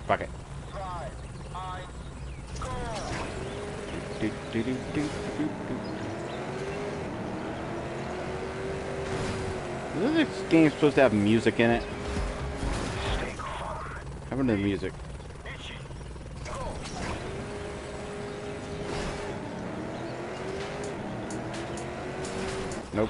Fuck it. Is this game supposed to have music in it? How about the music? Nope.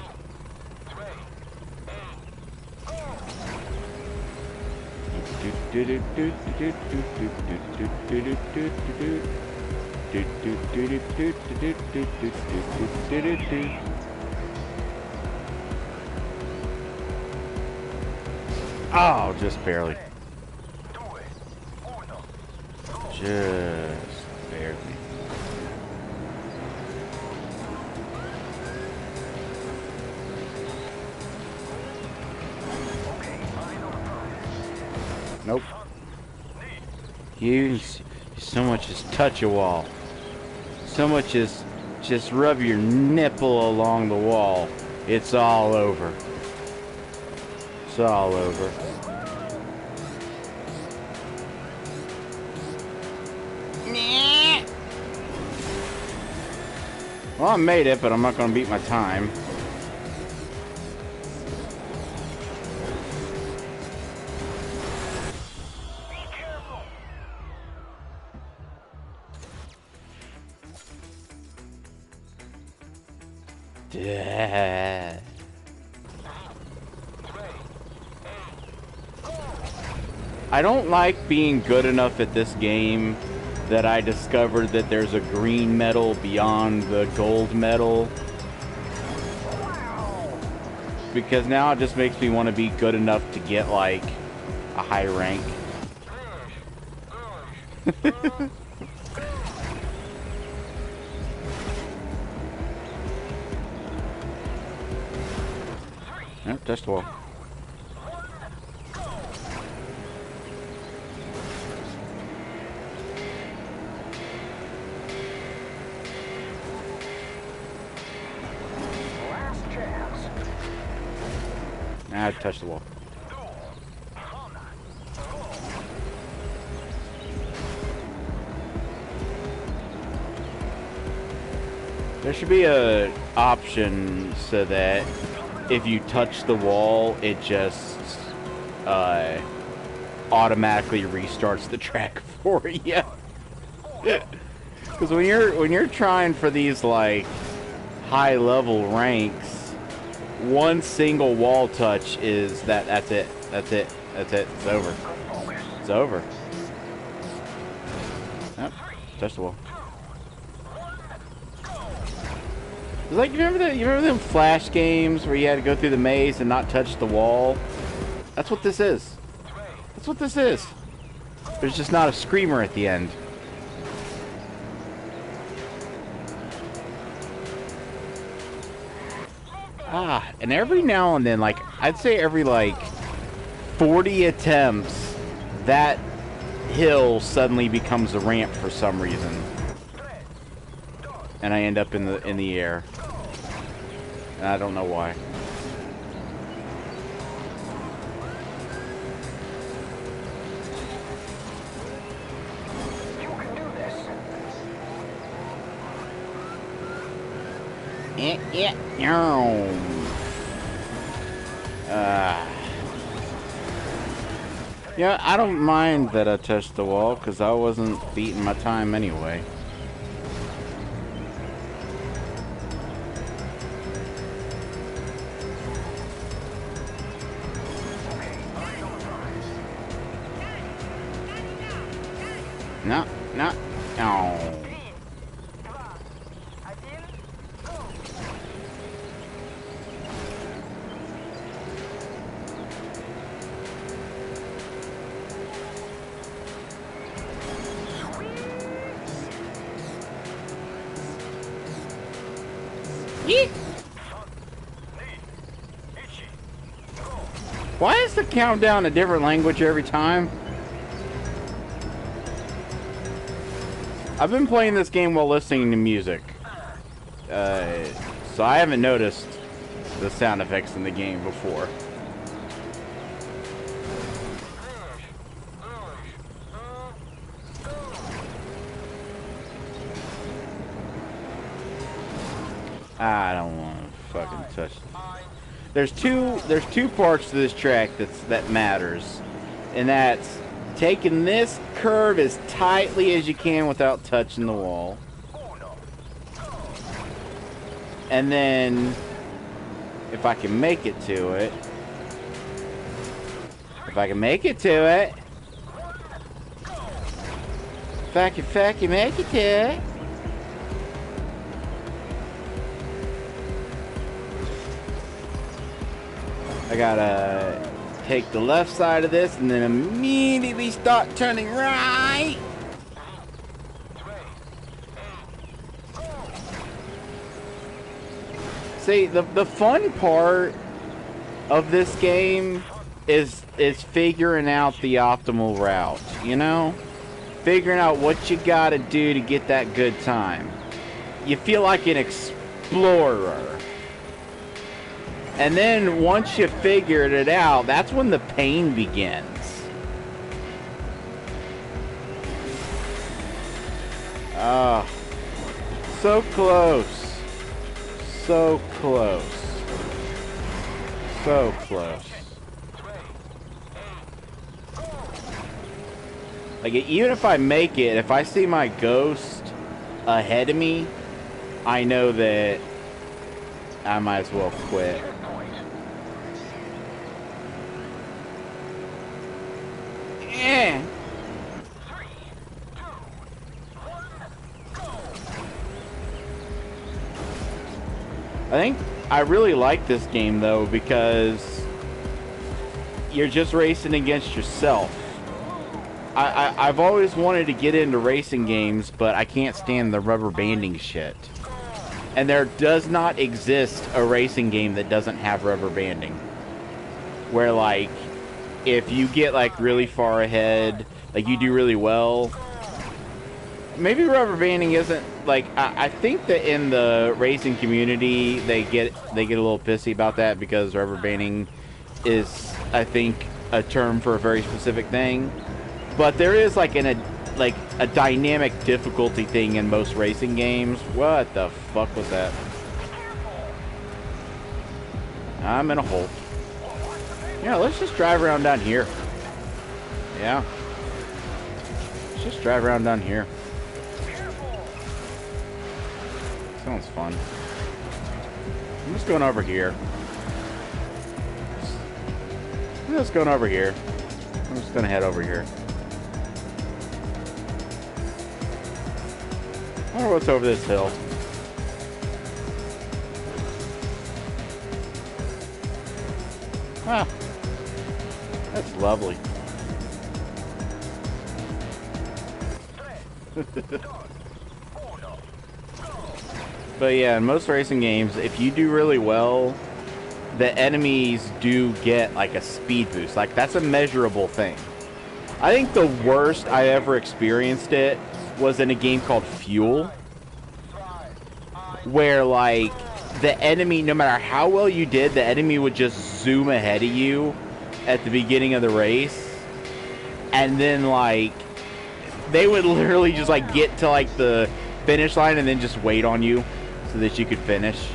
Oh, just barely. Just barely. Nope. You so much as touch a wall. So much as just rub your nipple along the wall. It's all over. It's all over. Well, I made it, but I'm not going to beat my time. I don't like being good enough at this game that I discovered that there's a green medal beyond the gold medal. Because now it just makes me want to be good enough to get, like, a high rank. Nope, touch the wall. I touched the wall. There should be a option so that if you touch the wall, it just automatically restarts the track for you. Because when you're trying for these like high level ranks, one single wall touch is that's it. It's over. It's over. Yep. Touch the wall. It's like you remember them Flash games where you had to go through the maze and not touch the wall? That's what this is. That's what this is. There's just not a screamer at the end. And every now and then, like, I'd say every, like, 40 attempts, that hill suddenly becomes a ramp for some reason. And I end up in the air. And I don't know why. Yeah, I don't mind that I touched the wall because I wasn't beating my time anyway. No, no, no. Why is the countdown a different language every time? I've been playing this game while listening to music. So I haven't noticed the sound effects in the game before. I don't want to fucking touch it. There's two parts to this track that matters, and that's taking this curve as tightly as you can without touching the wall, and then if I can make it to it, if I can make it to it, if I can make it to it. I gotta take the left side of this and then immediately start turning right. See, the fun part of this game is figuring out the optimal route, you know? Figuring out what you gotta do to get that good time. You feel like an explorer. And then once you figured it out, that's when the pain begins. Ah, so close. So close. So close. Like, even if I make it, if I see my ghost ahead of me, I know that I might as well quit. Yeah. I think I really like this game though because you're just racing against yourself. I've always wanted to get into racing games, but I can't stand the rubber banding shit. And there does not exist a racing game that doesn't have rubber banding. Where like, if you get like really far ahead, like you do really well, maybe rubber banding isn't like, I think that in the racing community they get a little pissy about that because rubber banding is, I think, a term for a very specific thing. But there is like a dynamic difficulty thing in most racing games. What the fuck was that? I'm in a hole. Yeah, let's just drive around down here. Yeah. Let's just drive around down here. Sounds fun. I'm just going over here. I'm just going over here. I'm just gonna head over here. I wonder what's over this hill. Ah. That's lovely. But yeah, in most racing games, if you do really well, the enemies do get like a speed boost. Like, that's a measurable thing. I think the worst I ever experienced it was in a game called Fuel, where like the enemy, no matter how well you did, the enemy would just zoom ahead of you at the beginning of the race, and then like they would literally just like get to like the finish line and then just wait on you so that you could finish.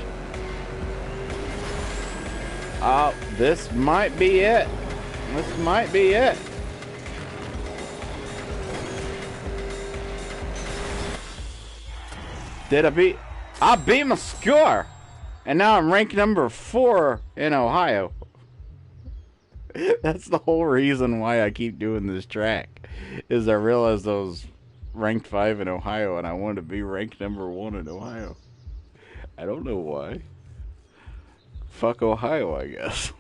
This might be it. This might be it. Did I beat? I beat my score! And now I'm ranked number 4 in Ohio. That's the whole reason why I keep doing this track. Is I realized I was ranked 5 in Ohio and I wanted to be ranked number 1 in Ohio. I don't know why. Fuck Ohio, I guess.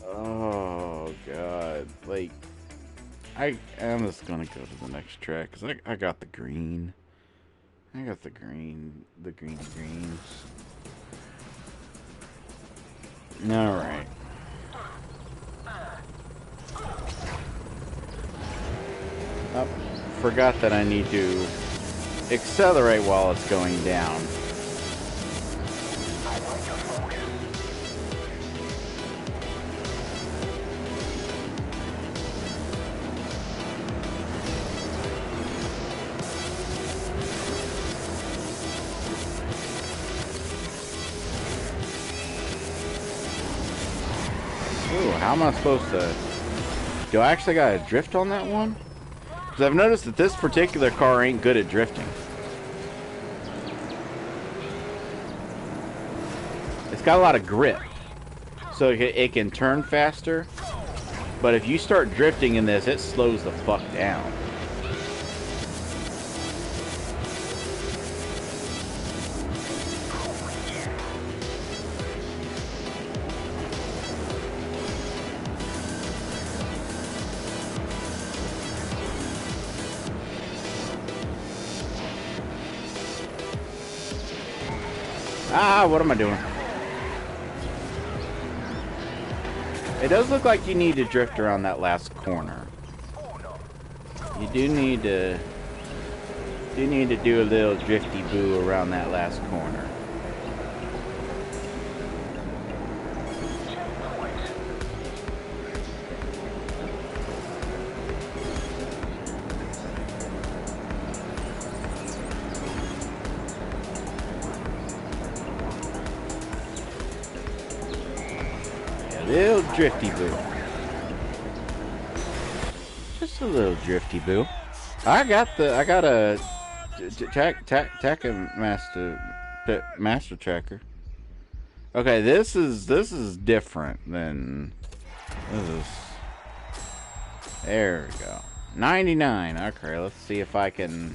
Oh, God. Like, I'm just gonna go to the next track, because I got the green. I got the greens. Alright. Oh, forgot that I need to accelerate while it's going down. Ooh, how am I supposed to... Do I actually gotta drift on that one? Because I've noticed that this particular car ain't good at drifting. It's got a lot of grip, so it can turn faster. But if you start drifting in this, it slows the fuck down. Ah, what am I doing? It does look like you need to drift around that last corner. You do need to do a little drifty boo around that last corner. Little drifty boo. Just a little drifty boo. I got a master tracker. Okay, this is different than this is. There we go. 99. Okay, let's see if I can.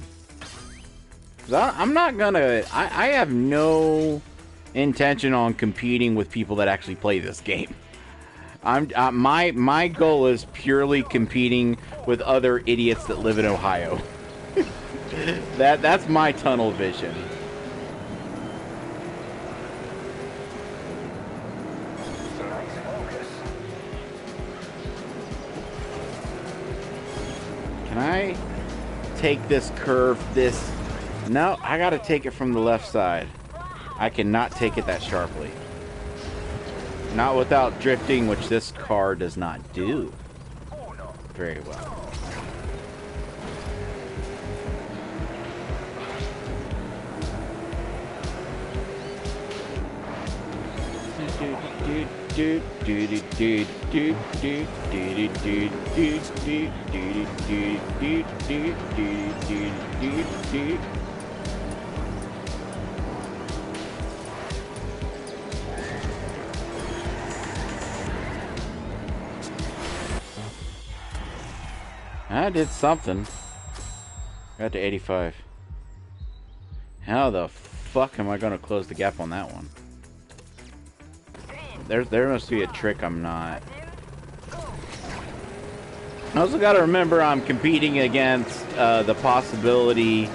I'm not gonna. I have no intention on competing with people that actually play this game. My goal is purely competing with other idiots that live in Ohio. That's my tunnel vision. Can I take this curve No, I gotta take it from the left side. I cannot take it that sharply. Not without drifting, which this car does not do very well. I did something. Got to 85. How the fuck am I gonna close the gap on that one? There must be a trick I'm not. I also gotta remember I'm competing against the possibility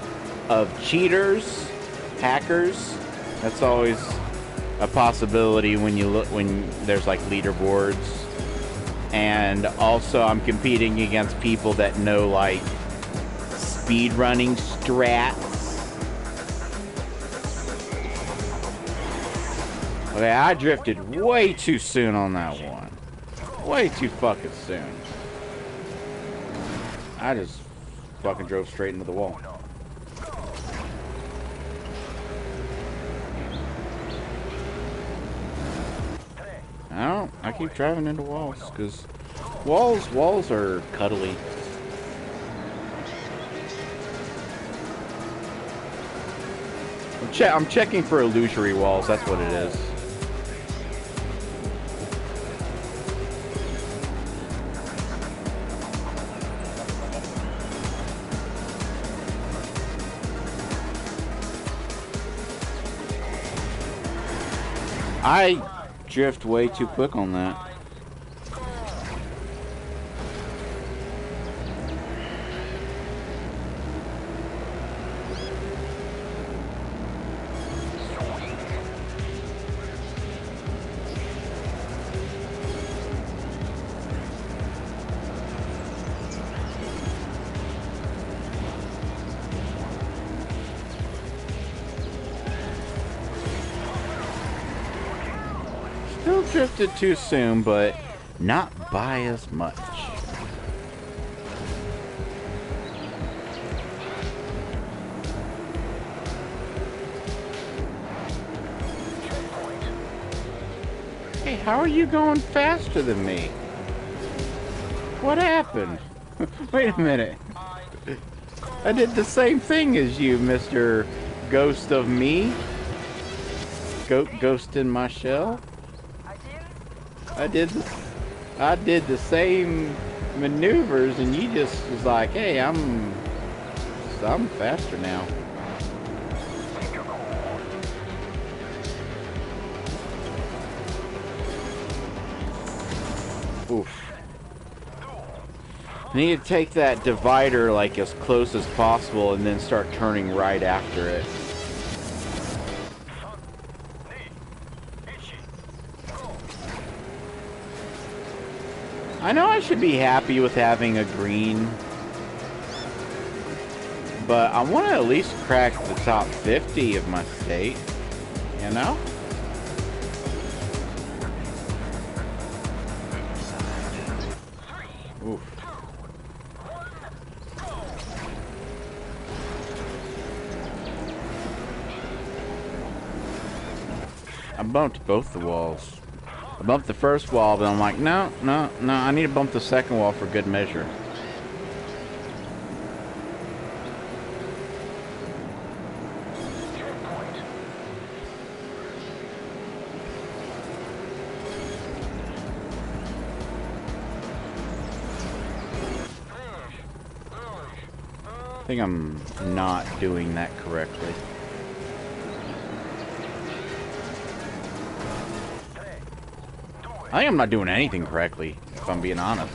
of cheaters, hackers. That's always a possibility when you look when there's like leaderboards. And also I'm competing against people that know like speedrunning strats. Okay, I drifted way too soon on that one. Way too fucking soon. I just fucking drove straight into the wall. I keep driving into walls, because walls are cuddly. I'm checking for illusory walls. That's what it is. I drift way too quick on that. Still drifted too soon, but not by as much. Hey, how are you going faster than me? What happened? Wait a minute. I did the same thing as you, Mr. Ghost of Me. Ghost in my shell. I did the same maneuvers, and you just was like, "Hey, I'm faster now." Oof. I need to take that divider like as close as possible, and then start turning right after it. I know I should be happy with having a green, but I want to at least crack the top 50 of my state, you know? Oof. I bumped both the walls. I bumped the first wall, but I'm like, no, I need to bump the second wall for good measure. I think I'm not doing that correctly. I think I'm not doing anything correctly, if I'm being honest.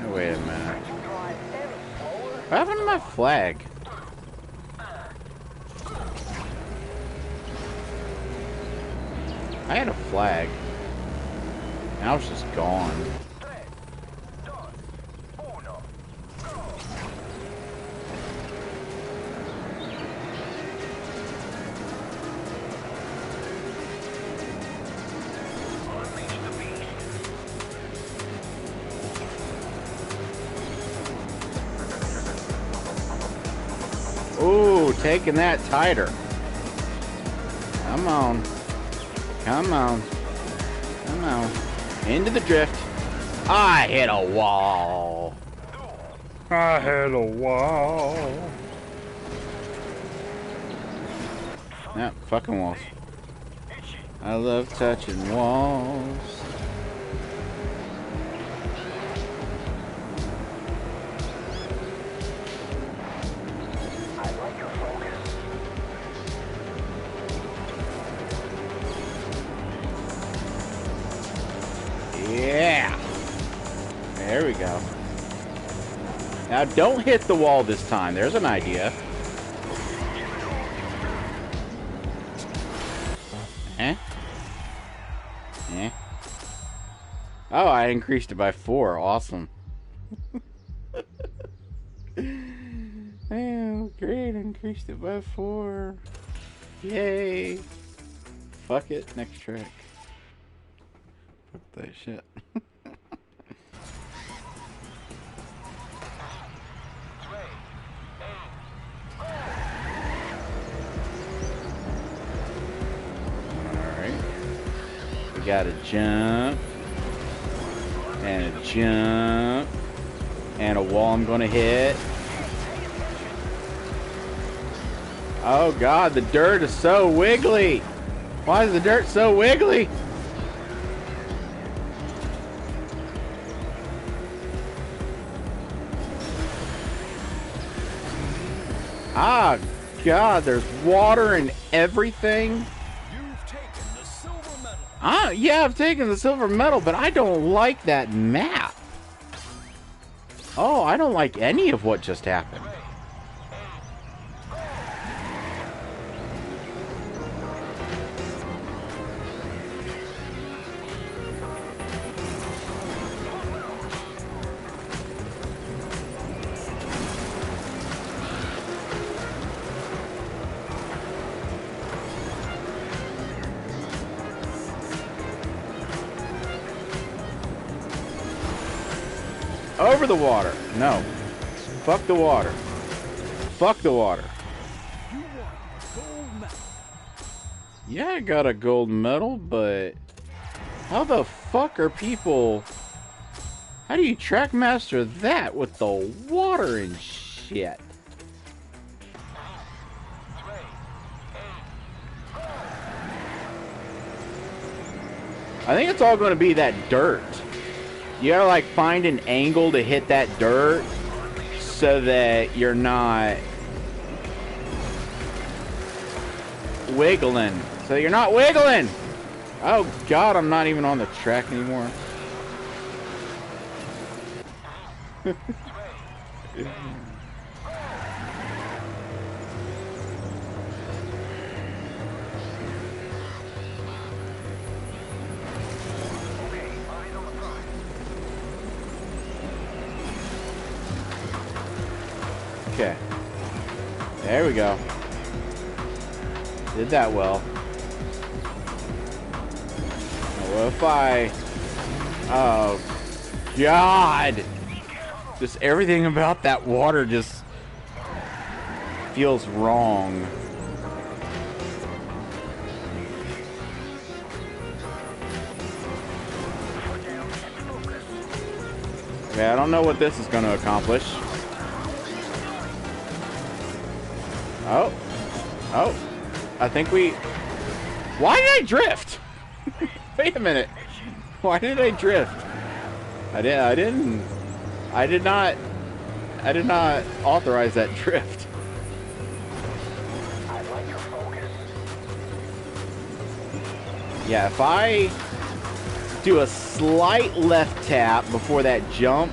Oh, wait a minute. What happened to my flag? I had a flag. Now it's just gone. Ooh, taking that tighter. Come on. Come on. Come on. Into the drift. I hit a wall. I hit a wall. Nah, fucking walls. I love touching walls. Yeah. There we go. Now don't hit the wall this time. There's an idea. Eh? Eh? Oh, I increased it by 4. Awesome. Oh, great. I increased it by 4. Yay. Fuck it. Next track. Fuck that shit. Alright. We got a jump. And a Jump. And a wall I'm gonna hit. Oh god, the dirt is so wiggly. Why is the dirt so wiggly? Ah, god, there's water and everything. You've taken the silver medal. Ah, yeah, I've taken the silver medal, but I don't like that map. Oh, I don't like any of what just happened. Over the water. No. Fuck the water. Fuck the water. You won a gold medal. Yeah, I got a gold medal, but how the fuck are people... How do you track master that with the water and shit? I think it's all going to be that dirt. You gotta like find an angle to hit that dirt so that you're not wiggling. So you're not wiggling! Oh god, I'm not even on the track anymore. Okay. There we go. Did that well. What if I... Oh, God! Just everything about that water just feels wrong. Okay, I don't know what this is going to accomplish. Oh. Oh. I think we... Why did I drift? Wait a minute. Why did I drift? I did not authorize that drift. Yeah, if I do a slight left tap before that jump,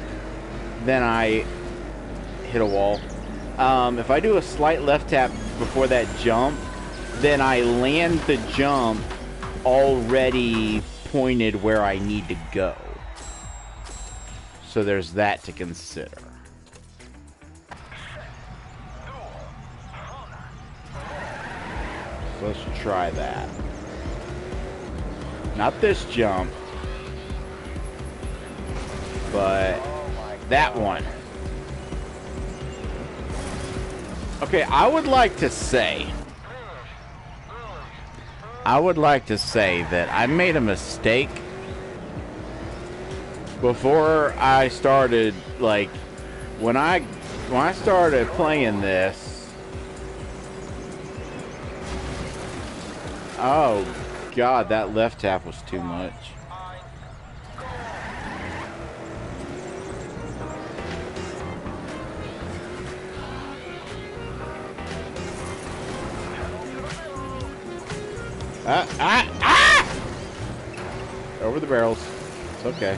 then I hit a wall. If I do a slight left tap before that jump, then I land the jump already pointed where I need to go. So there's that to consider. So let's try that. Not this jump, but that one. Okay, I would like to say that I made a mistake before I started, like, when I started playing this. Oh God, that left tap was too much. Over the barrels. It's okay.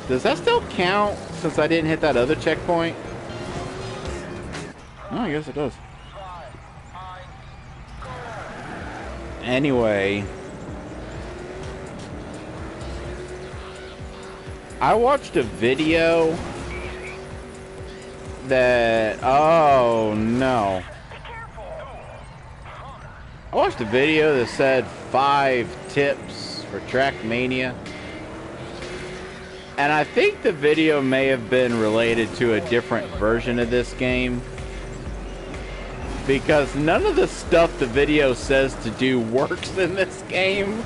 Does that still count since I didn't hit that other checkpoint? Oh, I guess it does. Anyway, I watched a video that... Oh, no. I watched a video that said 5 tips for Trackmania. And I think the video may have been related to a different version of this game. Because none of the stuff the video says to do works in this game.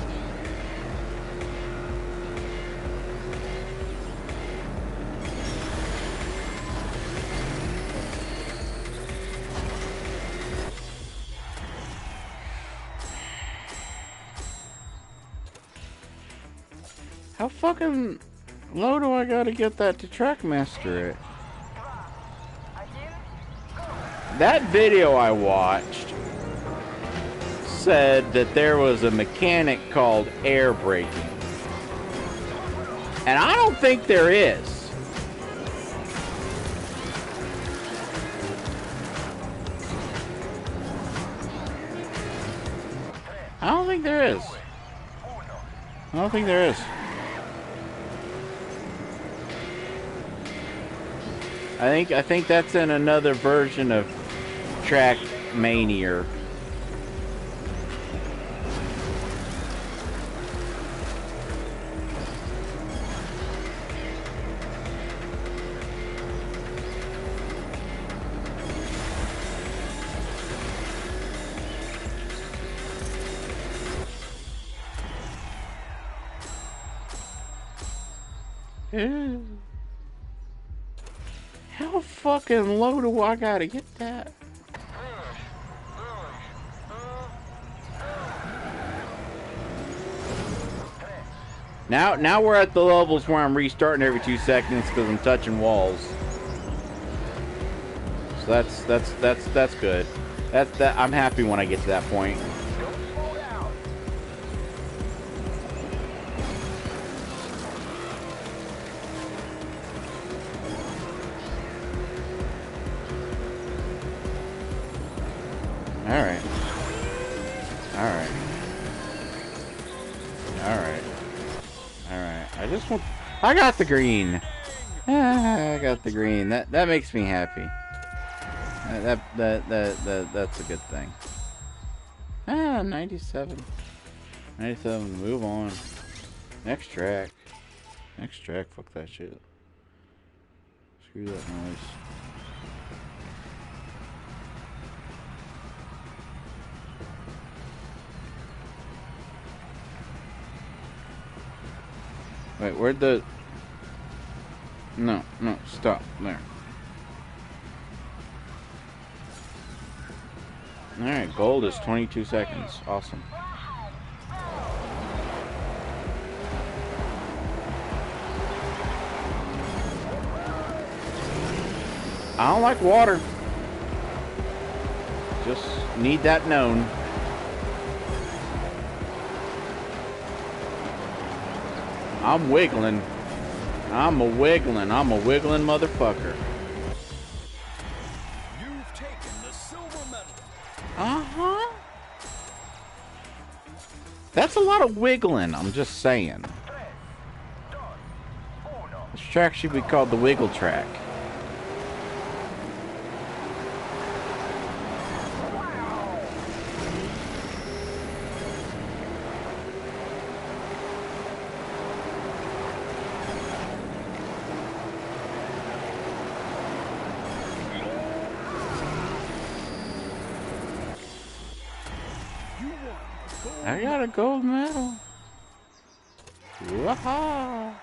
How fucking low do I gotta get that to Trackmaster it? That video I watched said that there was a mechanic called air braking. And I don't think there is. I don't think there is. I don't think there is. I think that's in another version of Trackmania. How fucking low do I gotta get that? Now we're at the levels where I'm restarting every 2 seconds because I'm touching walls. So that's good. I'm happy when I get to that point. Alright. Alright. Alright. Alright. I got the green. I got the green. That makes me happy. That's a good thing. 97. 97, move on. Next track. Next track, fuck that shit. Screw that noise. Wait, where'd the... No, stop, there. Alright, gold is 22 seconds. Awesome. I don't like water. Just need that known. I'm wiggling. I'm a wiggling motherfucker. You've taken the silver medal. Uh-huh. That's a lot of wiggling, I'm just saying. This track should be called the Wiggle Track. I got a gold medal. Waha!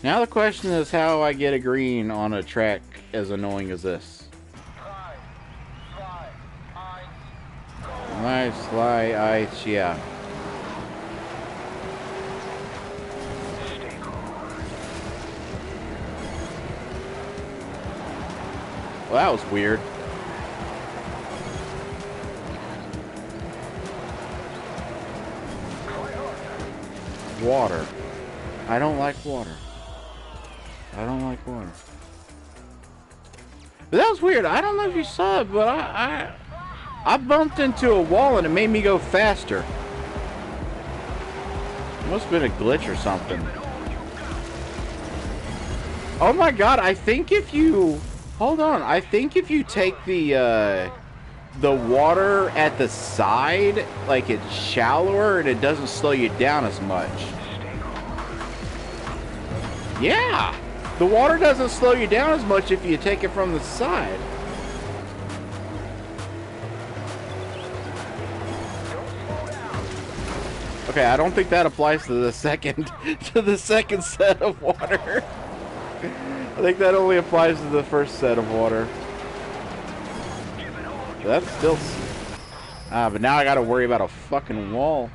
Now the question is how I get a green on a track as annoying as this. Nice, fly, ice, yeah. Well, that was weird. Water. I don't like water. I don't like water. But that was weird. I don't know if you saw it, but I bumped into a wall and it made me go faster. It must have been a glitch or something. Oh my god, I think if you... Hold on. I think if you take the water at the side, like it's shallower and it doesn't slow you down as much. Yeah! The water doesn't slow you down as much if you take it from the side. Okay, I don't think that applies to the second set of water. I think that only applies to the first set of water. That's still... But now I gotta worry about a fucking wall.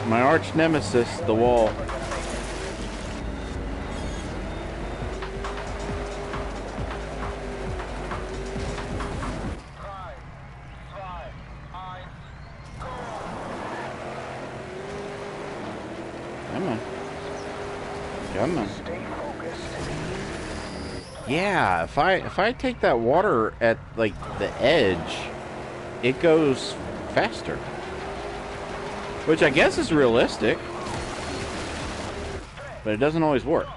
My arch nemesis, the wall. Come on. Come on. Yeah, if I take that water at like the edge, it goes faster. Which I guess is realistic. But it doesn't always work.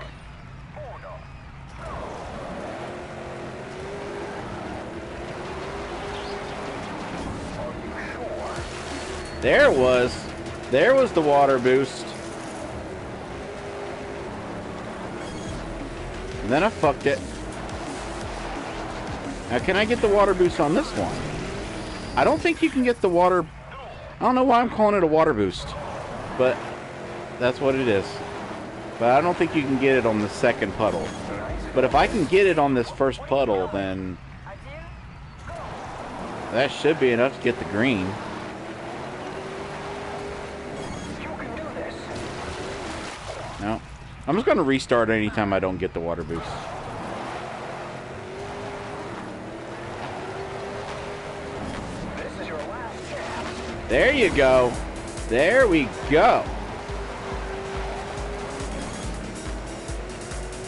There it was. There was the water boost. And then I fucked it. Now, can I get the water boost on this one? I don't think you can get the water... I don't know why I'm calling it a water boost. But that's what it is. But I don't think you can get it on the second puddle. But if I can get it on this first puddle, then... that should be enough to get the green. No. I'm just going to restart anytime I don't get the water boost. There you go. There we go.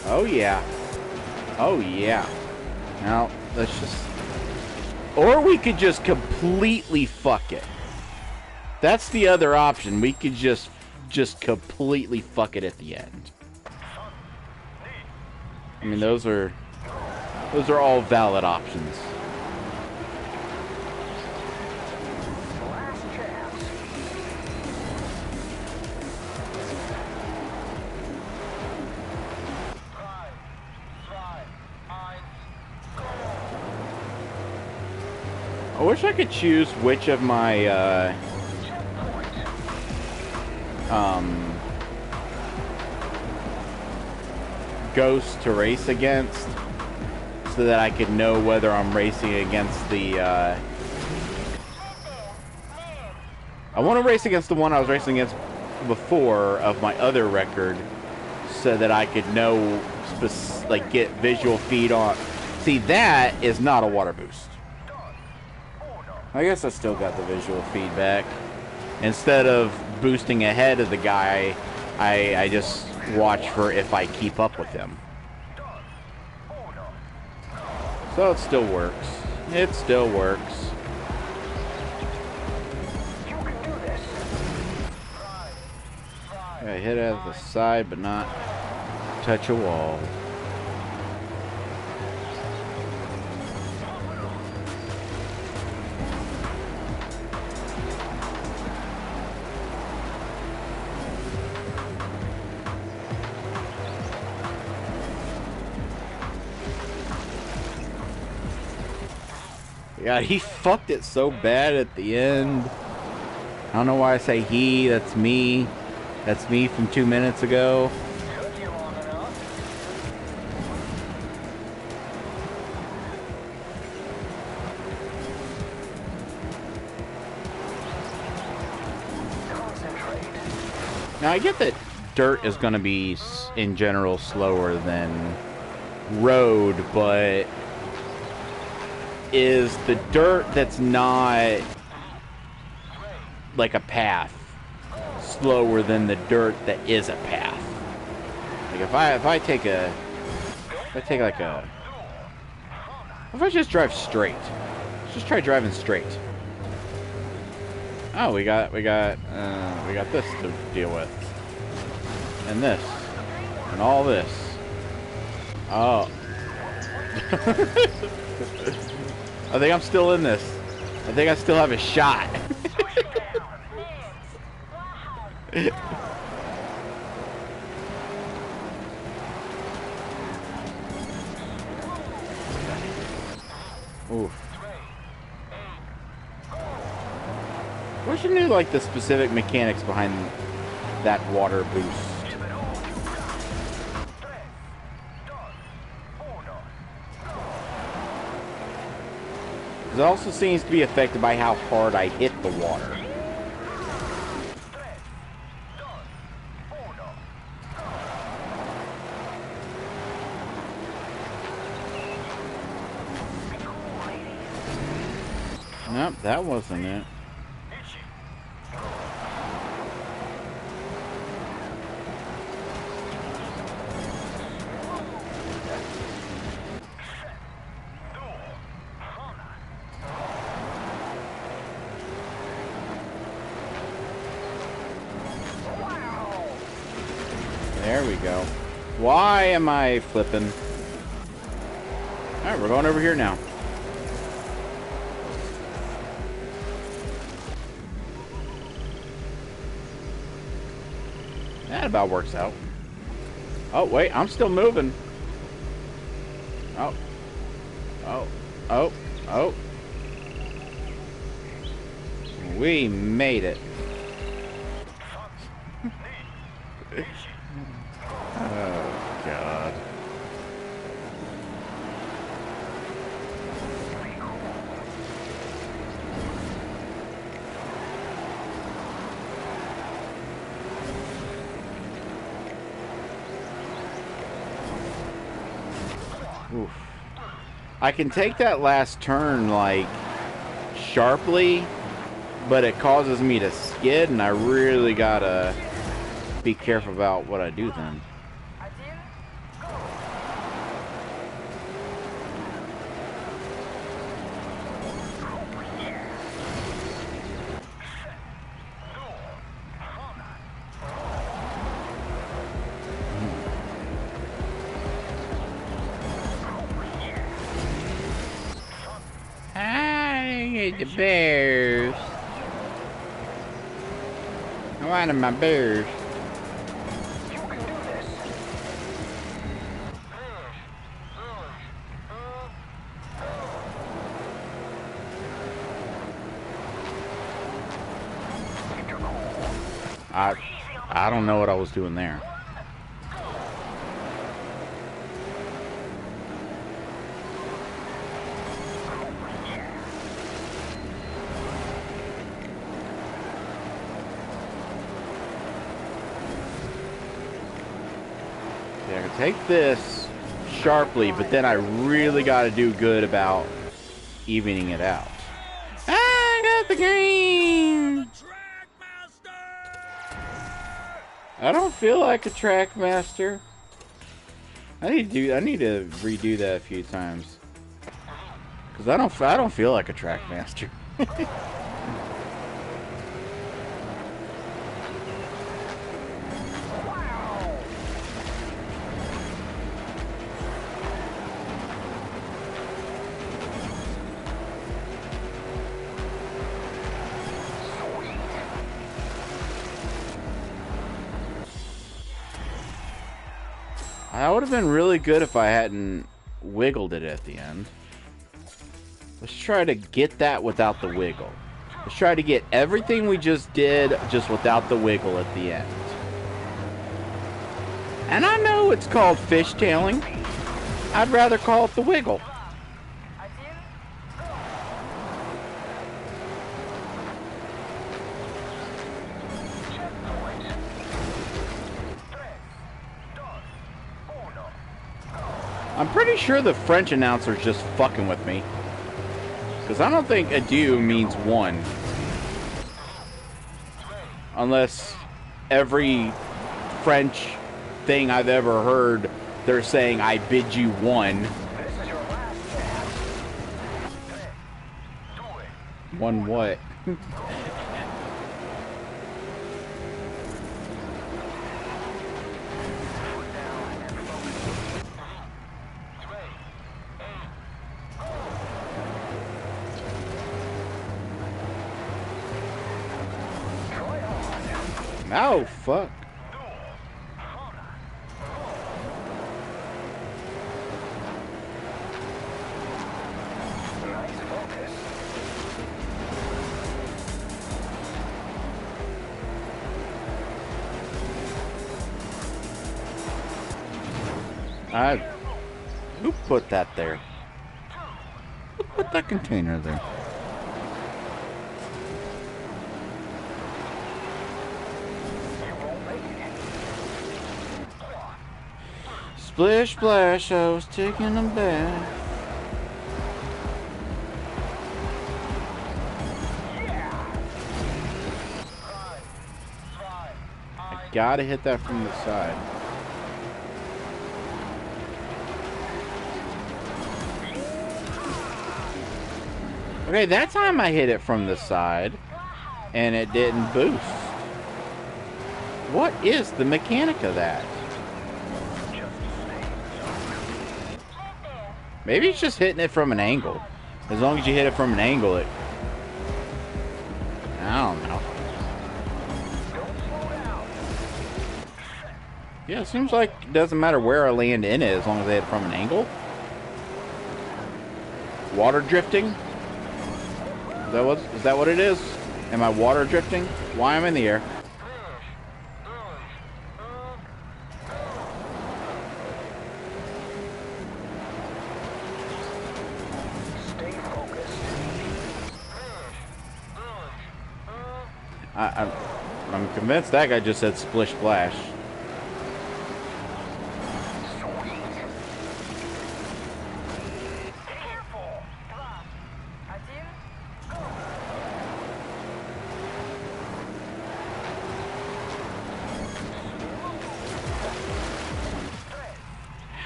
Oh, yeah. Oh, yeah. Now, let's just... or we could just completely fuck it. That's the other option. We could just completely fuck it at the end. I mean, those are all valid options. I wish I could choose which of my ghosts to race against, so that I could know whether I'm racing against the I want to race against the one I was racing against before of my other record, so that I could know, like, get visual feed on. See, that is not a water boost. I guess I still got the visual feedback. Instead of boosting ahead of the guy, I just watch for if I keep up with him. So it still works. It still works. I hit it at the side, but not touch a wall. God, he fucked it so bad at the end. I don't know why I say he. That's me. That's me from 2 minutes ago. Now, I get that dirt is going to be, in general, slower than road, but... is the dirt that's not like a path slower than the dirt that is a path? Like if I take just drive straight. Let's just try driving straight. Oh, we got this to deal with, and this, and all this. Oh. I think I'm still in this. I think I still have a shot. Oof. Wish I knew, like, the specific mechanics behind that water boost. It also seems to be affected by how hard I hit the water. Nope, that wasn't it. There we go. Why am I flipping? Alright, we're going over here now. That about works out. Oh, wait, I'm still moving. Oh. Oh. Oh. Oh. We made it. Oh, God. Oof. I can take that last turn, like, sharply, but it causes me to skid, and I really gotta be careful about what I do then. Hi, the bears. I wanted my bears. I don't know what I was doing there. Yeah, I can take this sharply, but then I really got to do good about evening it out. I got the green! I don't feel like a Trackmaster. I need to redo that a few times. Cause I don't feel like a Trackmaster. That would have been really good if I hadn't wiggled it at the end. Let's try to get that without the wiggle. Let's try to get everything we just did just without the wiggle at the end. And I know it's called fishtailing. I'd rather call it the wiggle. I'm pretty sure the French announcer's just fucking with me. Because I don't think adieu means one. Unless every French thing I've ever heard, they're saying, I bid you one. One what? Oh, fuck. Who put that there? Who put put that container there? Splish splash, I was taking a bath. I gotta hit that from the side. Okay, that time I hit it from the side and it didn't boost. What is the mechanic of that? Maybe it's just hitting it from an angle. As long as you hit it from an angle, it... I don't know. Yeah, it seems like it doesn't matter where I land in it as long as I hit it from an angle. Water drifting? Is that what it is? Am I water drifting? Why am I in the air? I'm convinced that guy just said splish splash.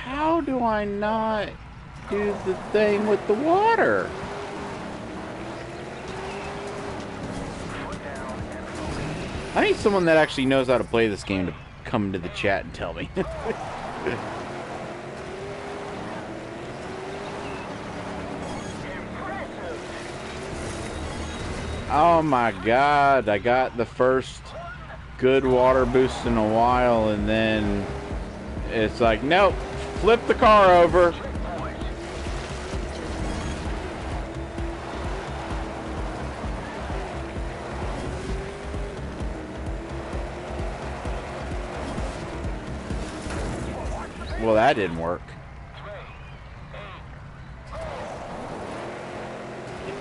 How do I not do the thing with the water? I need someone that actually knows how to play this game to come into the chat and tell me. Oh my god, I got the first good water boost in a while and then it's like, nope, flip the car over. Well, that didn't work.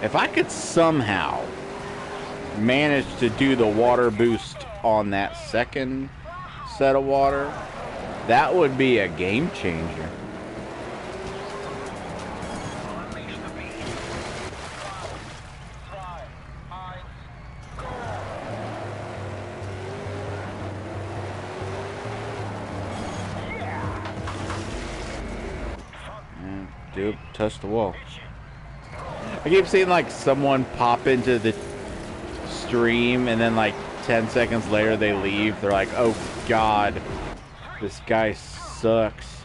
If I could somehow manage to do the water boost on that second set of water, that would be a game changer. Dude, touch the wall. I keep seeing like someone pop into the stream and then like 10 seconds later they leave. They're like, oh god, this guy sucks.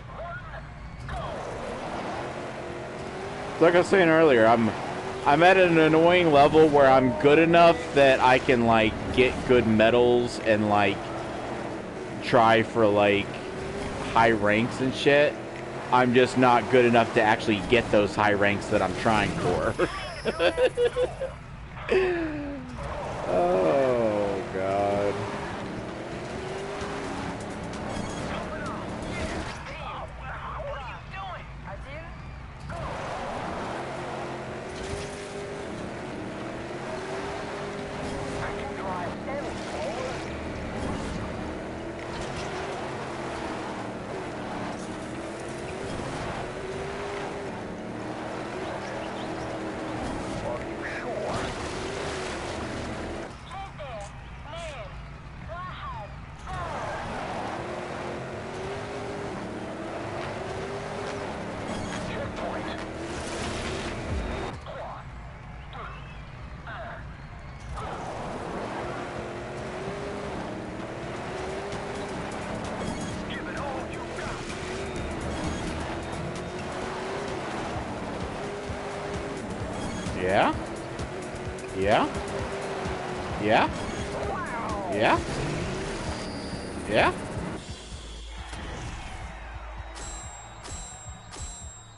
Like I was saying earlier, I'm at an annoying level where I'm good enough that I can like get good medals and like try for like high ranks and shit. I'm just not good enough to actually get those high ranks that I'm trying for. Oh, God. Yeah? Yeah? Yeah? Yeah? Yeah?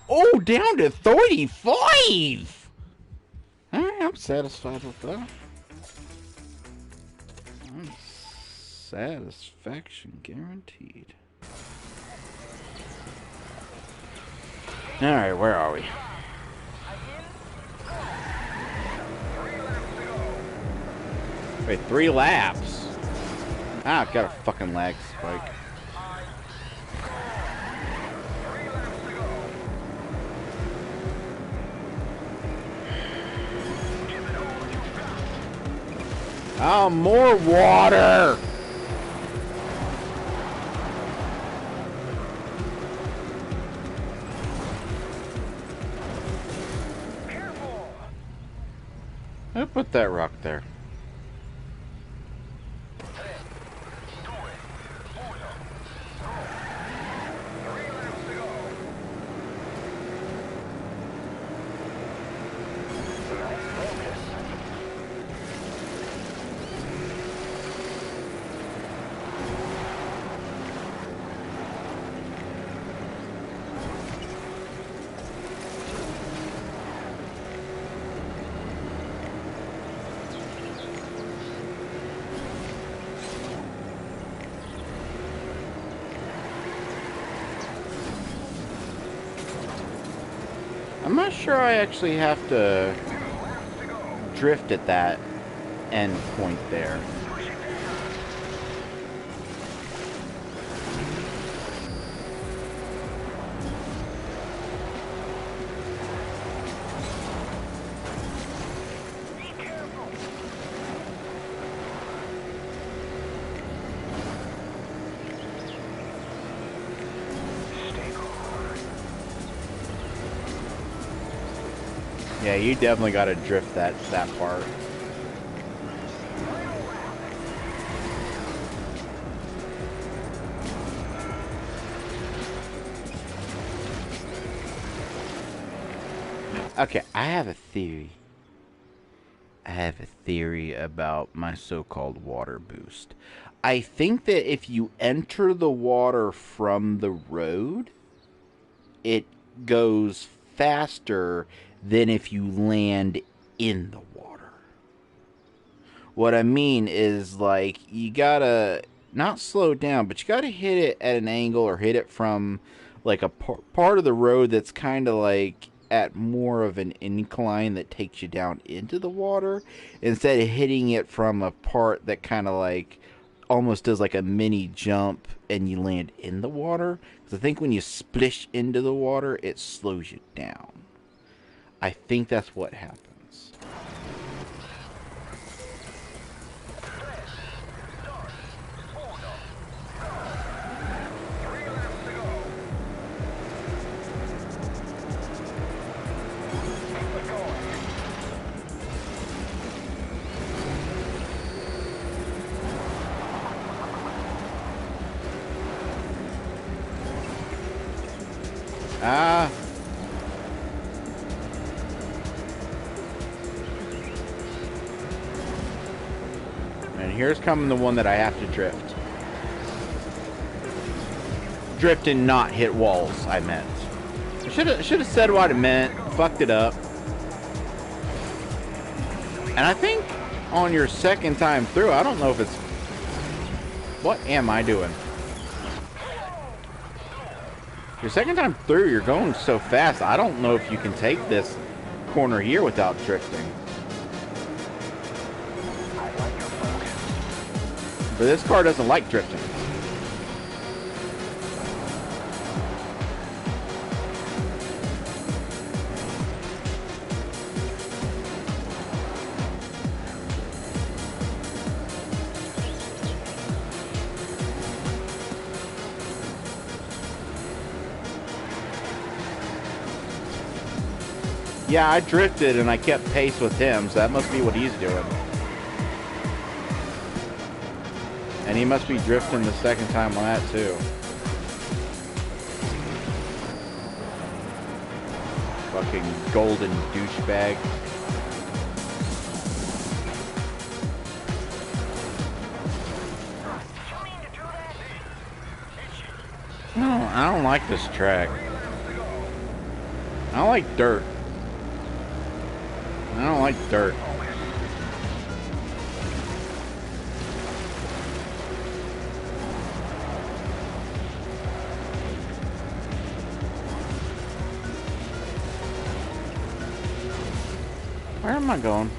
Oh, down to 35! Alright, I'm satisfied with that. Satisfaction guaranteed. Alright, where are we? Wait, 3 laps? Ah, I've got a fucking lag spike. Oh, more water! Who put that rock there? I'm not sure I actually have to drift at that end point there. Yeah, you definitely got to drift that part. Okay, I have a theory. I have a theory about my so-called water boost. I think that if you enter the water from the road, it goes faster than if you land in the water. What I mean is, like, you gotta not slow down, but you gotta hit it at an angle or hit it from, like, a part of the road that's kind of like at more of an incline that takes you down into the water, instead of hitting it from a part that kind of like almost does like a mini jump and you land in the water. Because I think when you splish into the water, it slows you down. I think that's what happens. Ah. And here's coming the one that I have to drift. Drift and not hit walls, I meant. I should have said what it meant. Fucked it up. And I think on your second time through, I don't know if it's... What am I doing? Your second time through, you're going so fast, I don't know if you can take this corner here without drifting. But this car doesn't like drifting. Yeah, I drifted and I kept pace with him, so that must be what he's doing. And he must be drifting the second time on that too. Fucking golden douchebag. No, I don't like this track. I don't like dirt. I don't like dirt. Where am I going?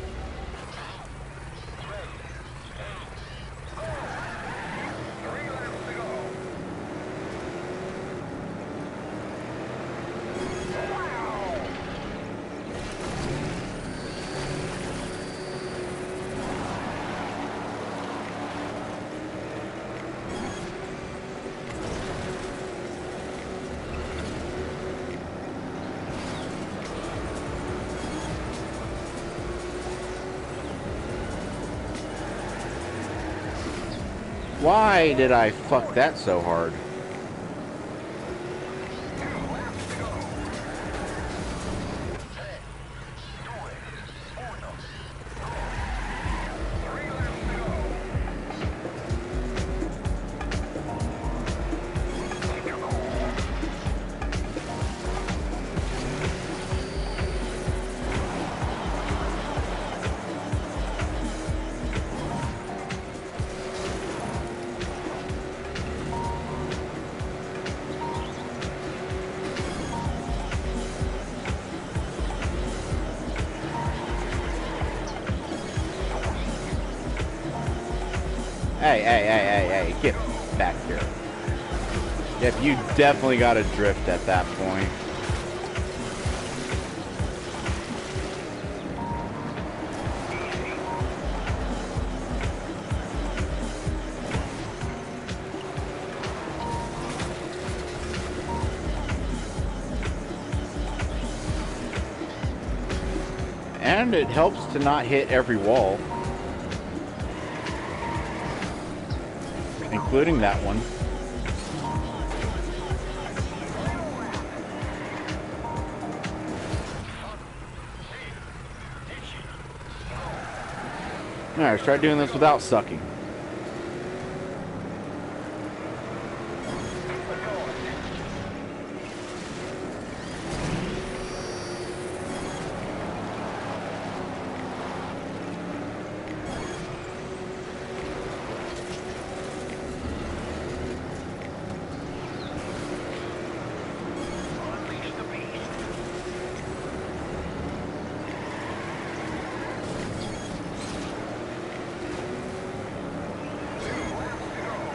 Why did I fuck that so hard? Hey, get back here. Yep, you definitely got to drift at that point. And it helps to not hit every wall. Including that one. Alright, let's try doing this without sucking.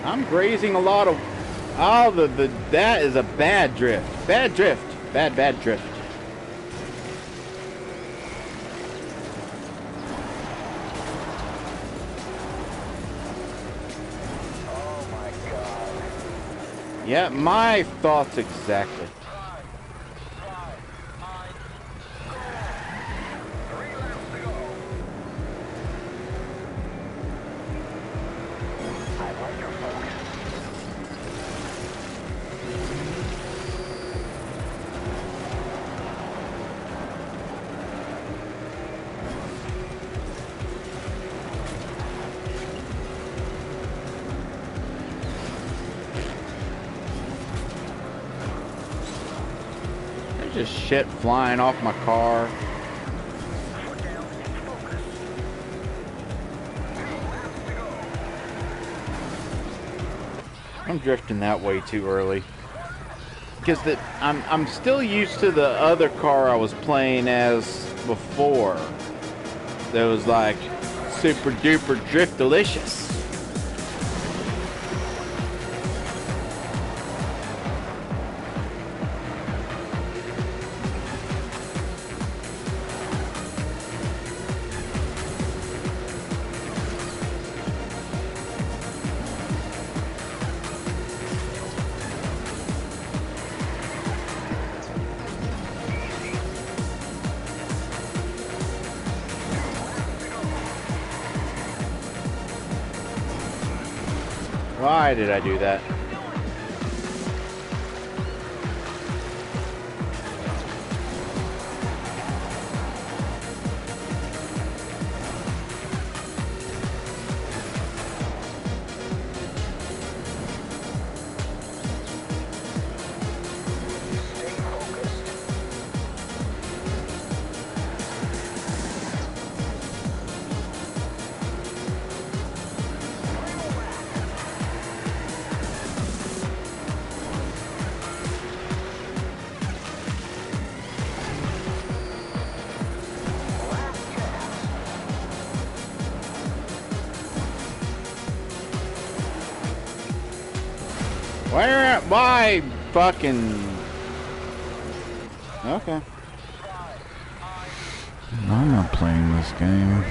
I'm grazing a lot of... Oh, that is a bad drift. Bad drift. Bad drift. Oh my god. Yeah, my thoughts exactly. Just shit flying off my car. I'm drifting that way too early. Because I'm still used to the other car I was playing as before. That was like super duper drift delicious. Why did I do that? Why fucking... Okay. I'm not playing this game.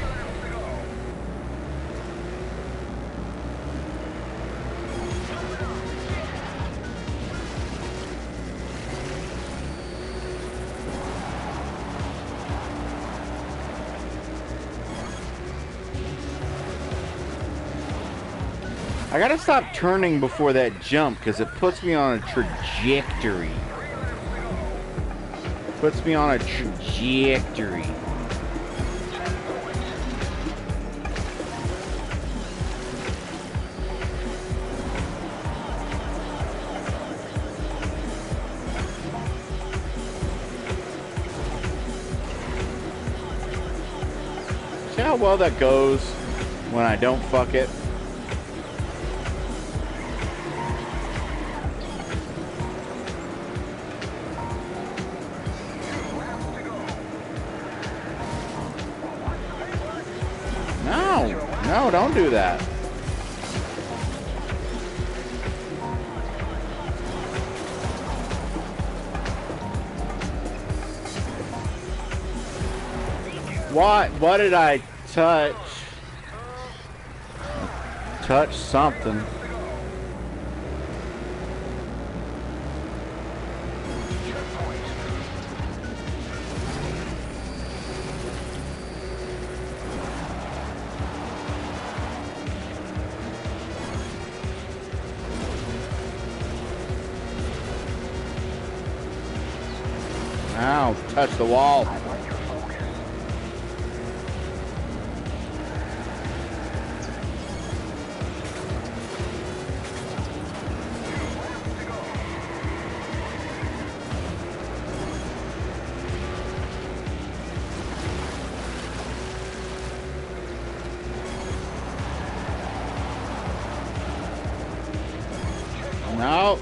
I gotta stop turning before that jump because it puts me on a trajectory. Puts me on a trajectory. See how well that goes when I don't fuck it? No, don't do that. What did I touch? Touch something. Ow, touch the wall. No.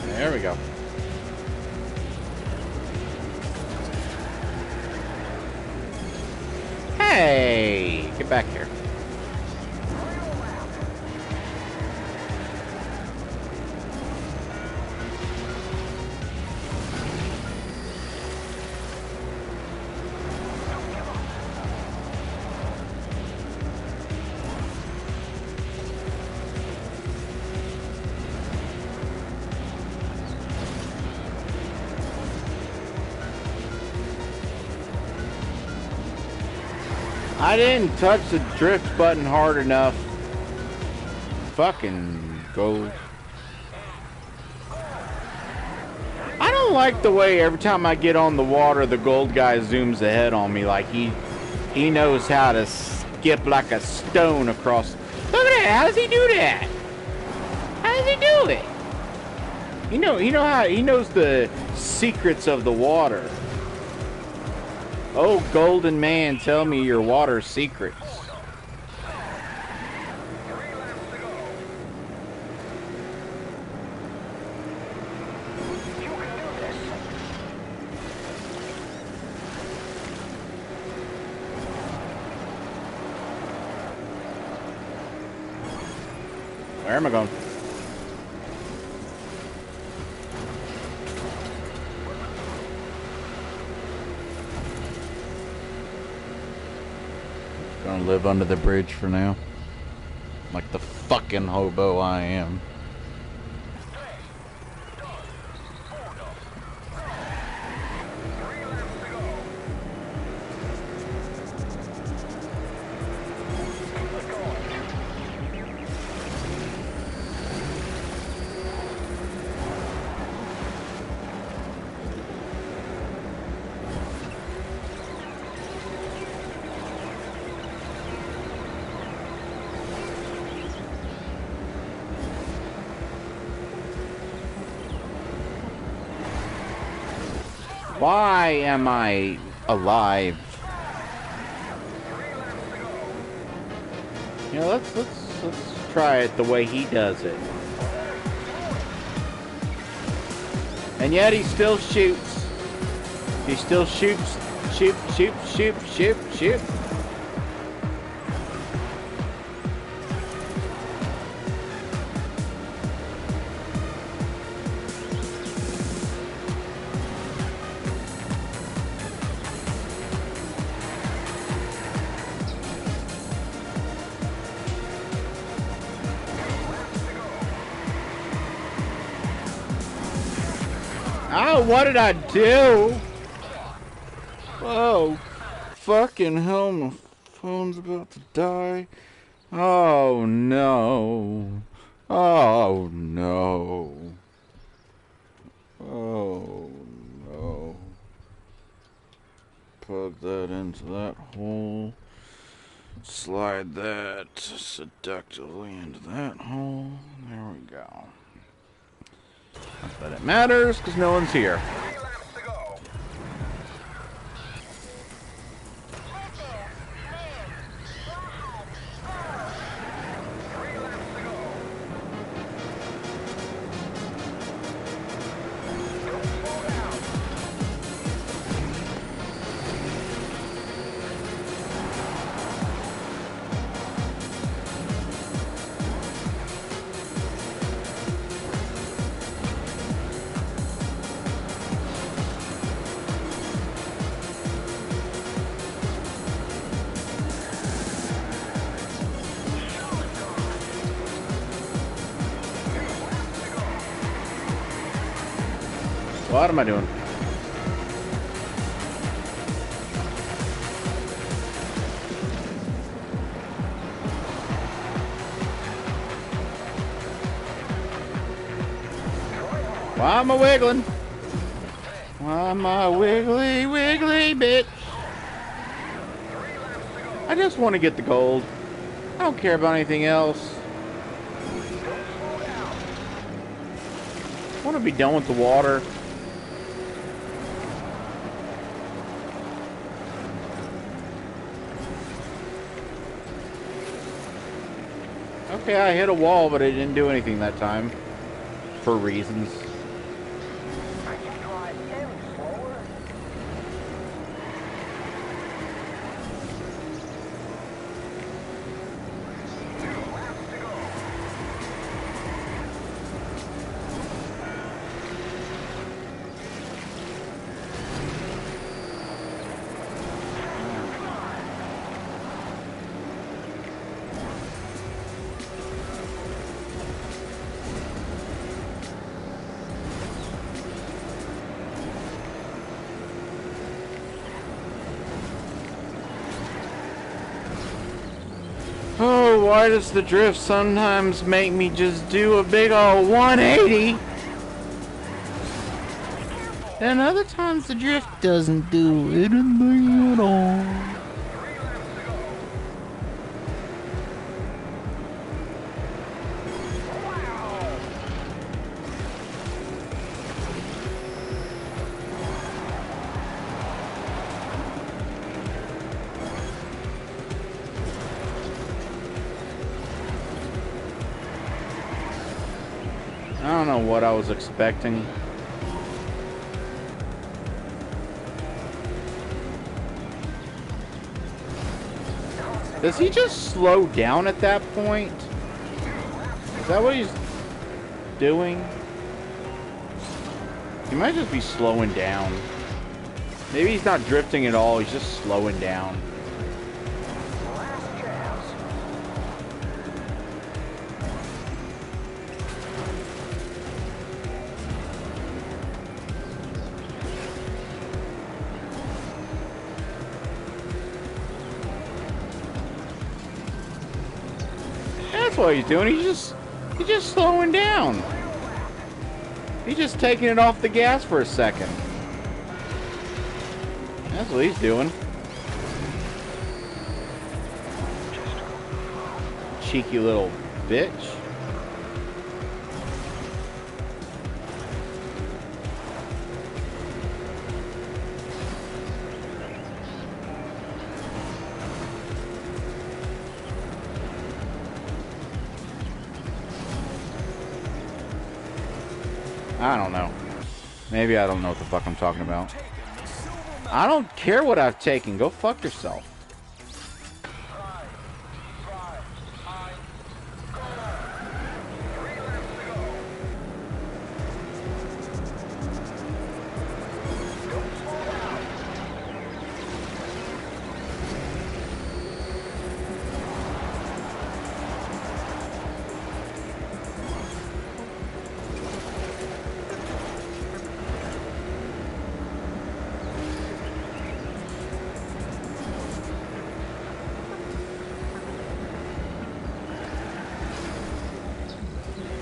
There we go. Hey, get back here. I didn't touch the drift button hard enough. Fucking gold. I don't like the way every time I get on the water, the gold guy zooms ahead on me like he knows how to skip like a stone across. Look at that! How does he do that? How does he do it? You know how he knows the secrets of the water. Oh, golden man, tell me your water secrets. Where am I going? Gonna live under the bridge for now. Like the fucking hobo I am. Why am I alive? You know, let's try it the way he does it. And yet he still shoots. He still shoots. Shoot. Oh, what did I do? Whoa. fucking hell, my phone's about to die. Oh no. Oh no. Oh no. Plug that into that hole. Slide that seductively into that hole. There we go. Not that it matters, because no one's here. What am I doing? Why am I wiggling? Why am I wiggly, wiggly bitch? I just want to get the gold. I don't care about anything else. I want to be done with the water. Okay, I hit a wall, but it didn't do anything that time. For reasons. Oh, why does the drift sometimes make me just do a big ol' 180? And other times the drift doesn't do anything at all. I don't know what I was expecting. Does he just slow down at that point? Is that what he's doing? He might just be slowing down. Maybe he's not drifting at all, he's just slowing down. That's what he's doing. He's just slowing down. He's just taking it off the gas for a second. That's what he's doing. Cheeky little bitch. I don't know. Maybe I don't know what the fuck I'm talking about. I don't care what I've taken. Go fuck yourself.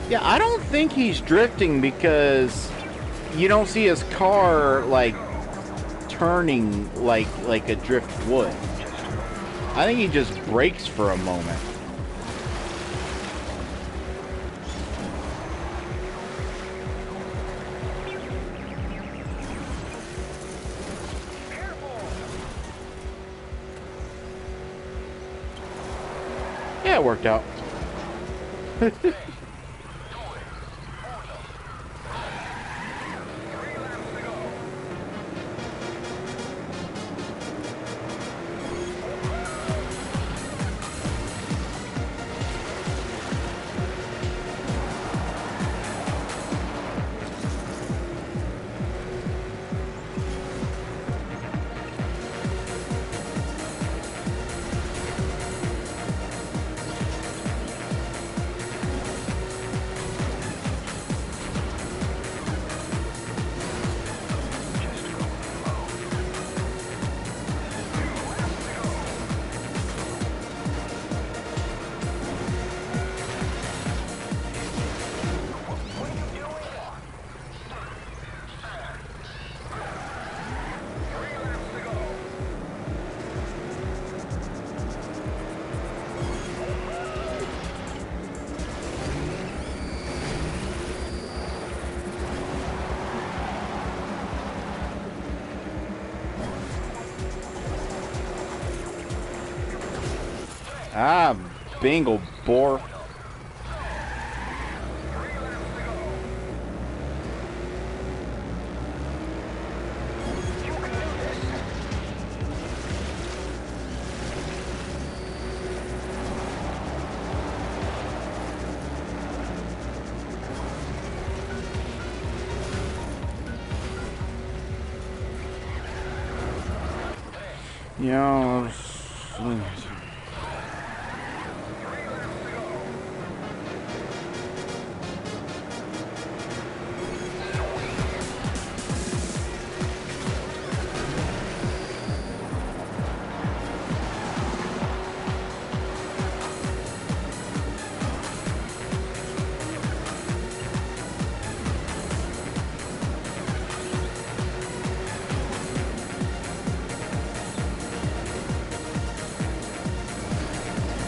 Yeah, I don't think he's drifting because you don't see his car like turning like a drift would. I think he just brakes for a moment. Yeah, it worked out. Ah, bingo, boar. You know,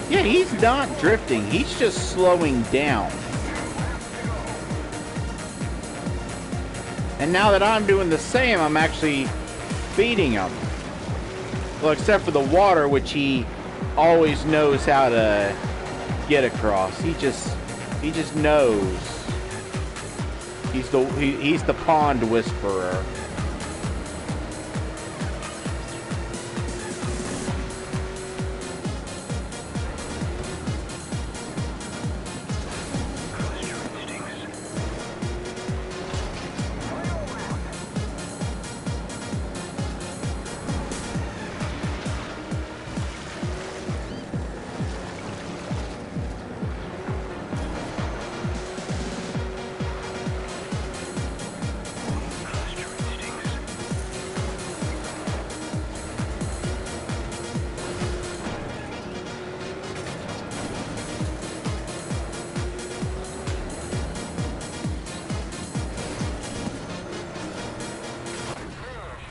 yeah, he's not drifting. He's just slowing down. And now that I'm doing the same, I'm actually feeding him. Well, except for the water, which he always knows how to get across. He just knows. He's the pond whisperer.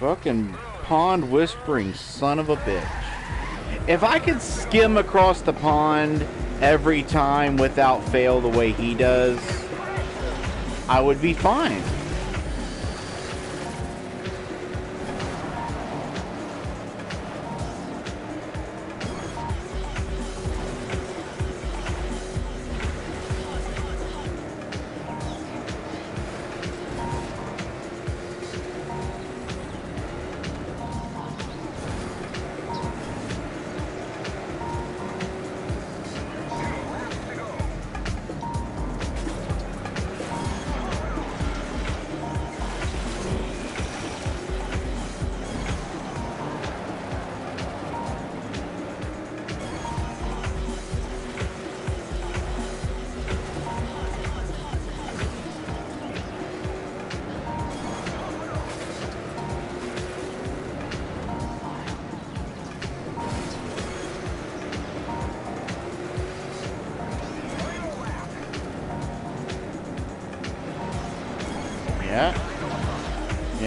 Fucking pond whispering son of a bitch. If I could skim across the pond every time without fail the way he does, I would be fine.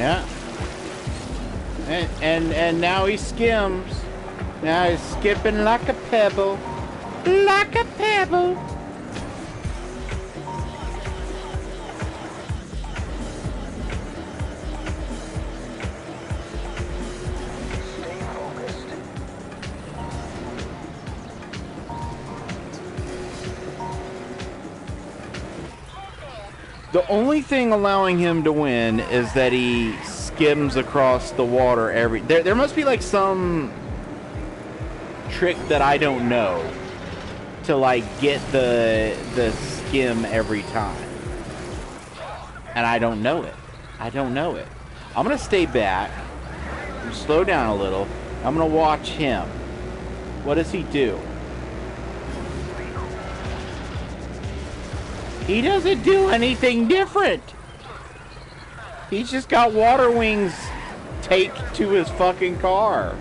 Yeah. And now he skims. Now he's skipping like a pebble. Like a pebble. The only thing allowing him to win is that he skims across the water every... There must be like some trick that I don't know to like get the skim every time. And I don't know it. I don't know it. I'm going to stay back. Slow down a little. I'm going to watch him. What does he do? He doesn't do anything different. He's just got water wings taped to his fucking car.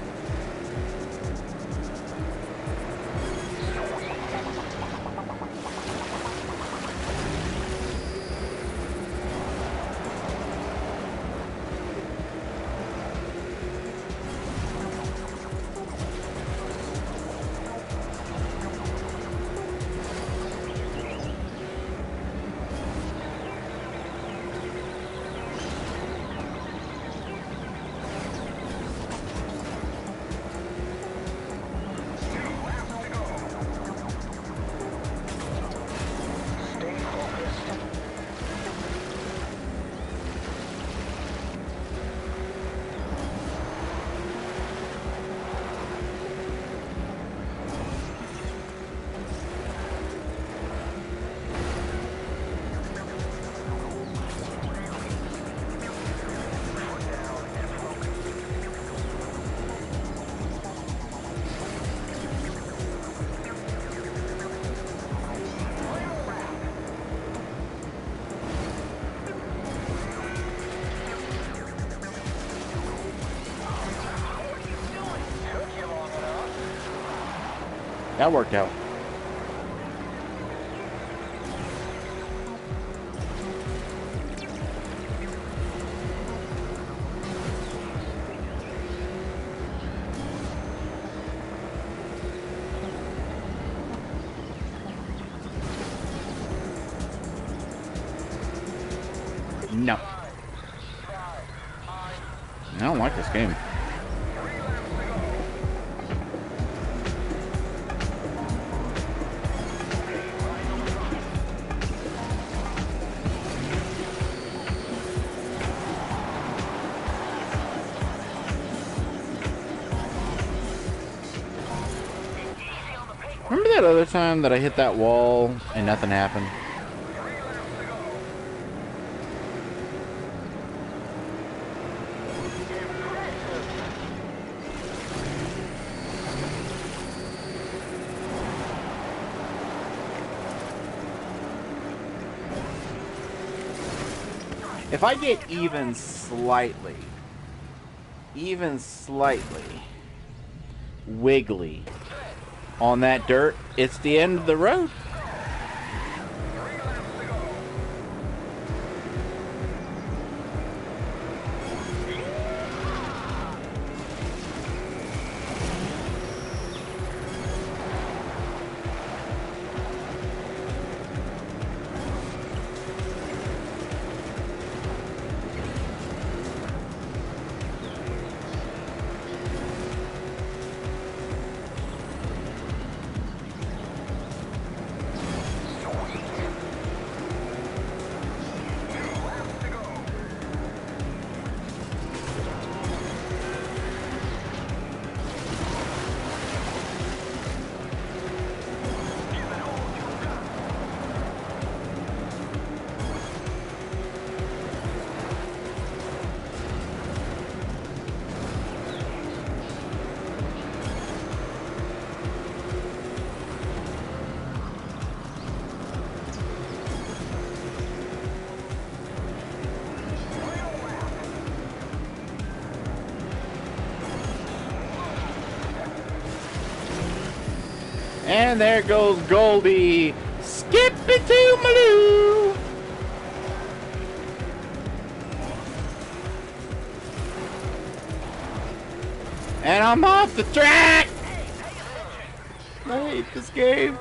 That worked out. No. I don't like this game. Remember that other time that I hit that wall and nothing happened? If I get even slightly wiggly on that dirt, it's the end of the road. And there goes Goldie. Skip-a-doo-ma-doo. And I'm off the track! I hate this game.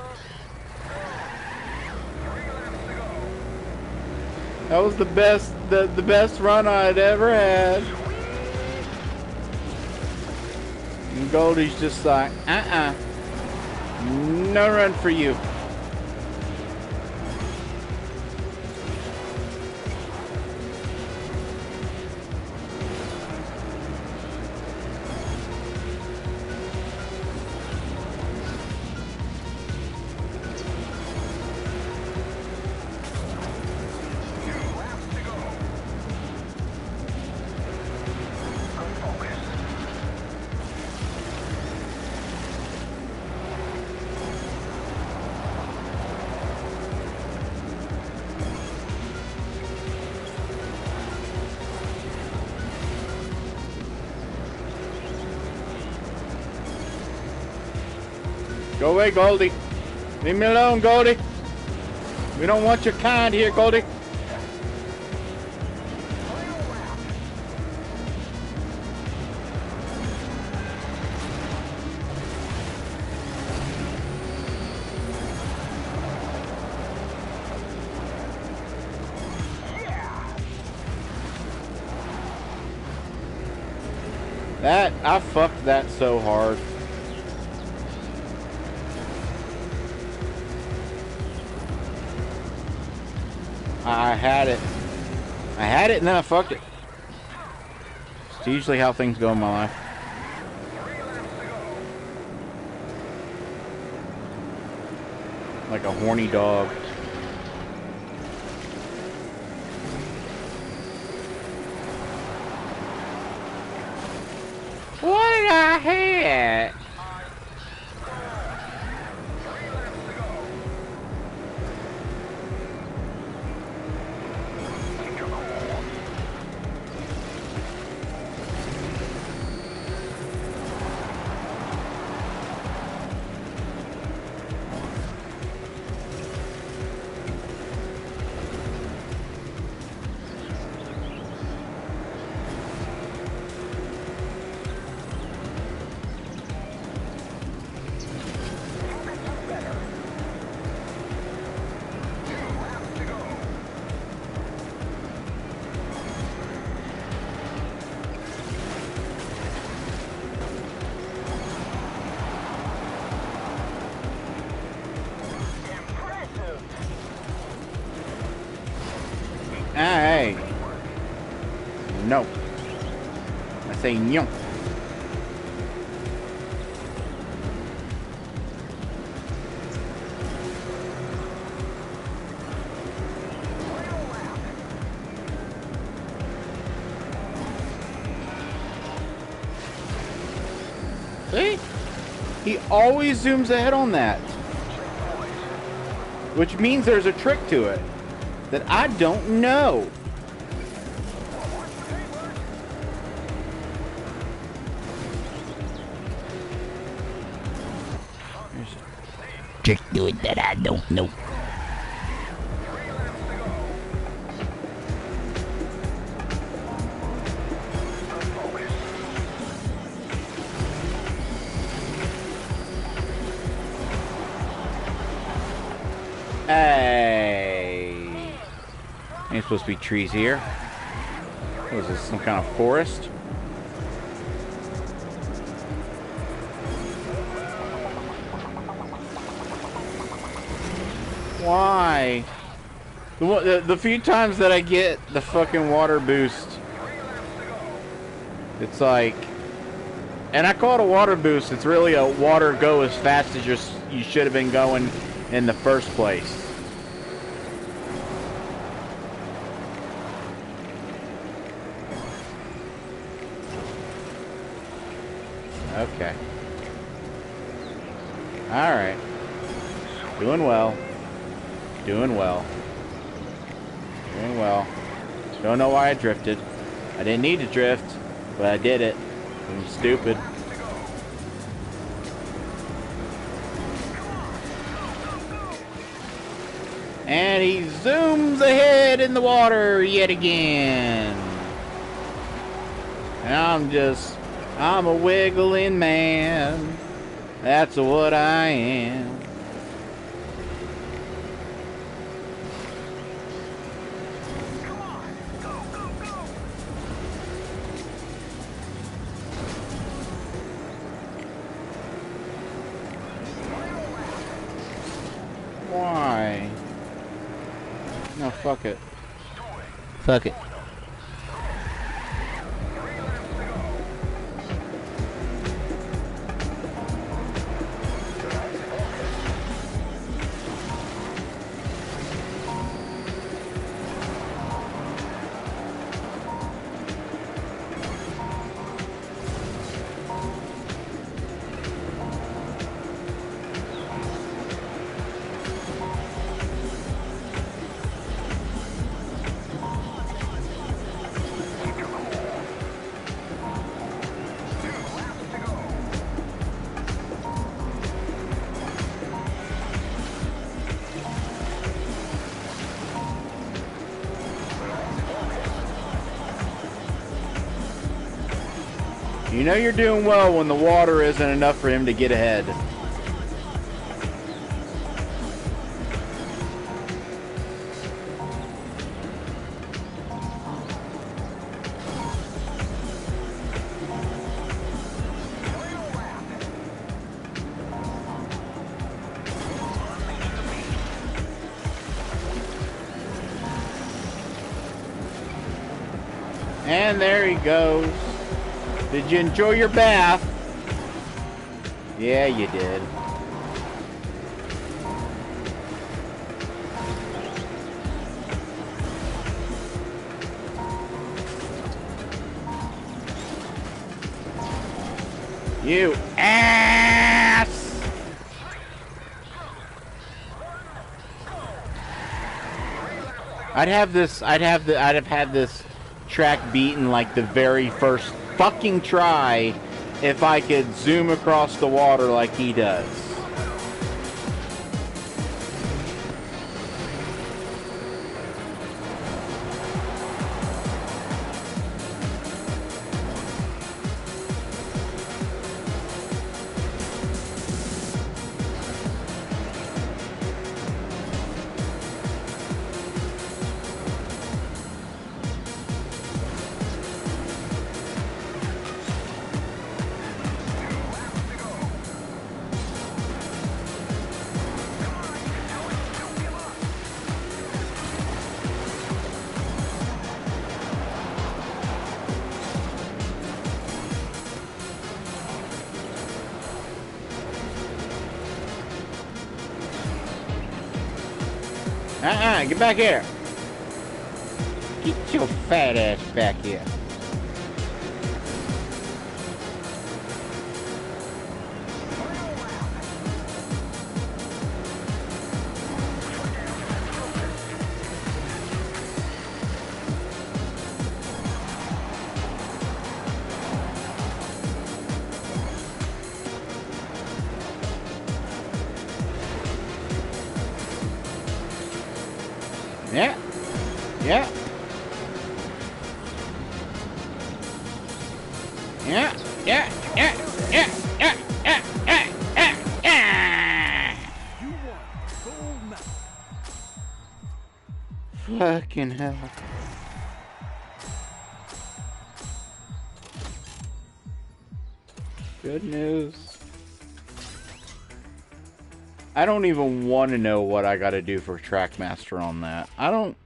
That was the best run I'd ever had. And Goldie's just like, no run for you. Go away, Goldie. Leave me alone, Goldie. We don't want your kind here, Goldie. I fucked that so hard. I had it. I had it and then I fucked it. It's usually how things go in my life. Like a horny dog. What did I hit? Hey. No. I say no. See? He always zooms ahead on that. Which means there's a trick to it that I don't know. Trick to it that I don't know. Hey. Ain't supposed to be trees here. What is this, some kind of forest? Why? The few times that I get the fucking water boost, it's like, and I call it a water boost, it's really a water go as fast as you should have been going in the first place. Okay. Alright. Doing well. Doing well. Doing well. Don't know why I drifted. I didn't need to drift, but I did it. I'm stupid. And he zooms ahead in the water yet again. And I'm just I'm a wiggling man. That's what I am. Why? No, fuck it. Fuck it. You know you're doing well when the water isn't enough for him to get ahead. And there he goes. Did you enjoy your bath? Yeah, you did. You ass! I'd have had this track beaten like the very first fucking try if I could zoom across the water like he does. Get back here. Get your fat ass back here. Yeah. Yeah. Yeah. Yeah. Yeah. Yeah. Yeah. Yeah. Yeah. Yeah. Yeah. You won gold medal. Fucking hell. Good news. I don't even want to know what I got to do for Trackmaster on that. I don't...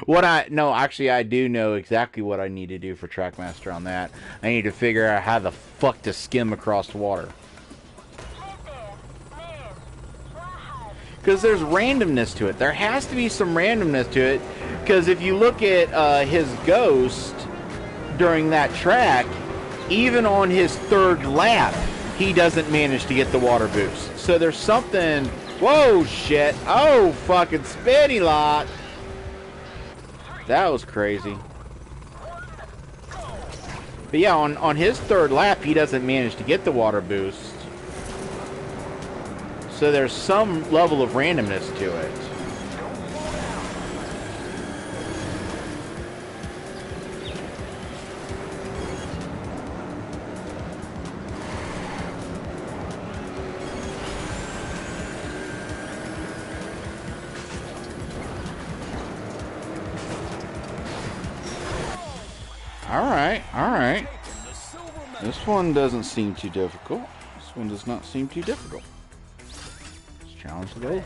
No, actually, I do know exactly what I need to do for Trackmaster on that. I need to figure out how the fuck to skim across the water. Because there's randomness to it. There has to be some randomness to it. Because if you look at his ghost during that track, even on his third lap, he doesn't manage to get the water boost. So there's something... Whoa, shit. Oh, fucking spinny lot. That was crazy. But yeah, on his third lap, he doesn't manage to get the water boost. So there's some level of randomness to it. Alright, alright. Taking the silver medal. This one doesn't seem too difficult. This one does not seem too difficult. Let's challenge the gold.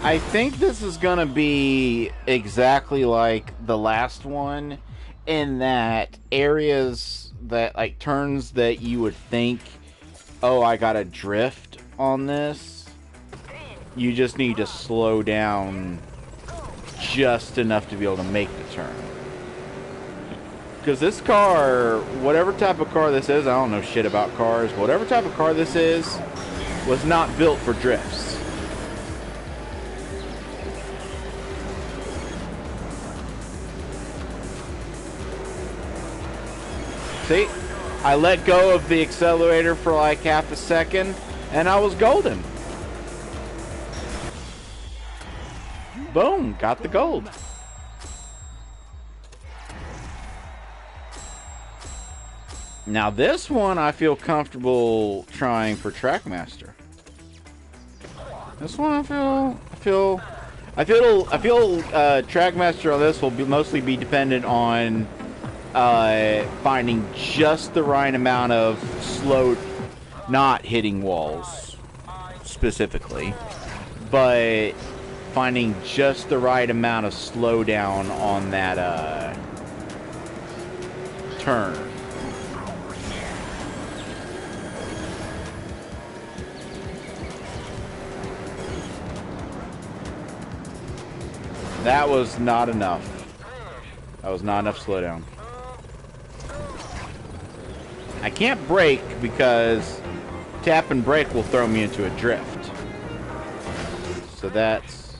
I think this is gonna be exactly like the last one, in that areas that, like, turns that you would think, oh, I gotta drift on this, you just need to slow down just enough to be able to make the turn. Because this car, whatever type of car this is, I don't know shit about cars, whatever type of car this is, was not built for drifts. See, I let go of the accelerator for like half a second, and I was golden. Boom, got the gold. Now this one I feel comfortable trying for Trackmaster. This one I feel Trackmaster on this will mostly be dependent on finding just the right amount of slow, not hitting walls specifically, but finding just the right amount of slowdown on that turn. That was not enough. That was not enough slowdown. I can't brake because tap and brake will throw me into a drift. So that's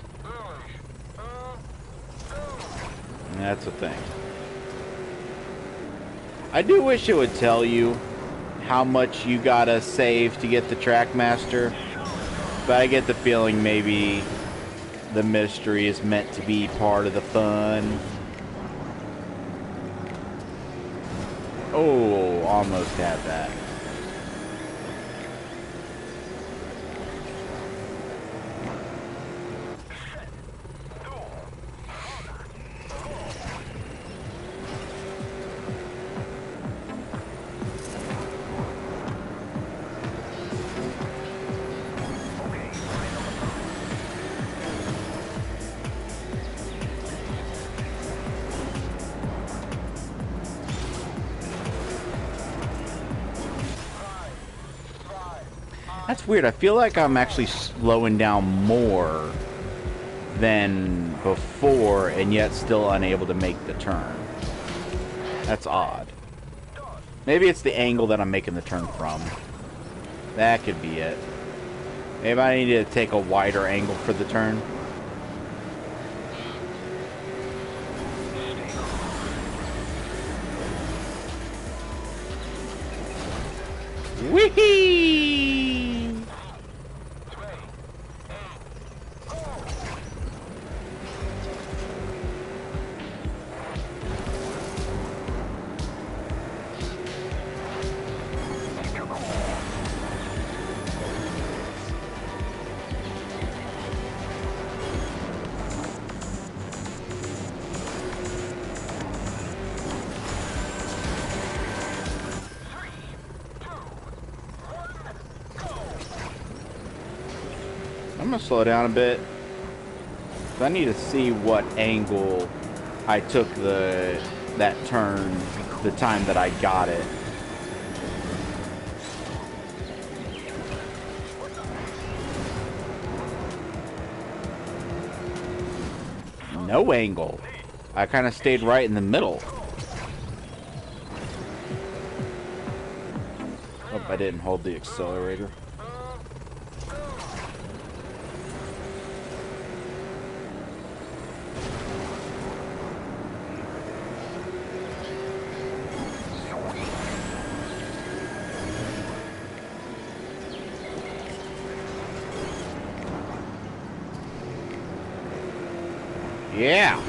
a thing. I do wish it would tell you how much you gotta save to get the Trackmaster, but I get the feeling maybe the mystery is meant to be part of the fun. Oh, almost had that. That's weird. I feel like I'm actually slowing down more than before, and yet still unable to make the turn. That's odd. Maybe it's the angle that I'm making the turn from. That could be it. Maybe I need to take a wider angle for the turn. Whee! I'm gonna slow down a bit. I need to see what angle I took that turn the time that I got it. No angle. I kind of stayed right in the middle. Hope I didn't hold the accelerator. Yeah.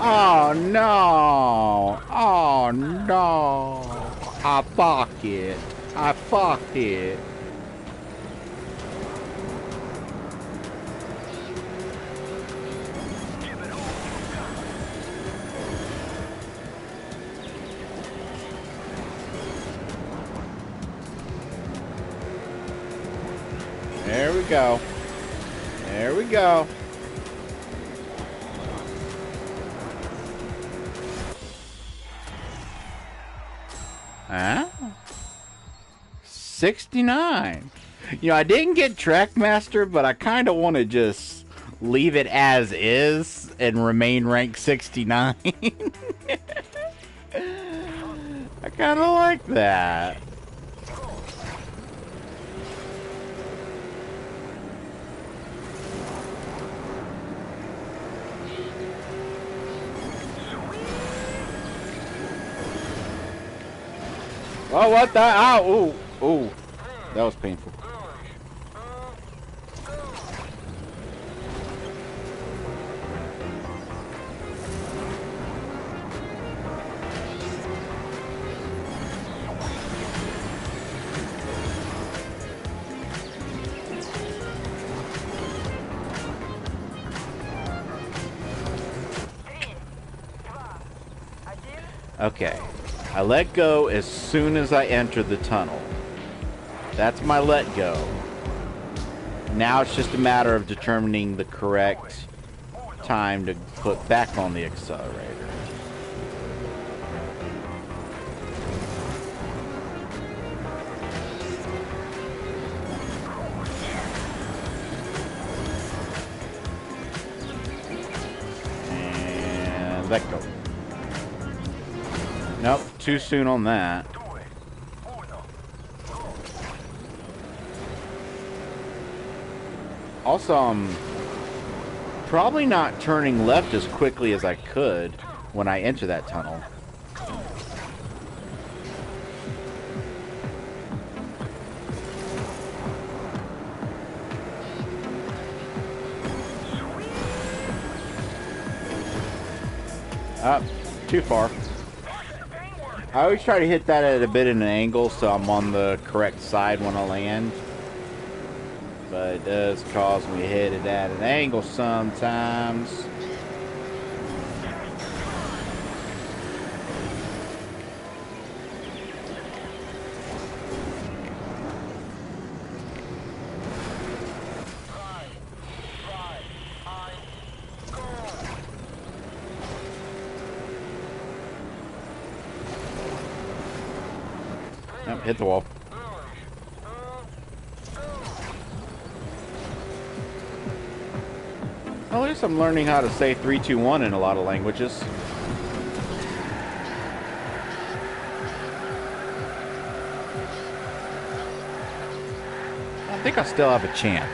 Oh no! Oh no! I fucked it. I fucked it. There we go. There we go. Huh? 69. You know, I didn't get Trackmaster, but I kind of want to just leave it as is and remain rank 69. I kind of like that. Oh, what the? Ow! Ooh, ooh. That was painful. Okay. I let go as soon as I enter the tunnel. That's my let go. Now it's just a matter of determining the correct time to put back on the accelerator. And let go. Nope, too soon on that. Also, I'm probably not turning left as quickly as I could when I enter that tunnel. Up, too far. I always try to hit that at a bit of an angle so I'm on the correct side when I land. But it does cause me to hit it at an angle sometimes. Yep, hit the wall. Well, at least I'm learning how to say 3, 2, 1 in a lot of languages. I think I still have a chance.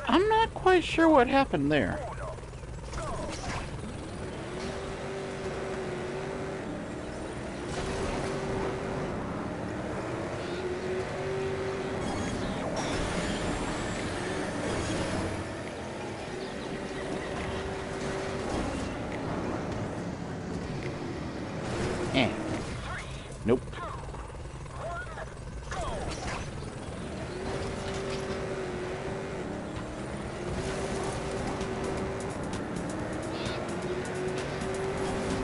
I'm not quite sure what happened there. Nope.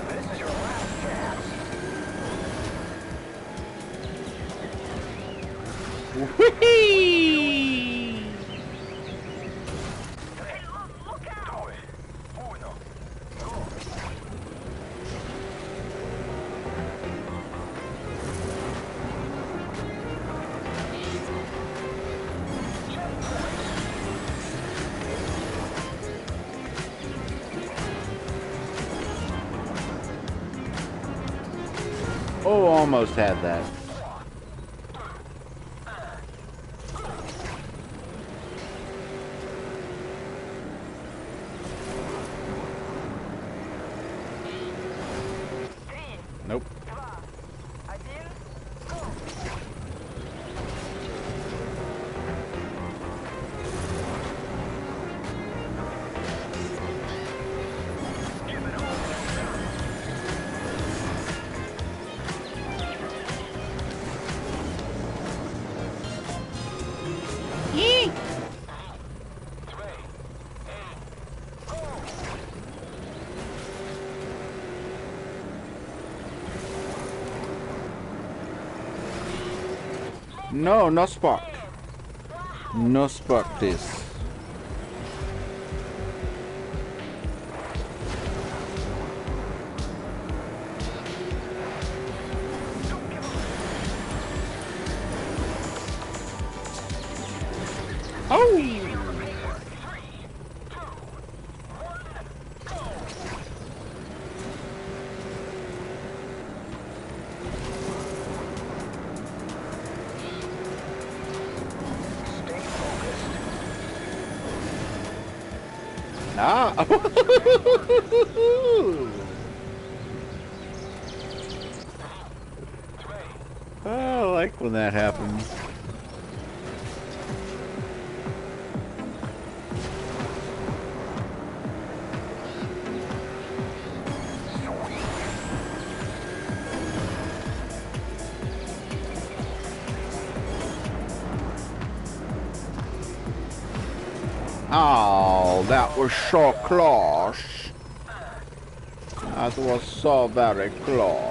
This is your last chance. Whee! Hey, look out! Uno, go. Oh, almost had that. Nope. No, no spark. No spark, please. Oh! Ah! I like when that happens. Oh, that was so close. That was so very close.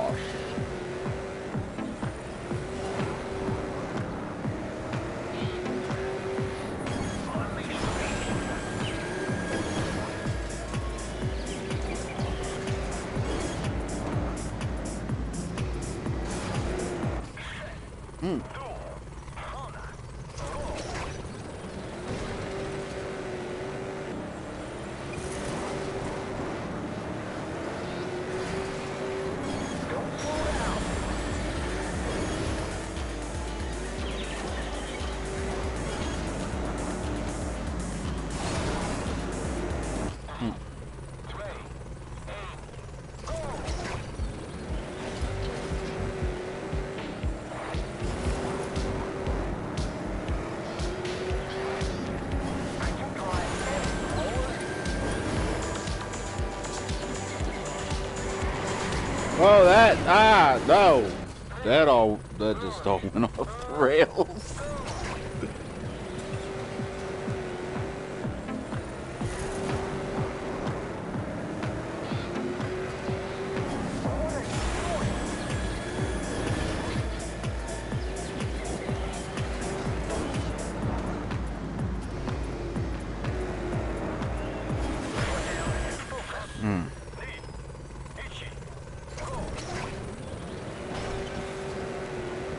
Oh, no. That just all went off the rails.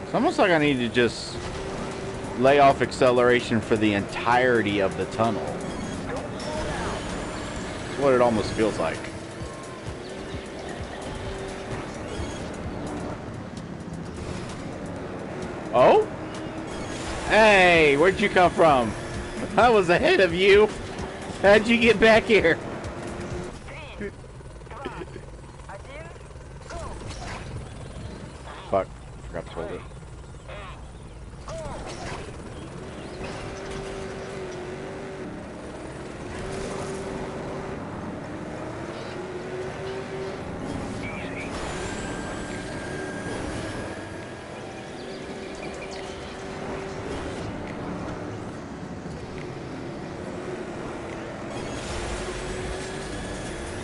It's almost like I need to just lay off acceleration for the entirety of the tunnel. That's what it almost feels like. Oh? Hey, where'd you come from? I was ahead of you. How'd you get back here? Fuck. Forgot to hold it.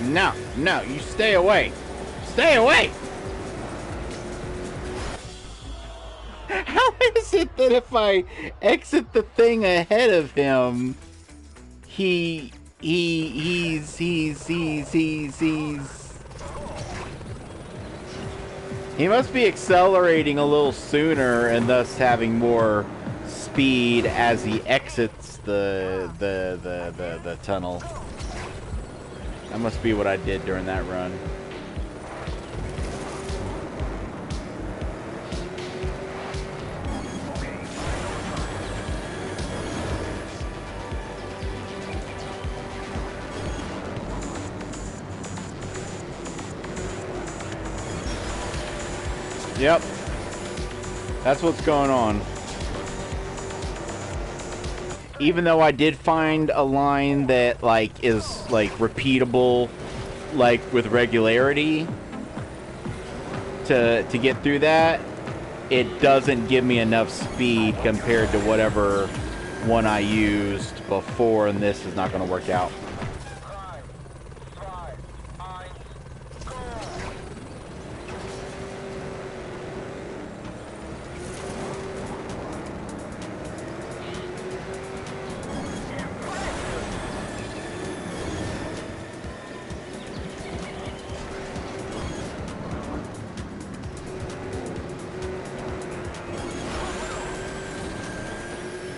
No, no, you stay away. Stay away! How is it that if I exit the thing ahead of him, he's he must be accelerating a little sooner and thus having more speed as he exits the tunnel. That must be what I did during that run. Yep. That's what's going on. Even though I did find a line that, like, is, like, repeatable, like, with regularity to get through that, it doesn't give me enough speed compared to whatever one I used before, and this is not going to work out.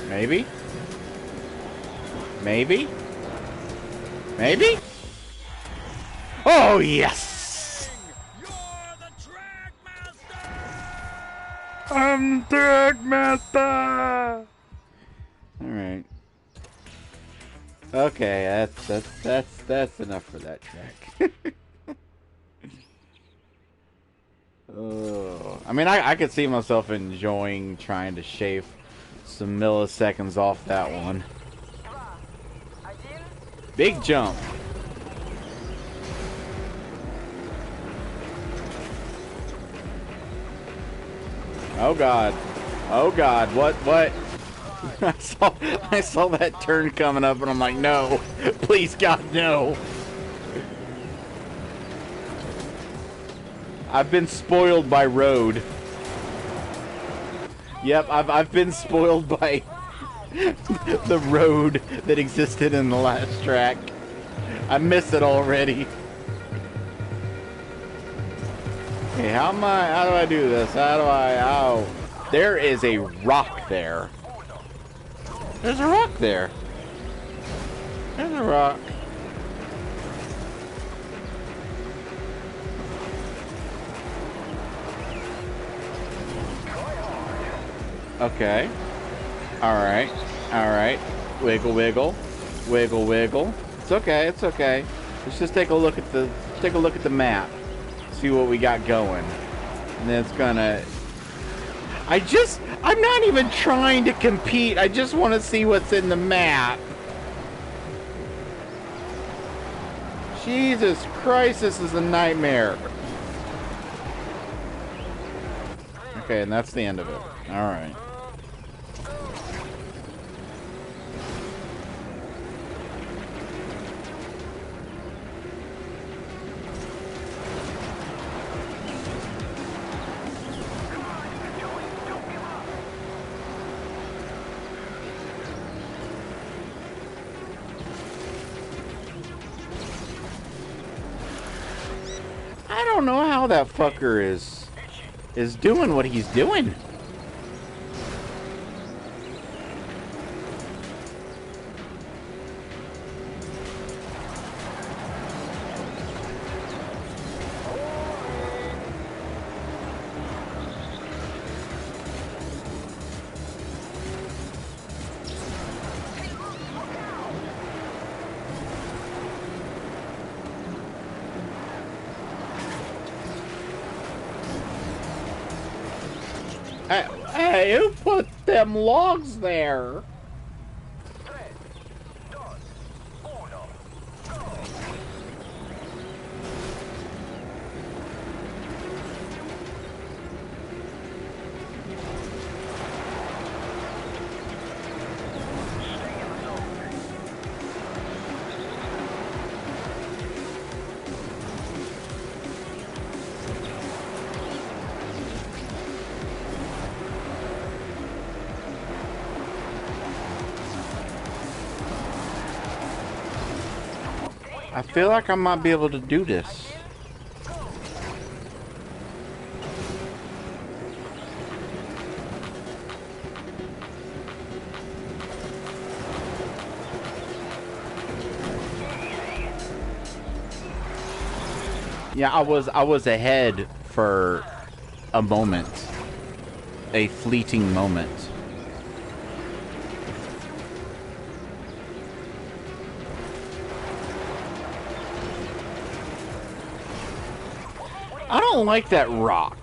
Maybe? Maybe? Maybe? Oh, yes! You're the Trackmaster! I'm Trackmaster! Alright. Okay, that's enough for that track. Oh, I mean, I could see myself enjoying trying to shave some milliseconds off that one. Big jump. Oh god. Oh god. What? I saw that turn coming up and I'm like, no. Please God, no. I've been spoiled by road. Yep, I've been spoiled by the road that existed in the last track. I miss it already. Okay, how do I do this? Oh. There is a rock there. There's a rock there. There's a rock. Okay. Alright. Alright. Wiggle, wiggle. Wiggle, wiggle. It's okay, it's okay. Let's just take a look at the map. See what we got going. And then it's gonna... I'm not even trying to compete. I just want to see what's in the map. Jesus Christ, this is a nightmare. Okay, and that's the end of it. Alright. I don't know how that fucker is doing what he's doing. Hey, who put them logs there? I feel like I might be able to do this. Yeah, I was ahead for a moment. A fleeting moment. I don't like that rock.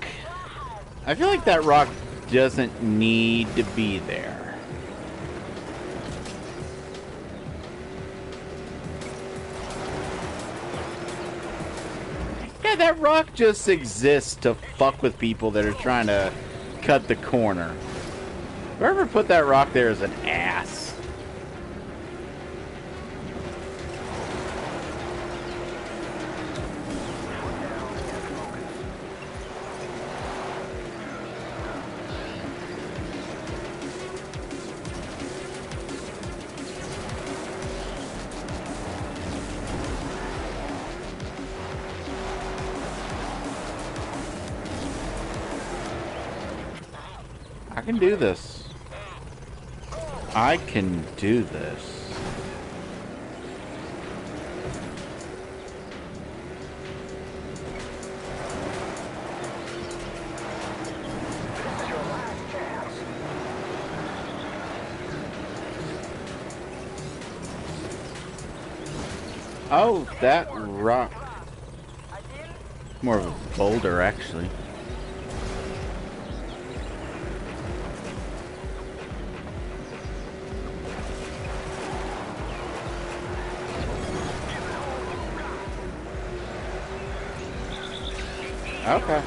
I feel like that rock doesn't need to be there. Yeah, that rock just exists to fuck with people that are trying to cut the corner. Whoever put that rock there is an ass. I can do this. I can do this. Oh, that rock. More of a boulder, actually. Okay.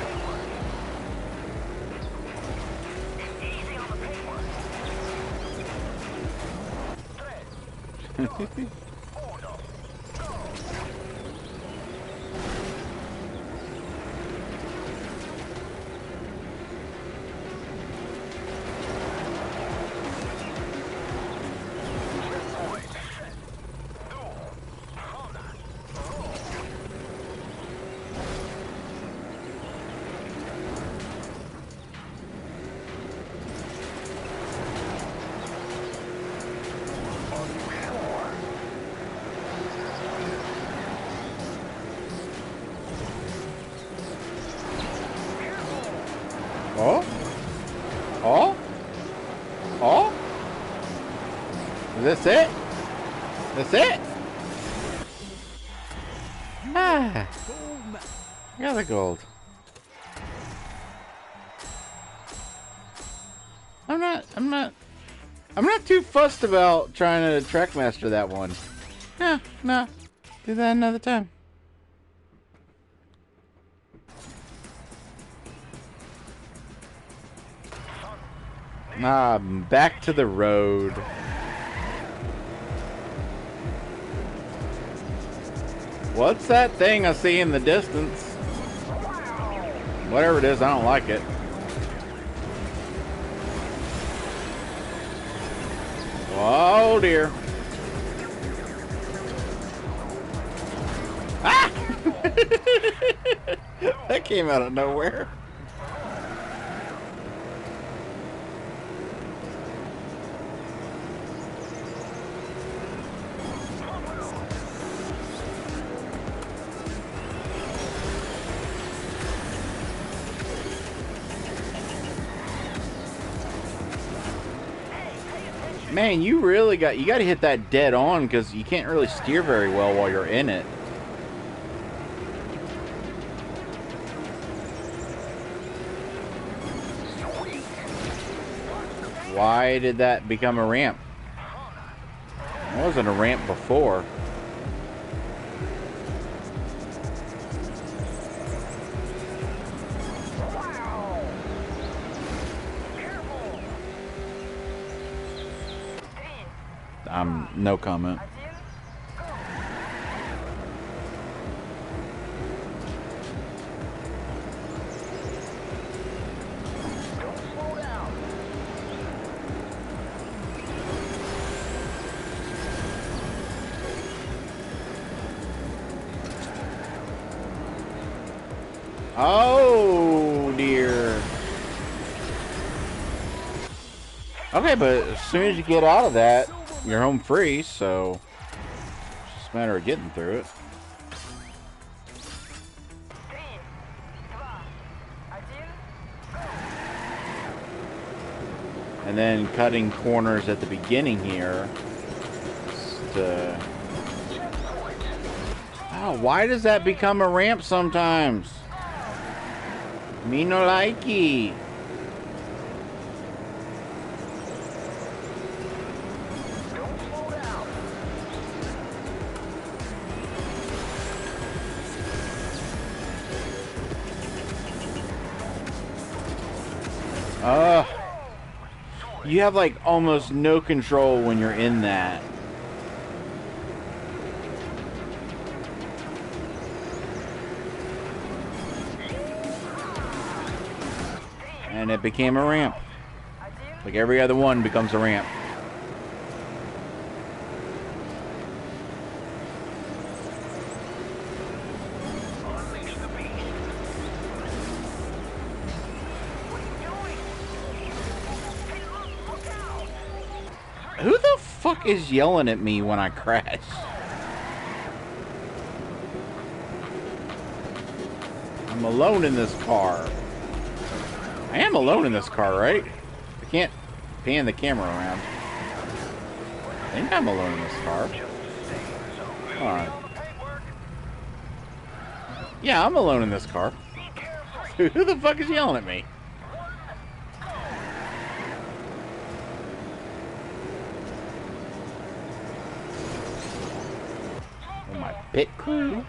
Oh? Oh? Oh? Is this it? That's it? Ah. I got the gold. I'm not too fussed about trying to Trackmaster that one. Yeah, no. Do that another time. Back to the road. What's that thing I see in the distance? Whatever it is, I don't like it. Oh dear. Ah! That came out of nowhere. Man, you got to hit that dead on because you can't really steer very well while you're in it. Why did that become a ramp? It wasn't a ramp before. No comment. Oh dear. Okay, but as soon as you get out of that, you're home free, so it's just a matter of getting through it. And then cutting corners at the beginning here. Oh, why does that become a ramp sometimes? Me no likey. You have like almost no control when you're in that. And it became a ramp. Like every other one becomes a ramp. Unleash the beast. What are you doing? Hey, look out! Who the fuck is yelling at me when I crash? I'm alone in this car. I am alone in this car, right? I can't pan the camera around. I think I'm alone in this car. Hold on. Yeah, I'm alone in this car. Who the fuck is yelling at me? Oh, my pit crew.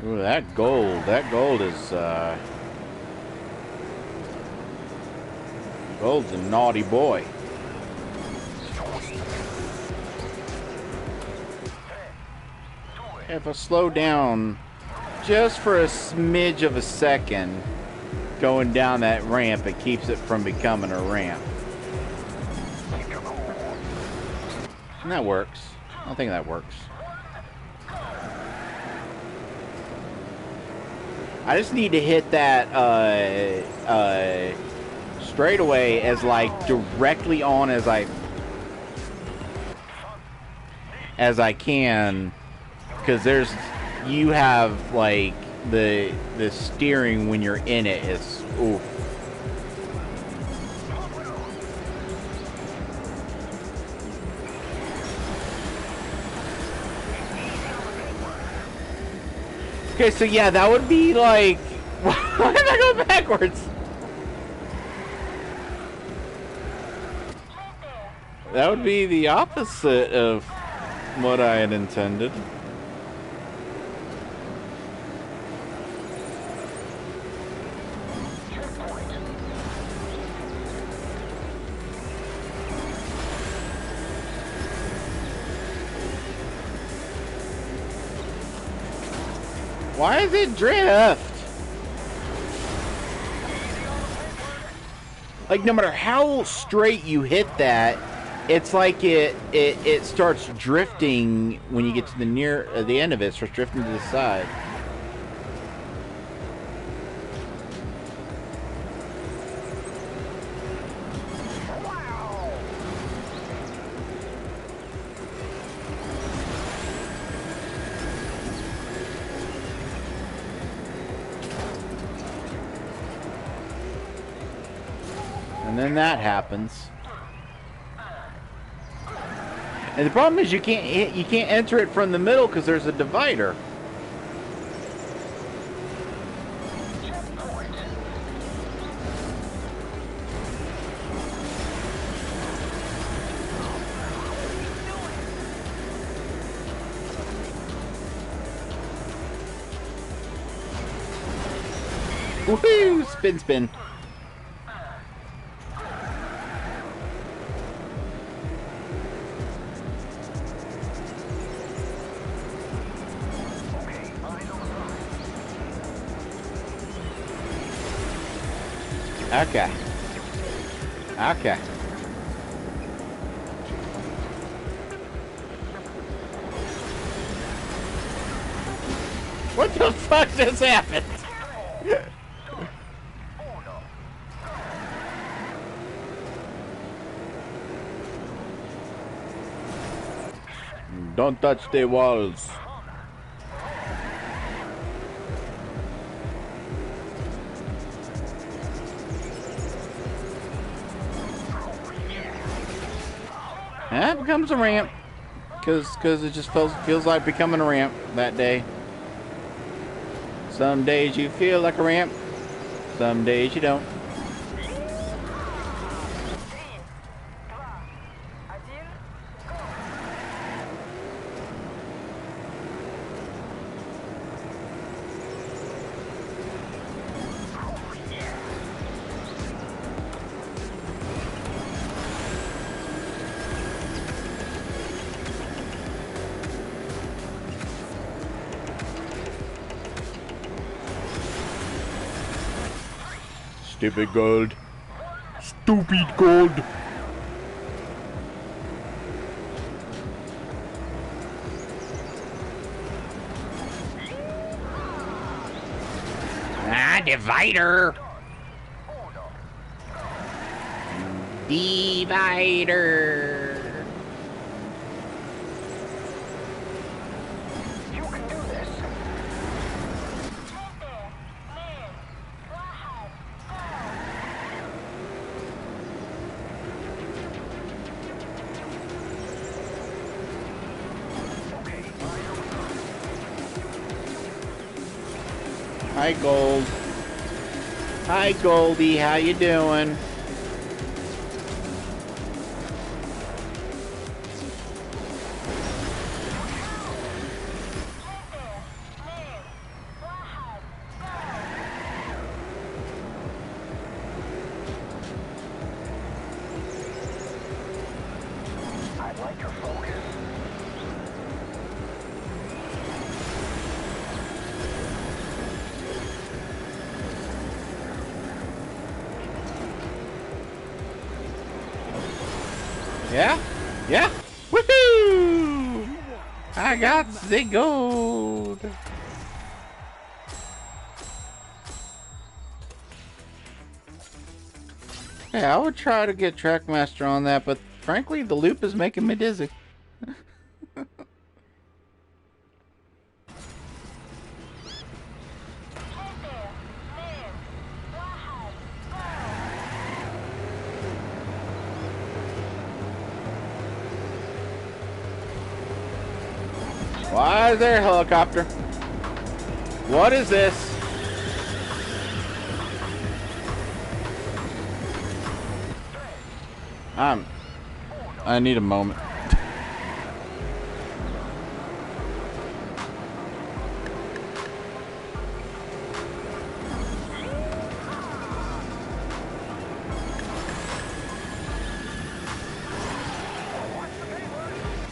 Ooh, that gold. That gold is, gold's a naughty boy. If I slow down just for a smidge of a second going down that ramp, it keeps it from becoming a ramp. And that works. I don't think that works. I just need to hit that straightaway as like directly on as I can, because there's you have like the steering when you're in it is oof. Okay, so yeah, that would be like... Why did I go backwards? That would be the opposite of what I had intended. Why is it drift? Like, no matter how straight you hit that, it's like it starts drifting when you get to the end of it. It starts drifting to the side. And then that happens. And the problem is you can't enter it from the middle because there's a divider. Woohoo! Spin, spin. Okay. Okay. What the fuck just happened? Don't touch the walls. That becomes a ramp. Cause it just feels like becoming a ramp that day. Some days you feel like a ramp, some days you don't. 3, 2, 1, go! Stupid gold. Stupid gold. Ah, divider. Divider. You can do this. Hi, Gold. Hi, Goldie. How you doing? I like your focus. Yeah? Yeah? Woohoo! I got the gold. Yeah, I would try to get Trackmaster on that, but frankly, the loop is making me dizzy. Why is there a helicopter? What is this? I need a moment.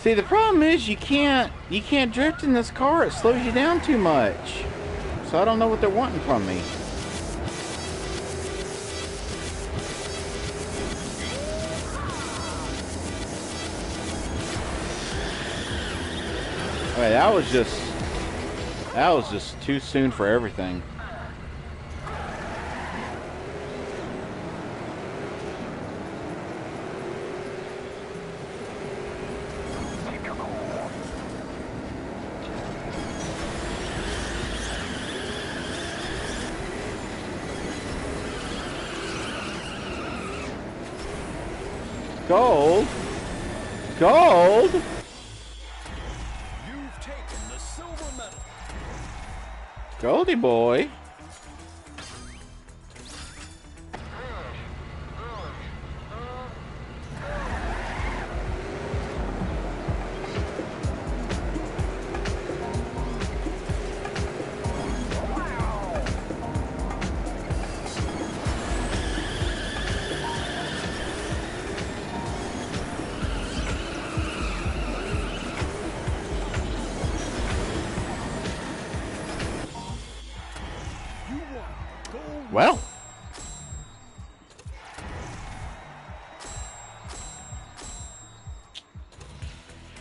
See, the problem is you can't drift in this car. It slows you down too much. So I don't know what they're wanting from me. Okay, that was just too soon for everything. Gold? Gold? You've taken the silver medal. Goldie boy. Well.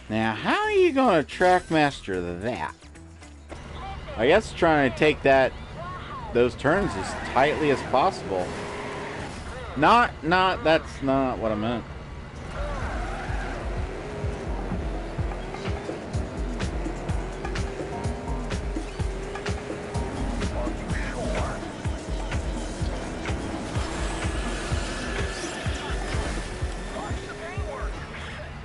Now, how are you going to Trackmaster that? I guess trying to take those turns as tightly as possible. That's not what I meant.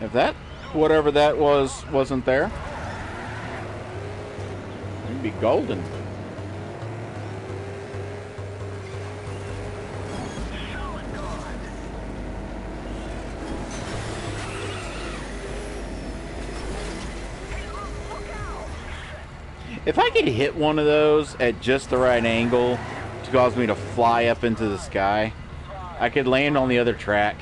If that whatever that was wasn't there. It'd be golden. If I could hit one of those at just the right angle to cause me to fly up into the sky, I could land on the other track.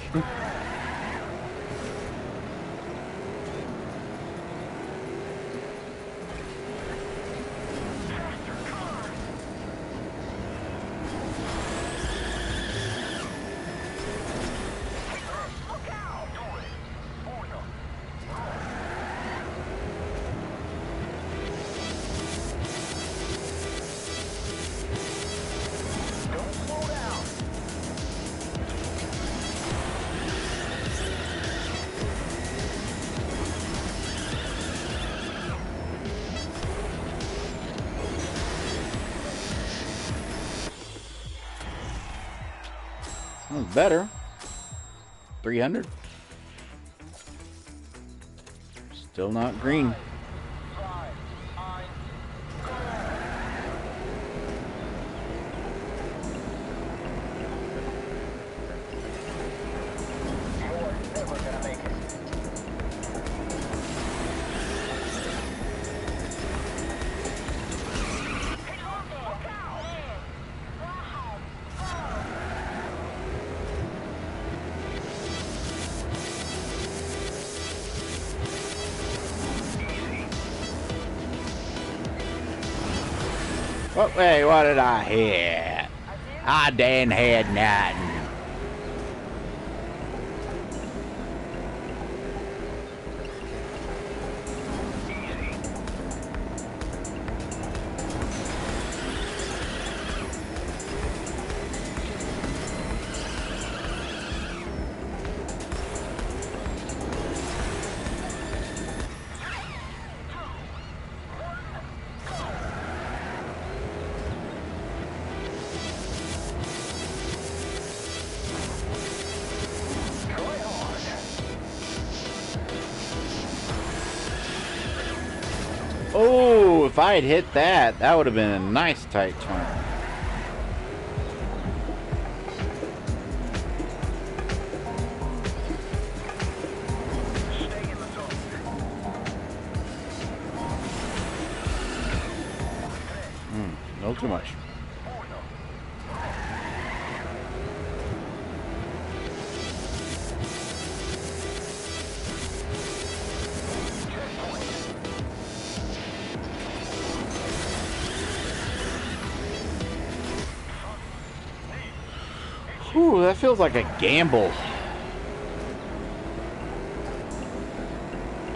Better. 300. Still not green. Oh, hey, what did I hit? I didn't hit nothing. Oh, if I had hit that, that would have been a nice tight turn. No too much. Ooh, that feels like a gamble.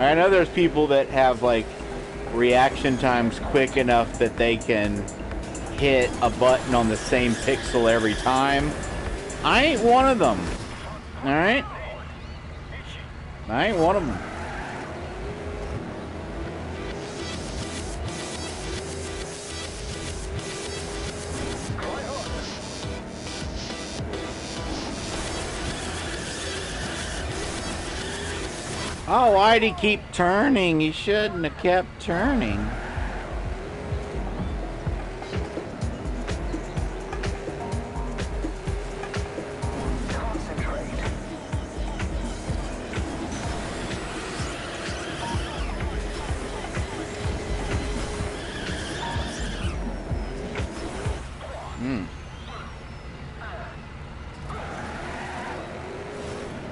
I know there's people that have like reaction times quick enough that they can hit a button on the same pixel every time. I ain't one of them. Alright? I ain't one of them. Oh, why'd he keep turning? He shouldn't have kept turning.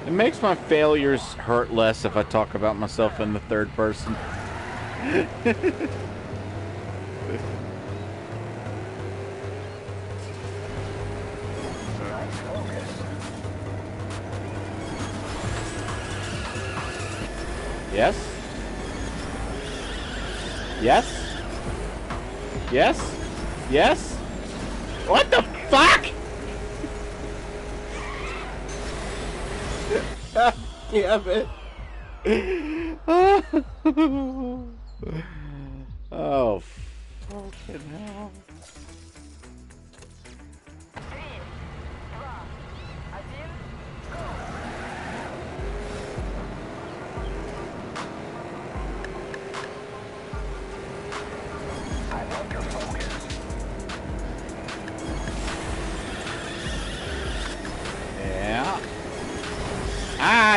It makes my failures hurt less if I talk about myself in the third person. Yes? Yes? Yes? Yes? What the fuck? Damn it. Oh, fucking hell.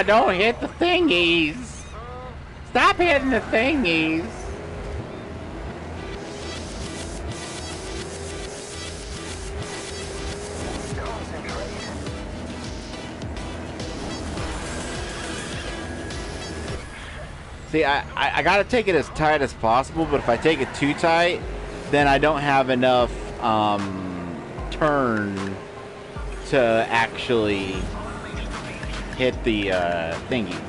don't hit the thingies. Stop hitting the thingies. See, I gotta take it as tight as possible, but if I take it too tight, then I don't have enough turn to actually hit the thingy.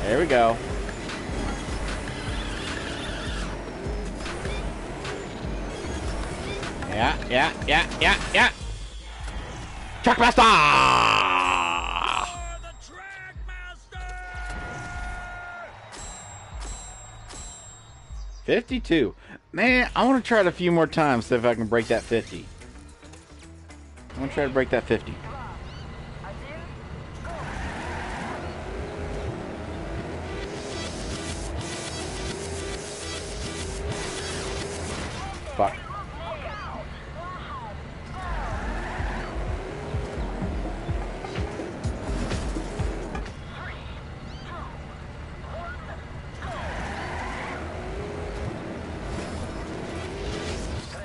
There we go. Yeah. Trackmaster! The Trackmaster! 52. Man, I want to try it a few more times, see if I can break that 50. I want to try to break that 50. Fuck.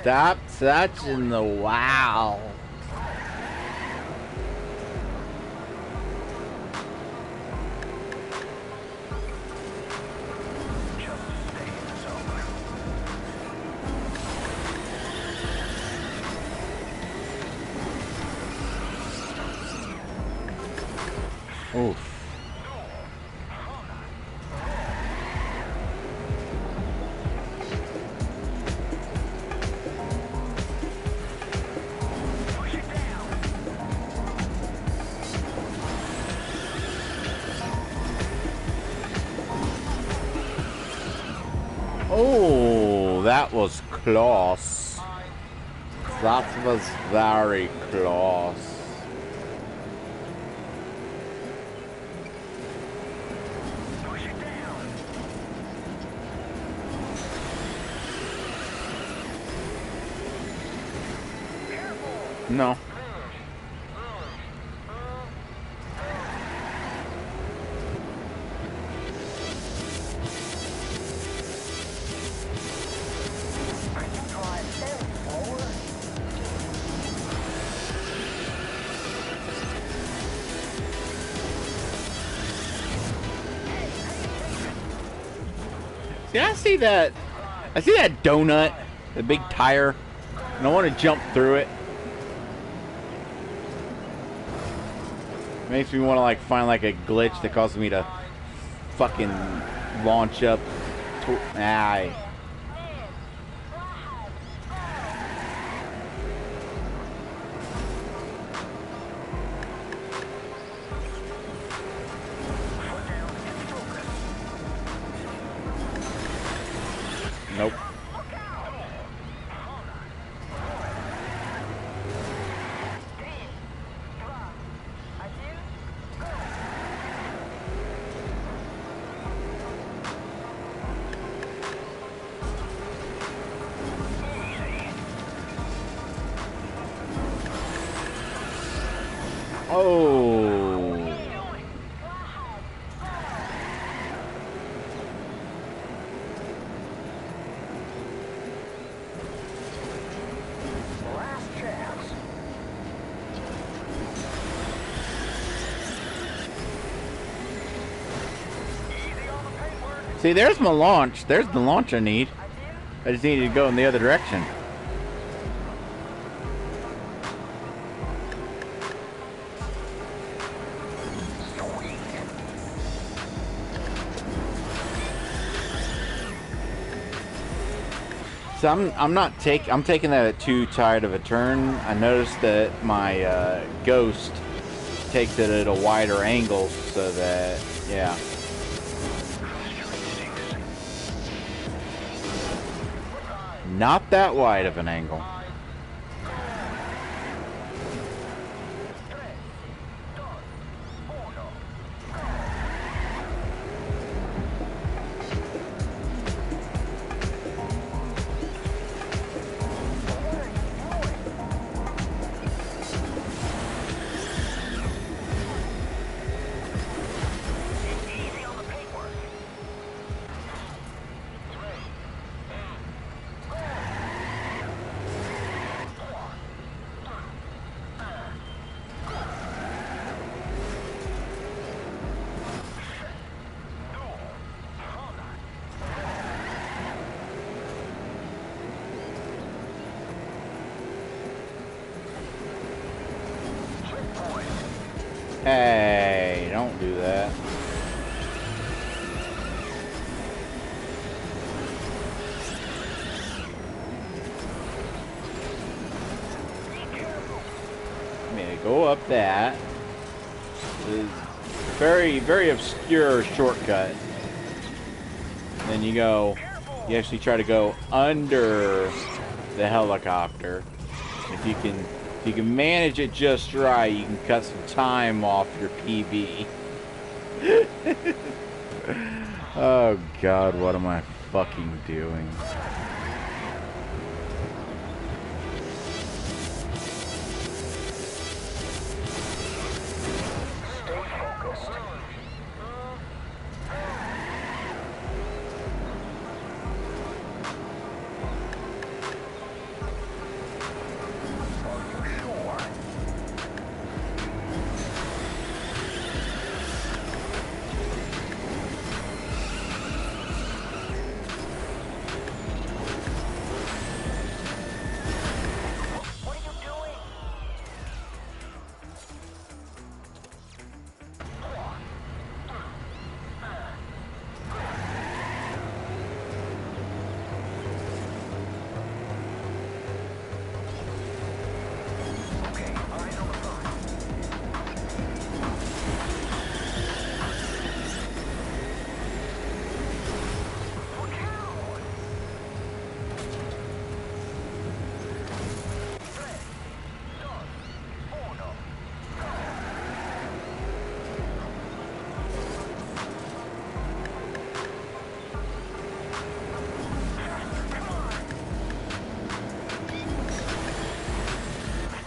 Stop touching the wow. Oof. Oh, that was close. That was very close. No. See, I see that. I see that donut, the big tire, and I want to jump through it. Makes me want to like find like a glitch that causes me to fucking launch up. Aye. Nope. Oh. Last chance. Easy on the paintwork. See, there's my launch. There's the launch I need. I just needed to go in the other direction. So I'm taking that at too tight of a turn. I noticed that my Ghost takes it at a wider angle, so that yeah. Not that wide of an angle. that. I mean, go up that. This is very, very obscure shortcut. Then you go, you actually try to go under the helicopter. If you can manage it just right, you can cut some time off your PB. Oh God, what am I fucking doing?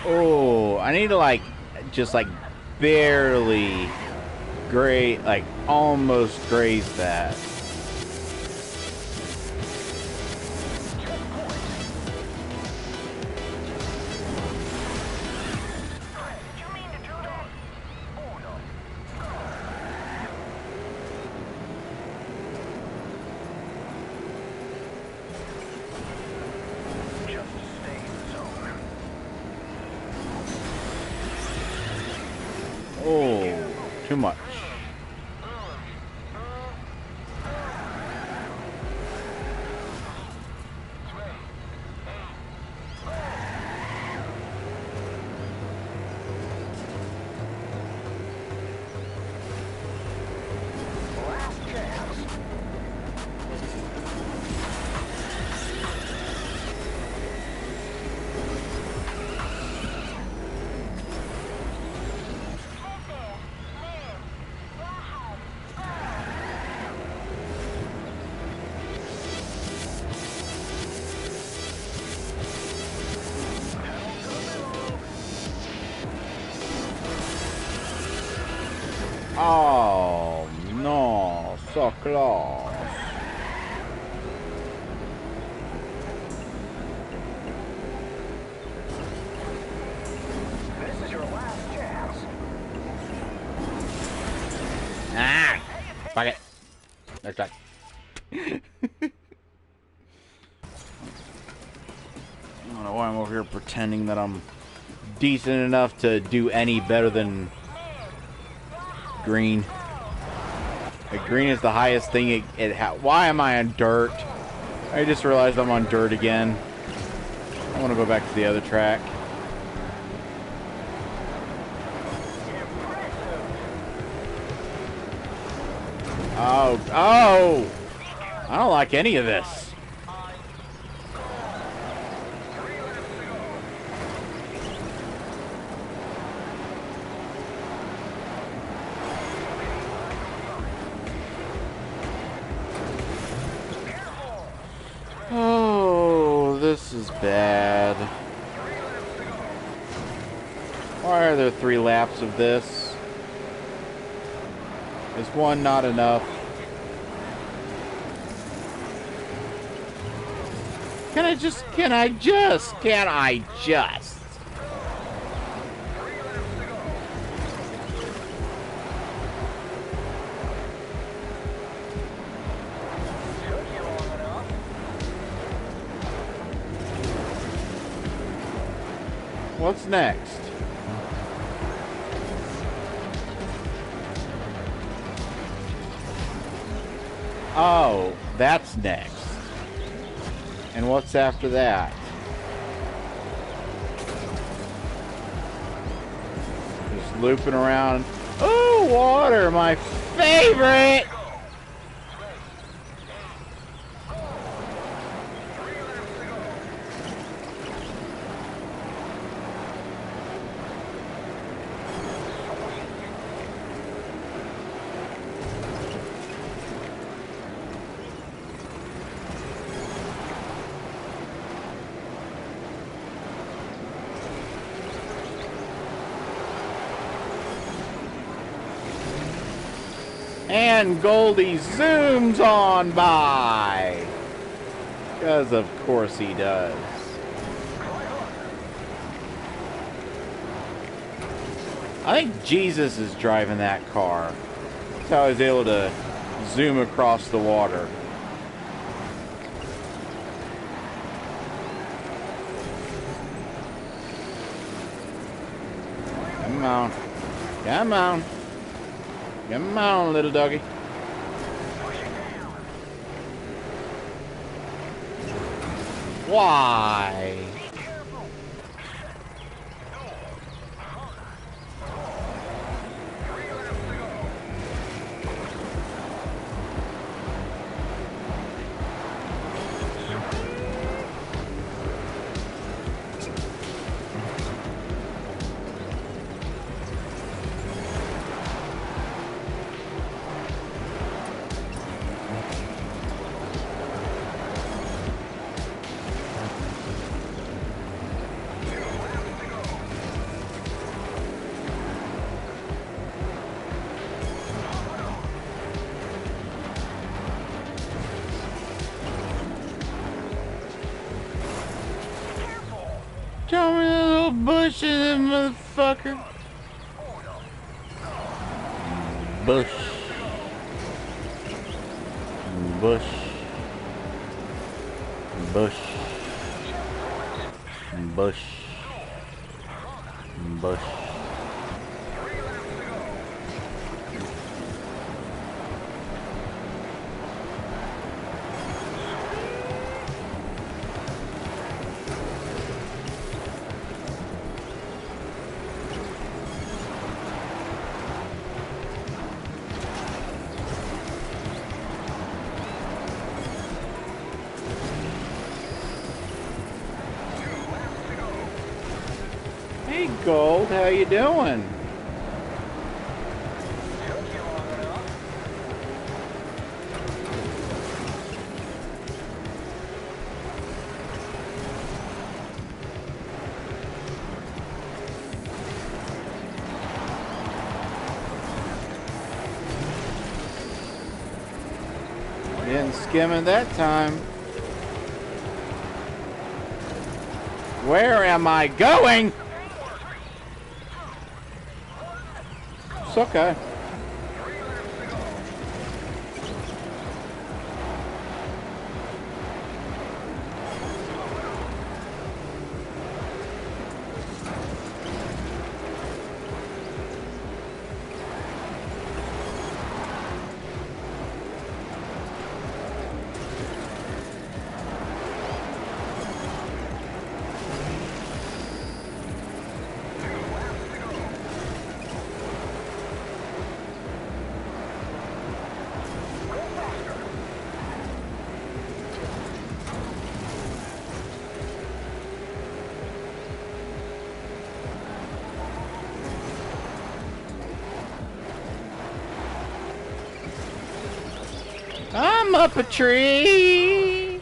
Oh, I need to like, just like barely like almost graze that. Oh, too much. Oh no, so close. This is your last chance. Ah, fuck it. There's that. I don't know why I'm over here pretending that I'm decent enough to do any better than green. Like, green is the highest thing why am I on dirt? I just realized I'm on dirt again. I want to go back to the other track. Oh! I don't like any of this. Oh, this is bad. Why are there 3 laps of this? Is one not enough? Can I just? What's next? Oh, that's next. And what's after that? Just looping around. Oh, water, my favorite! And Goldie zooms on by. Because of course he does. I think Jesus is driving that car. That's how I was able to zoom across the water. Come on. Come on. Come on, little doggy. Why? Show me the little bushes, motherfucker. Bush. Bush. Bush. Bush. Bush. Hey Gold, how you doing? Didn't skim it that time. Where am I going? It's okay. I'm up a tree.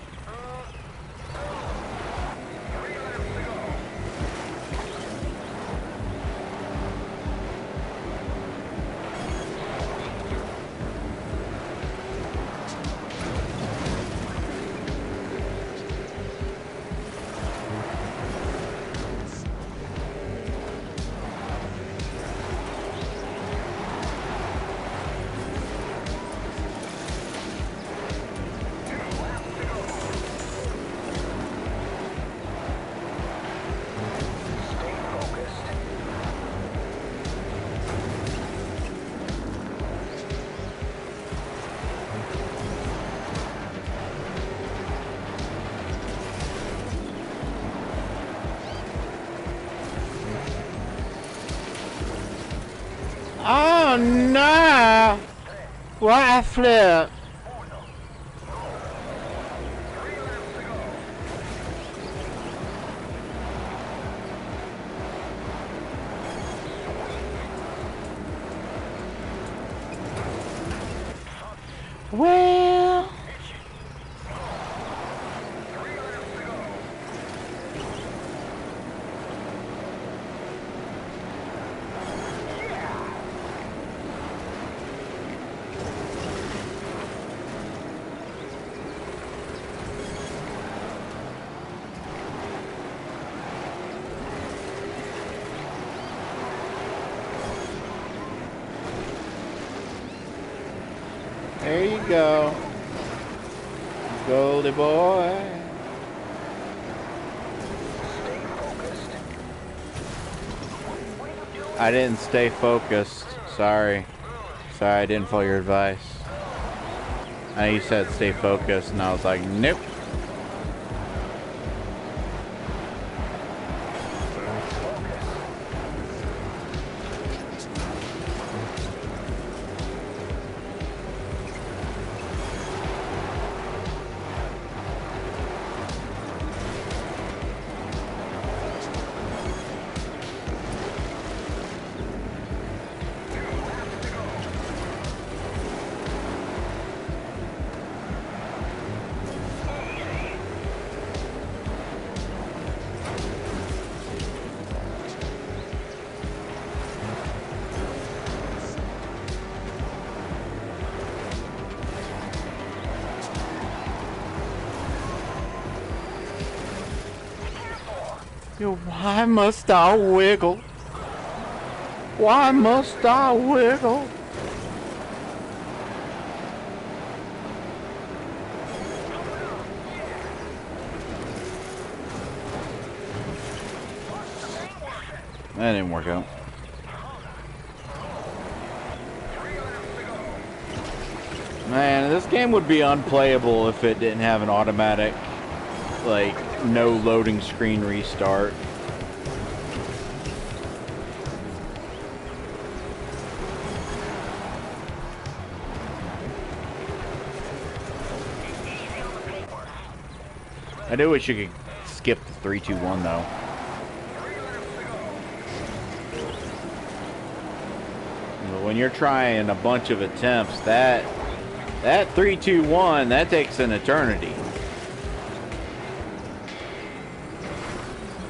no! Why I flip? Well, there you go, Goldie boy. I didn't stay focused. Sorry. Sorry, I didn't follow your advice. I know you said stay focused, and I was like, nope. Why must I wiggle? Why must I wiggle? That didn't work out. Man, this game would be unplayable if it didn't have an automatic, like, no loading screen restart. I do wish you could skip the 3, 2, 1 though. But when you're trying a bunch of attempts, that 3, 2, 1, that takes an eternity.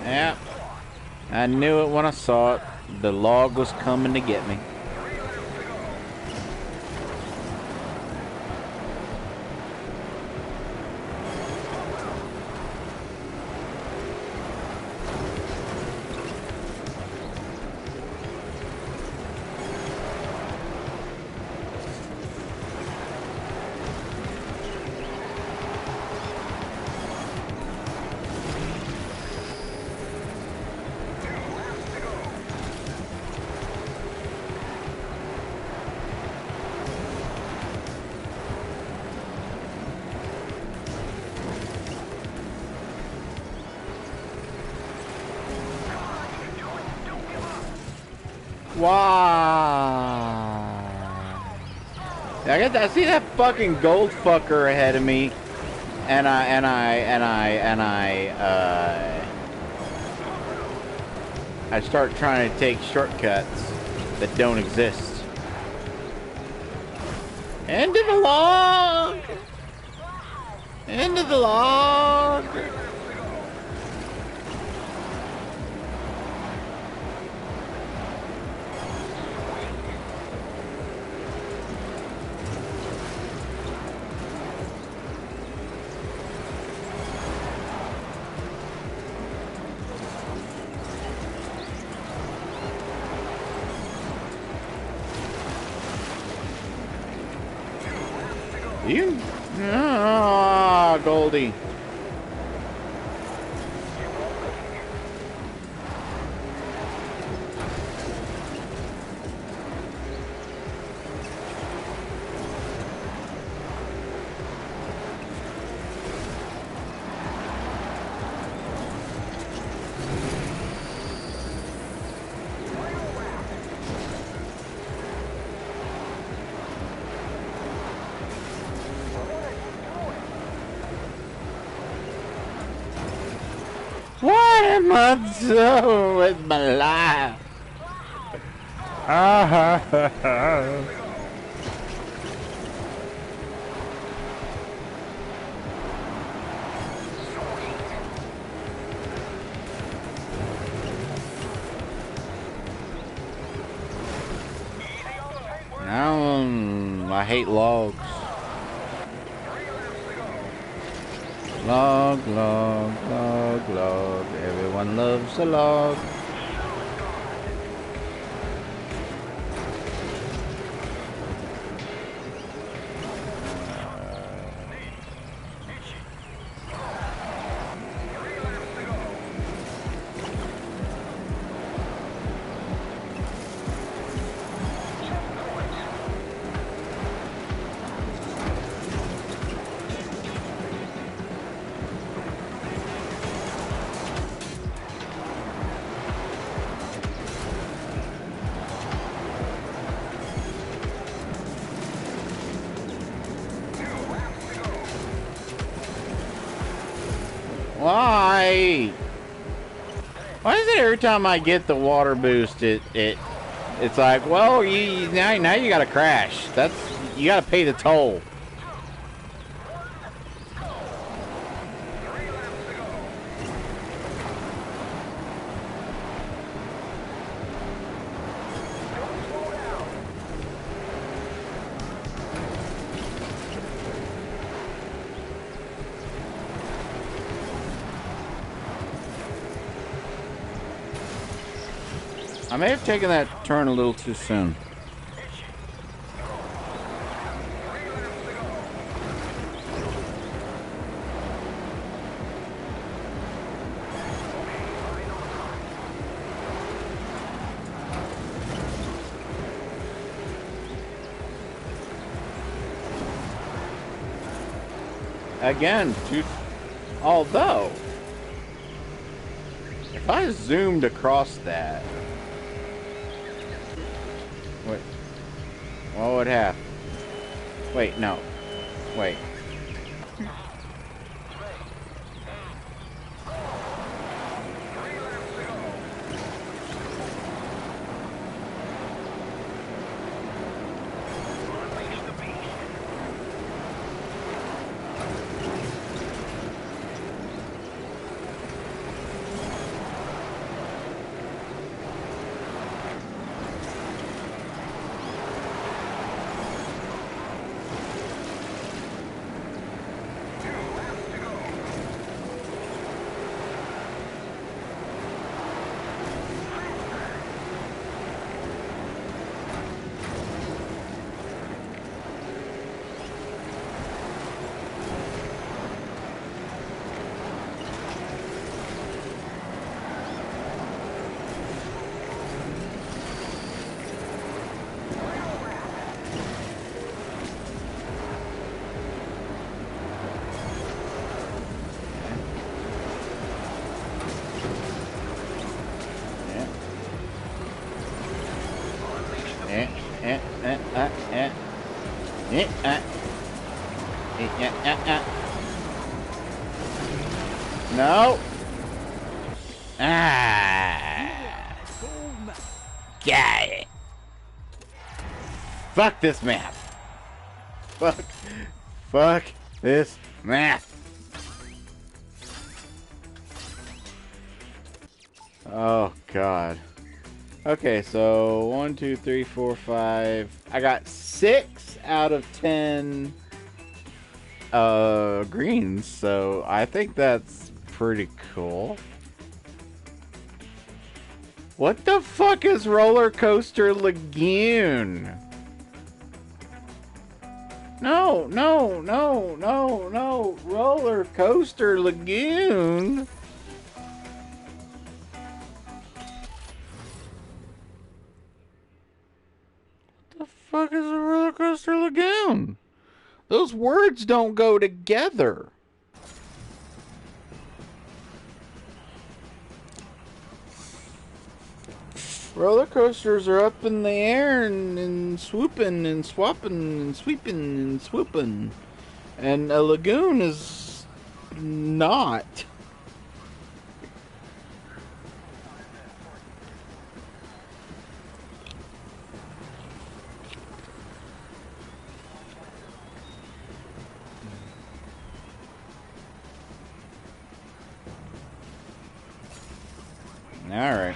Yeah, I knew it when I saw it. The log was coming to get me. Wow. I see that fucking gold fucker ahead of me, and I start trying to take shortcuts that don't exist. End of the log. End of the log. You? Ah, Goldie. am I so with my life? Ah ha ha ha. I hate logs. Log, log, log, log. Everyone loves a log. Why? Why is it every time I get the water boost, it's like, well, now you gotta crash. You gotta pay the toll. I may have taken that turn a little too soon. Again, although, if I zoomed across that, wait, what would happen? Wait, no, wait. No. Ah. Got it. Fuck this map. Fuck this map. Oh God. Okay, so 1, 2, 3, 4, 5. I got 6 out of 10 greens, so I think that's pretty cool. What the fuck is Roller Coaster Lagoon? No, no, no, no, no. Roller Coaster Lagoon? What the fuck is a Roller Coaster Lagoon? Those words don't go together. Roller coasters are up in the air and swooping and swapping and sweeping and swooping. And a lagoon is not. Alright.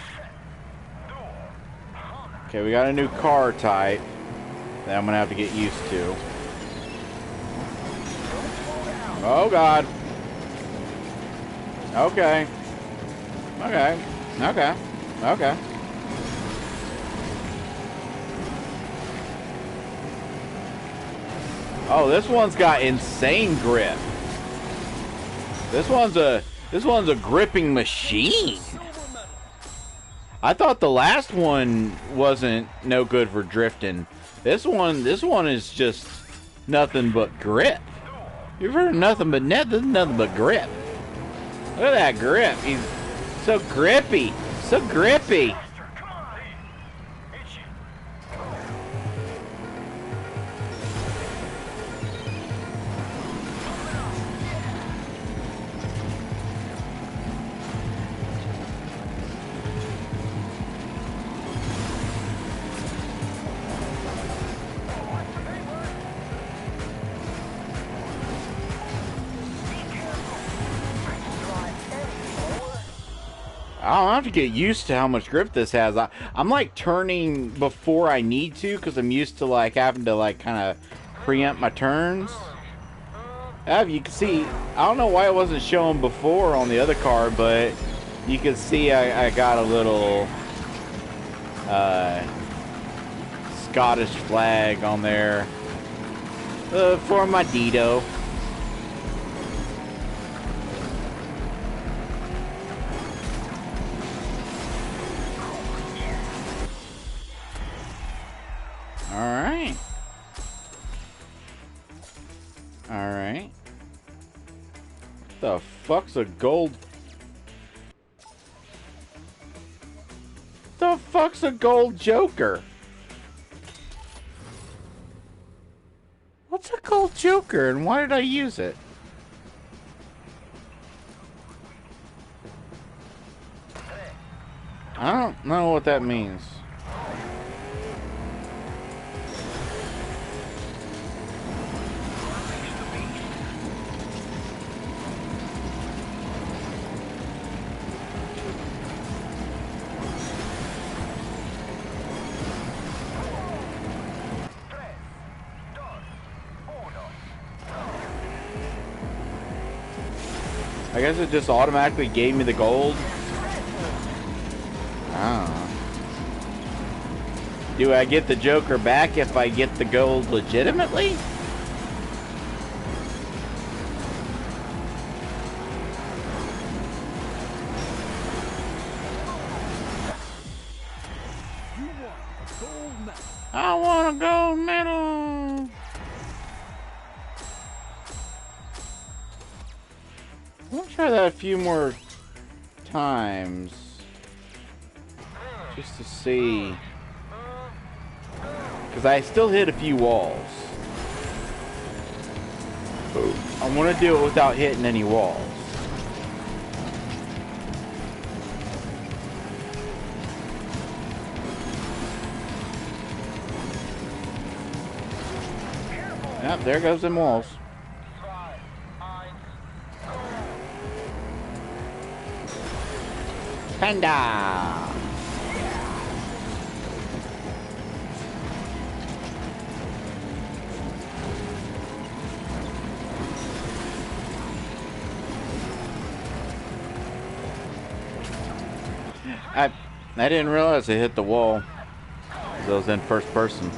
Okay, we got a new car type that I'm gonna have to get used to. Oh god. Okay. Okay. Okay. Okay. Oh, this one's got insane grip. This one's a gripping machine. I thought the last one wasn't no good for drifting. This one is just nothing but grip. You've heard of nothing but net. This is nothing but grip. Look at that grip. He's so grippy. So grippy. I'll have to get used to how much grip this has. I'm like turning before I need to because I'm used to like having to like kind of preempt my turns. You can see, I don't know why it wasn't showing before on the other car, but you can see I got a little Scottish flag on there for my Dito. Alright. Alright. The fuck's a gold? The fuck's a gold joker? What's a gold joker and why did I use it? I don't know what that means. I guess it just automatically gave me the gold. I don't know. Do I get the Joker back if I get the gold legitimately? I want a gold medal. I'm gonna try that a few more times just to see, because I still hit a few walls. I want to do it without hitting any walls. Yep, there goes them walls. Panda! I didn't realize I hit the wall. I was in first person.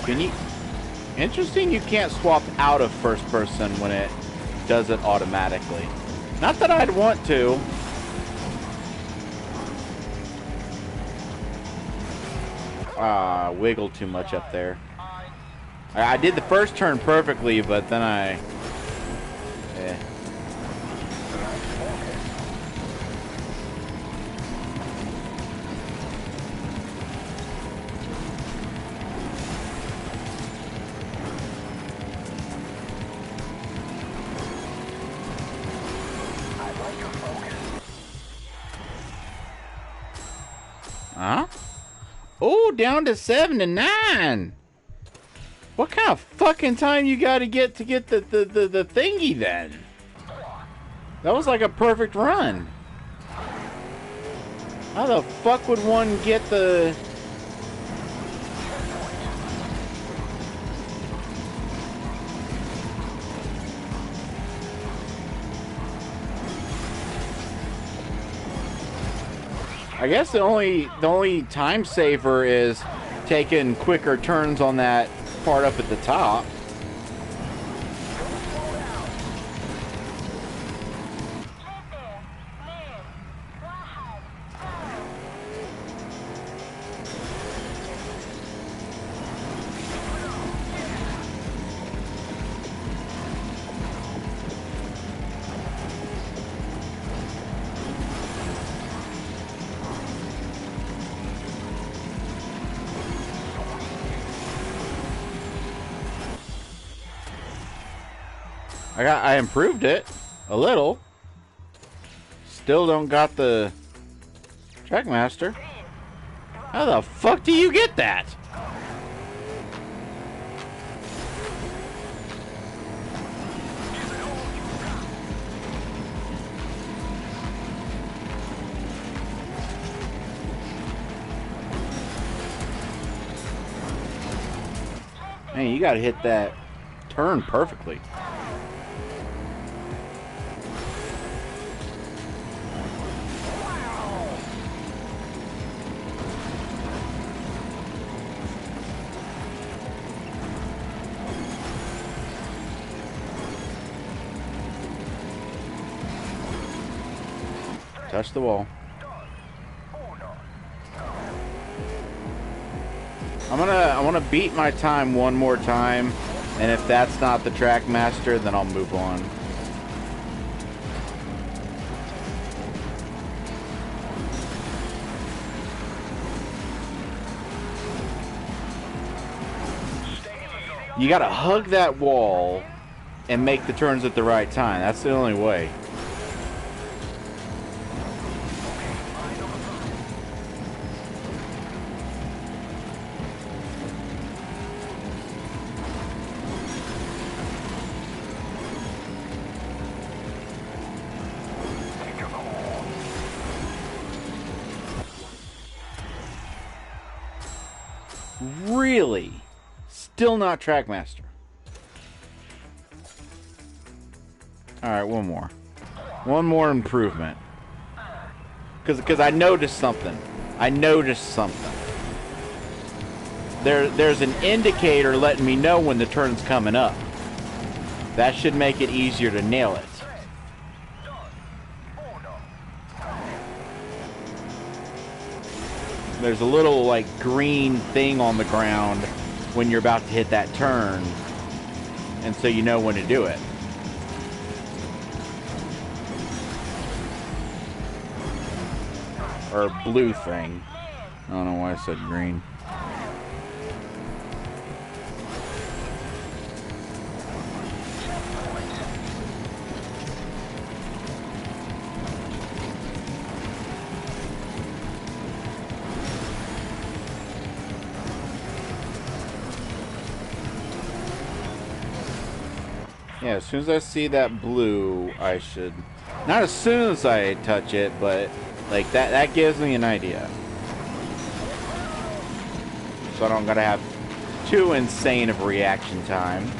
Can you... Interesting, you can't swap out of first person when it does it automatically. Not that I'd want to. Wiggled too much up there. I did the first turn perfectly, but then I... Huh? Oh, down to 7 to 9. What kind of fucking time you got to get the thingy then? That was like a perfect run. How the fuck would one get the... I guess the only time saver is taking quicker turns on that part up at the top. I improved it a little. Still don't got the Trackmaster. How the fuck do you get that? Man, you gotta hit that turn perfectly. Touch the wall. I wanna beat my time one more time, and if that's not the Trackmaster, then I'll move on. You gotta hug that wall and make the turns at the right time. That's the only way. Really? Still not Trackmaster. Alright, one more. One more improvement. Because I noticed something. I noticed something. There's an indicator letting me know when the turn's coming up. That should make it easier to nail it. There's a little like green thing on the ground when you're about to hit that turn, and so you know when to do it. Or a blue thing. I don't know why I said green. Yeah, as soon as I see that blue, I should... Not as soon as I touch it, but like that gives me an idea. So I don't gotta have too insane of a reaction time.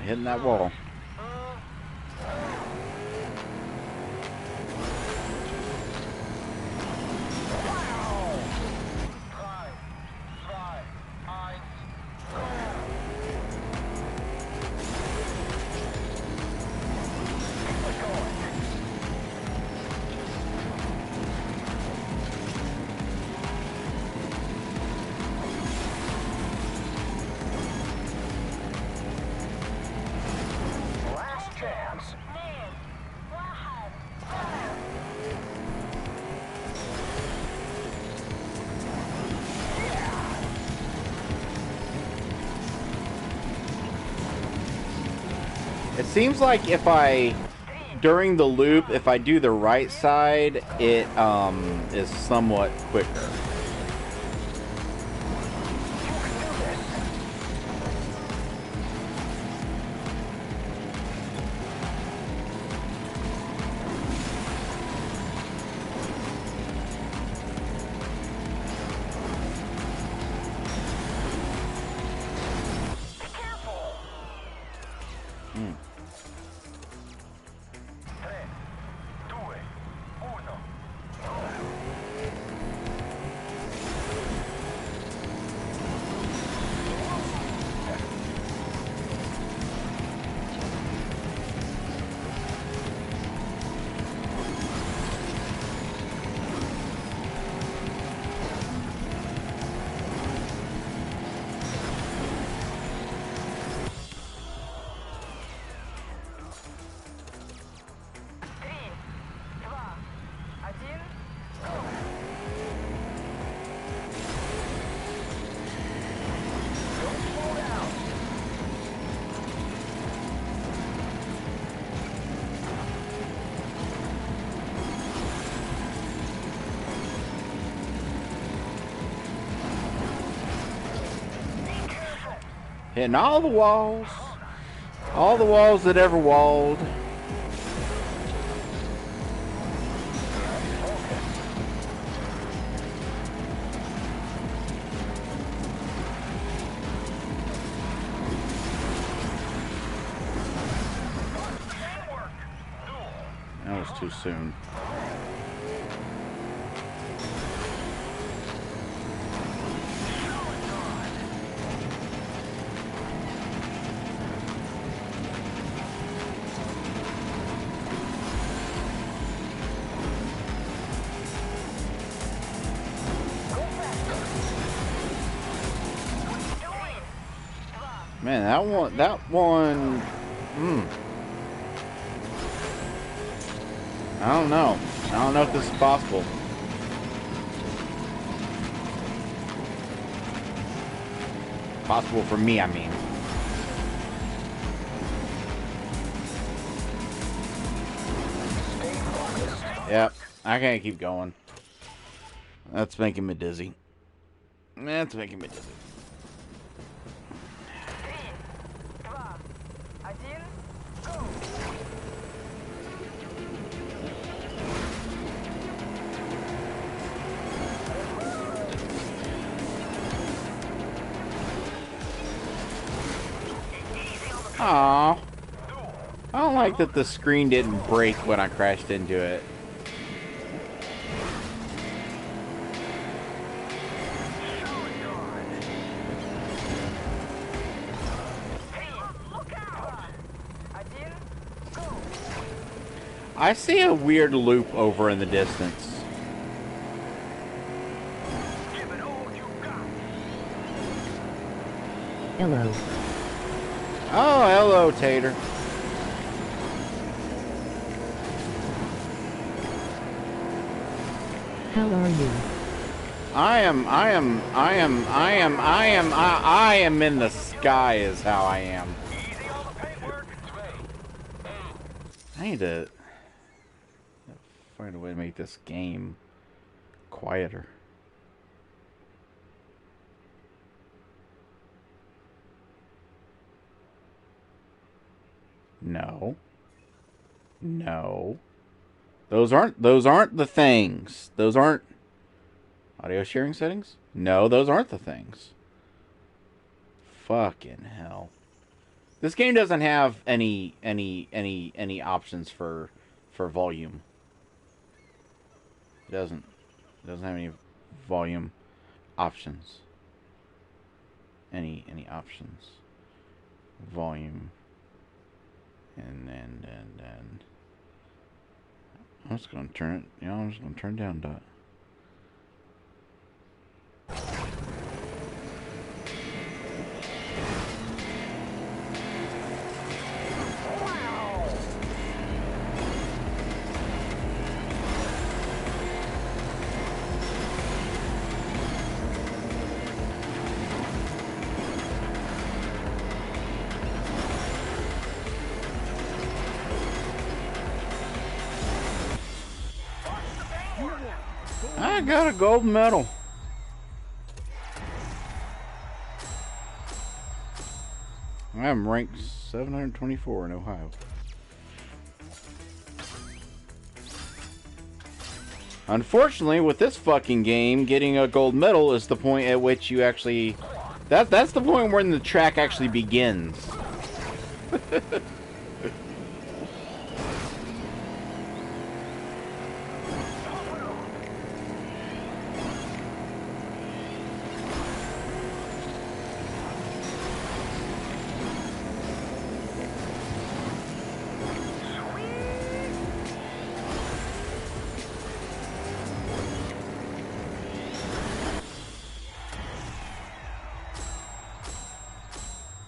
Hitting that wall. It seems like if I, during the loop, if I do the right side, it is somewhat quicker. Hitting all the walls that ever walled. That was too soon. Man, that one, I don't know. I don't know if this is possible. Possible for me, I mean. Yep, I can't keep going. That's making me dizzy. That's making me dizzy. Aww. I don't like that the screen didn't break when I crashed into it. I see a weird loop over in the distance. Hello. Oh, hello, Tater. How are you? I am in the sky is how I am. I need to find a way to make this game quieter. No. No. Those aren't the things. Those aren't audio sharing settings? No, those aren't the things. Fucking hell. This game doesn't have any options for volume. It doesn't. It doesn't have any volume options. Any options. Volume. And I'm just gonna turn it, you know, I'm just gonna turn it down a dot. I got a gold medal. I'm ranked 724 in Ohio. Unfortunately, with this fucking game, getting a gold medal is the point at which you actually... That's the point when the track actually begins.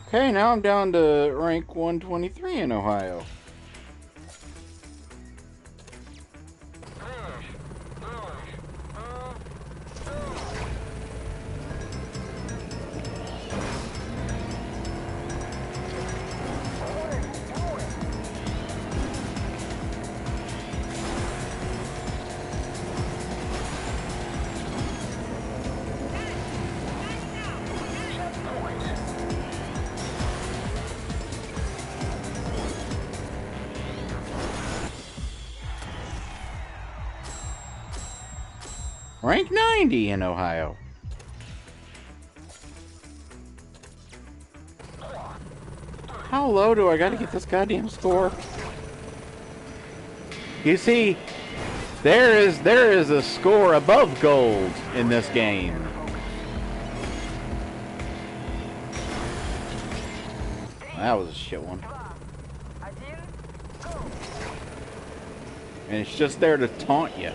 Okay, now I'm down to rank 123 in Ohio. Rank 90 in Ohio. How low do I gotta get this goddamn score? You see, there is a score above gold in this game. That was a shit one. And it's just there to taunt you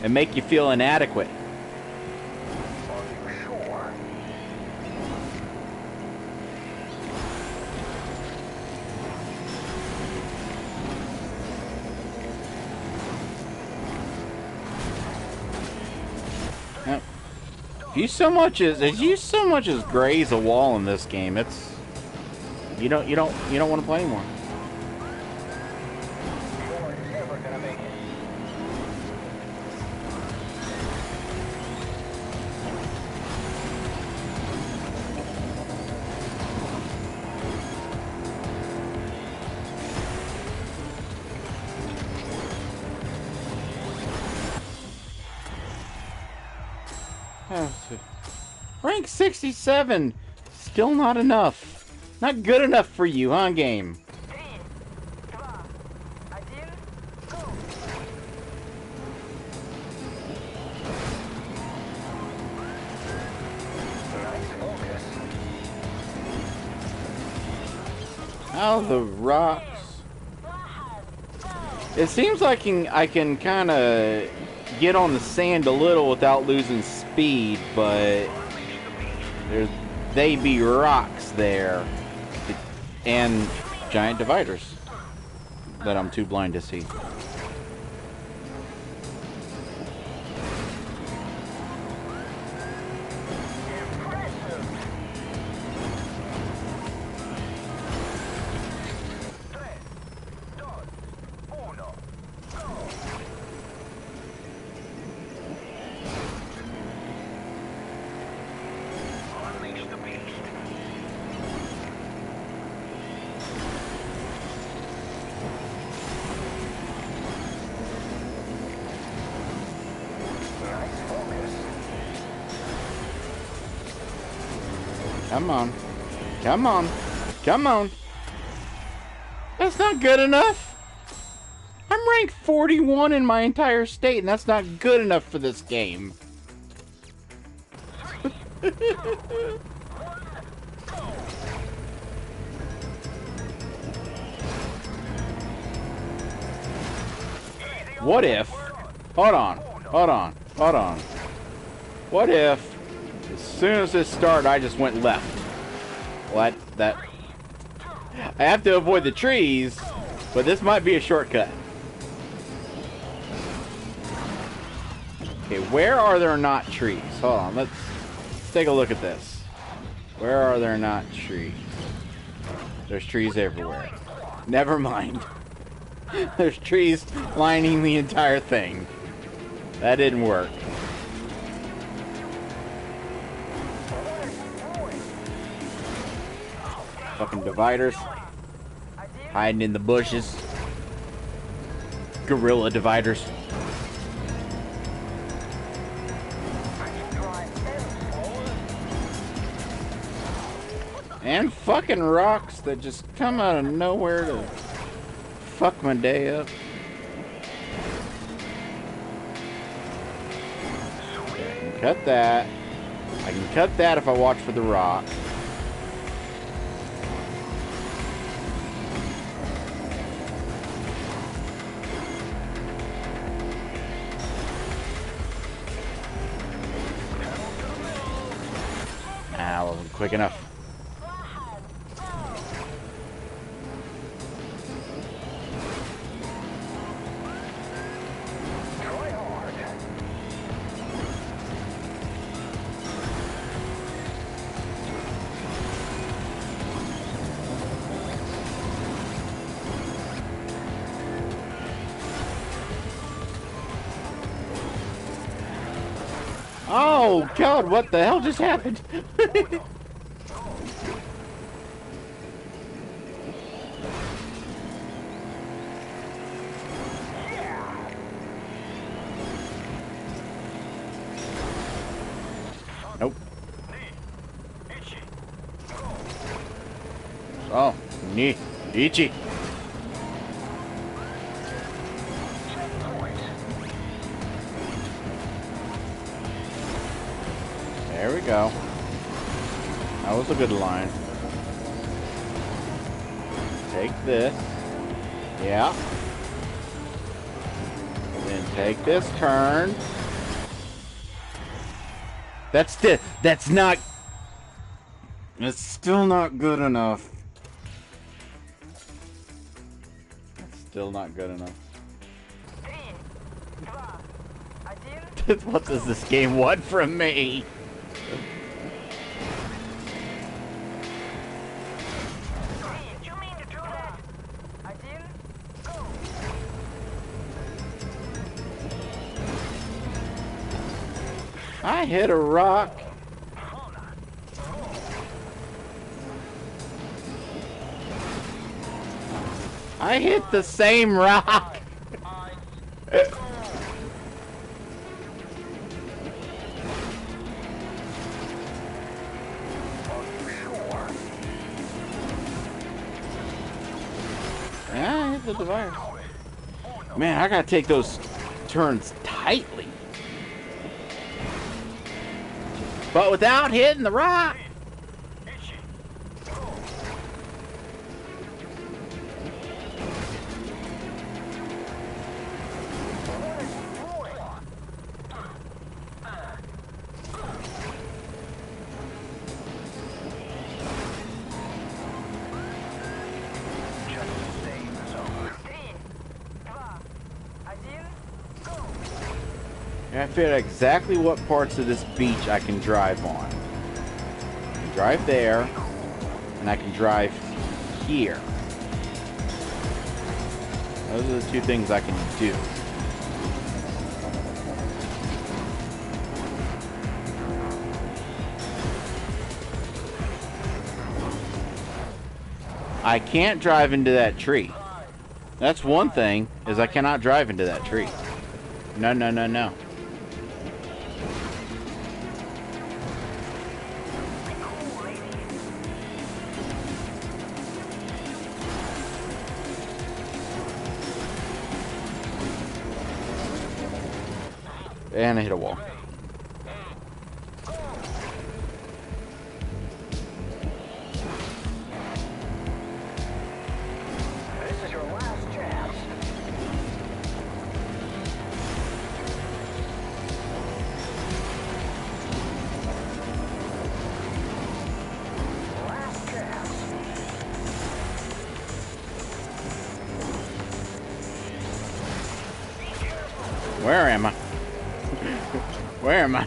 and make you feel inadequate. Yep. If you so much as graze a wall in this game, it's you don't want to play anymore. Rank 67! Still not enough. Not good enough for you, huh, game? Oh, the rocks. It seems like I can kind of get on the sand a little without losing speed, but they be rocks there and giant dividers that I'm too blind to see. Come on. Come on. Come on. That's not good enough. I'm ranked 41 in my entire state, and that's not good enough for this game. What if... Hold on. Hold on. Hold on. What if... As soon as this started, I just went left. What? That... I have to avoid the trees, but this might be a shortcut. Okay, where are there not trees? Hold on, let's take a look at this. Where are there not trees? There's trees everywhere. Never mind. There's trees lining the entire thing. That didn't work. Fucking dividers. Hiding in the bushes. Gorilla dividers. And fucking rocks that just come out of nowhere to fuck my day up. Okay, I can cut that. I can cut that if I watch for the rock. Ah, I wasn't quick enough. Oh God, what the hell just happened? Nope. Oh, knee, itchy. There we go. That was a good line. Take this. Yeah. Then take this turn. That's not... It's still not good enough. It's still not good enough. What does this game want from me? I hit a rock. I hit the same rock. Yeah, I hit the divider. Man, I gotta take those turns tightly. But without hitting the rock. I figured out exactly what parts of this beach I can drive on. I can drive there, and I can drive here. Those are the two things I can do. I can't drive into that tree. That's one thing, is I cannot drive into that tree. No, no, no, no. And I hit a wall. This is your last chance. Last chance. Where am I? Where am I?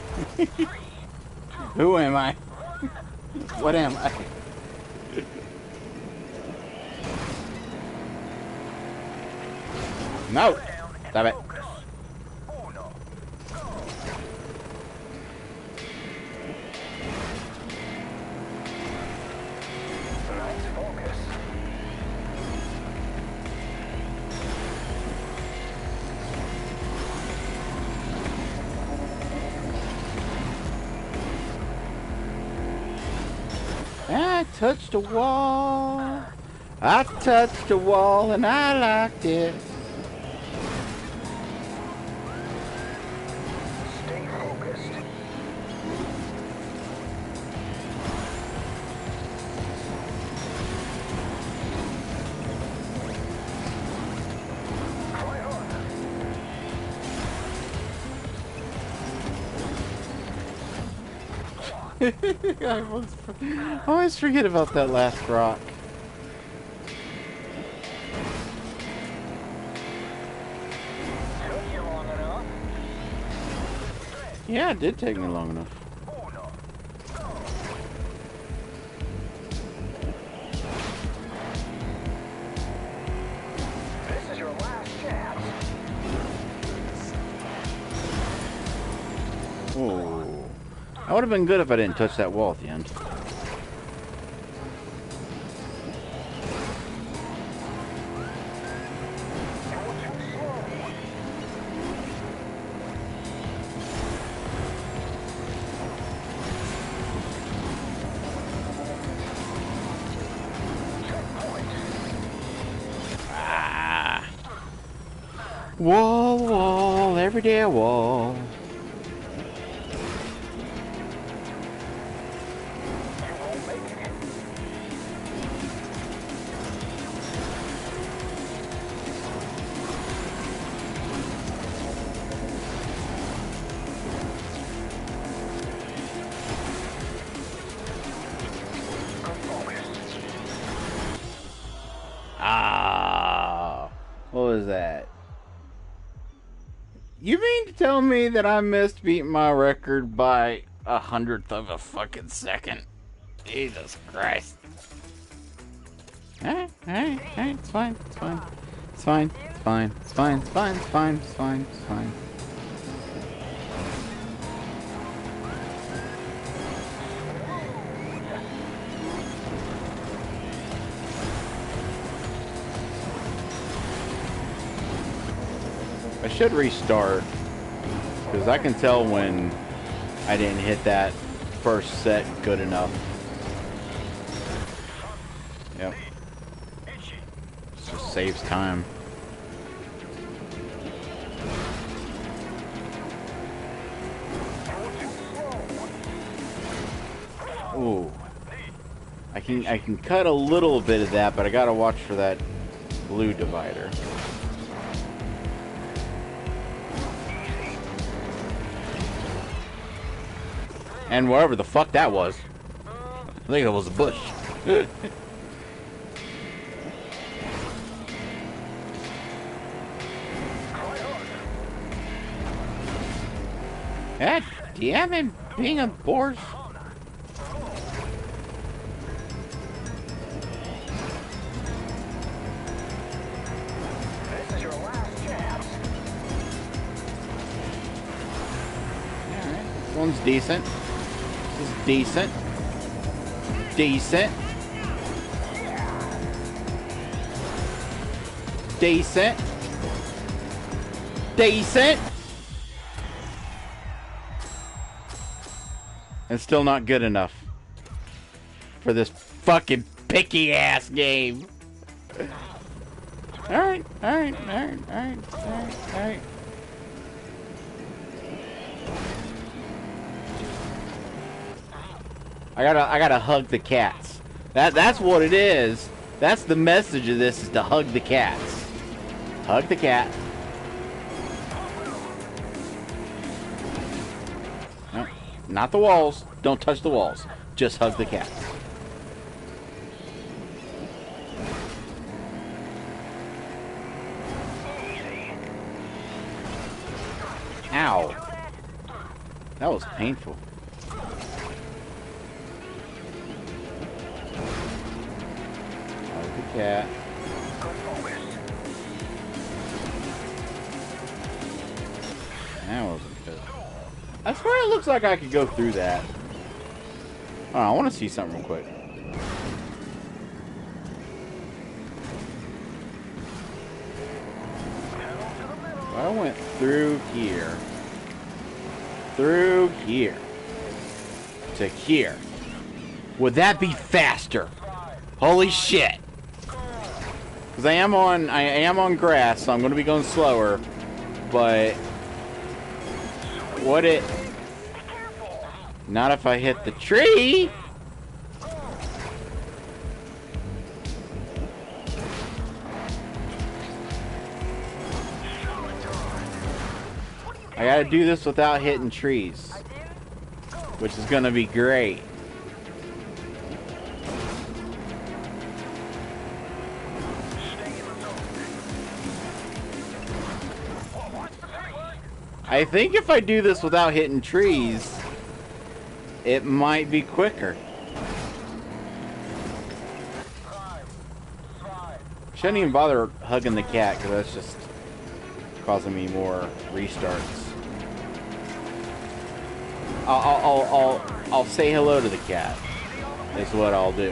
Who am I? What am I? No! Stop it. Tonight's touched a wall. I touched a wall and I liked it. Stay focused. Try harder. I always forget about that last rock. Took you long enough. Yeah, it did take me long enough. Uno. Go. This is your last chance. Ooh. That would have been good if I didn't touch that wall at the end. You're too slow. Checkpoint. Ah. Wall, wall, every day a wall. You won't make it. Good focus. Ah. What was that? You mean to tell me that I missed beating my record by 100th of a fucking second? Jesus Christ. Alright, it's fine, it's fine. It's fine, it's fine, it's fine, it's fine, it's fine, it's fine, it's fine. I should restart, because I can tell when I didn't hit that first set good enough. Yep. Itchy. It just saves time. You're too slow. Ooh. I can cut a little bit of that, but I gotta watch for that blue divider. And wherever the fuck that was. I think it was a bush. God damn it, being a horse. This is your last chance. Alright, this one's decent. This is decent. Decent. Decent. Decent. And still not good enough for this fucking picky ass game. Alright. I gotta hug the cats. That's what it is. That's the message of this, is to hug the cats. Hug the cat. No, not the walls. Don't touch the walls. Just hug the cats. Ow. That was painful. Hug the cat. That wasn't good. I swear it looks like I could go through that. Oh, I want to see something real quick. I went through here. Through here. To here. Would that be faster? Holy shit! Because I am on grass, so I'm going to be going slower. But would it? Not if I hit the tree. I gotta do this without hitting trees, which is gonna be great. I think if I do this without hitting trees, it might be quicker. Shouldn't even bother hugging the cat because that's just causing me more restarts. I'll say hello to the cat. Is what I'll do.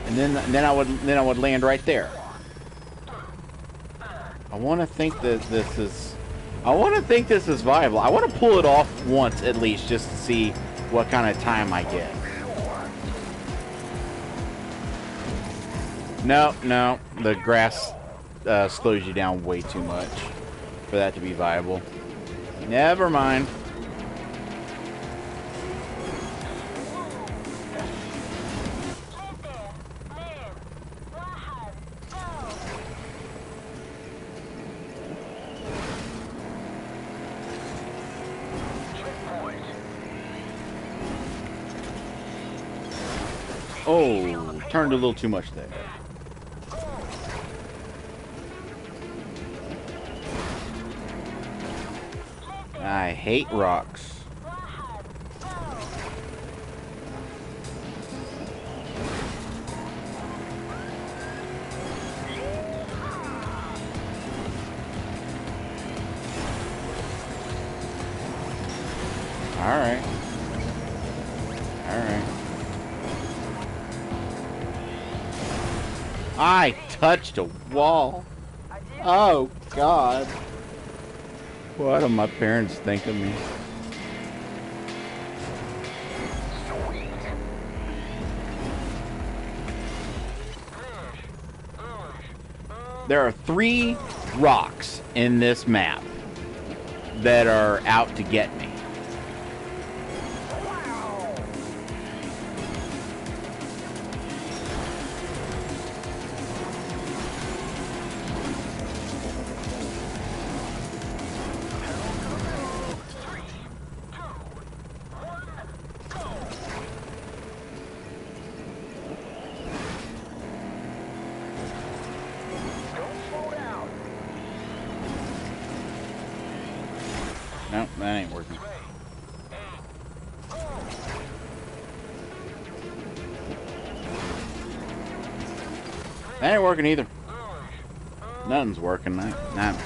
And then I would land right there. I want to think that this is. I want to think this is viable. I want to pull it off once at least, just to see what kind of time I get. No, the grass slows you down way too much for that to be viable. Never mind. Oh, turned a little too much there. I hate rocks. Alright. Alright. I touched a wall. Oh, God. What do my parents think of me? There are 3 rocks in this map that are out to get me. Nope, that ain't working. That ain't working either. Nothing's working. No.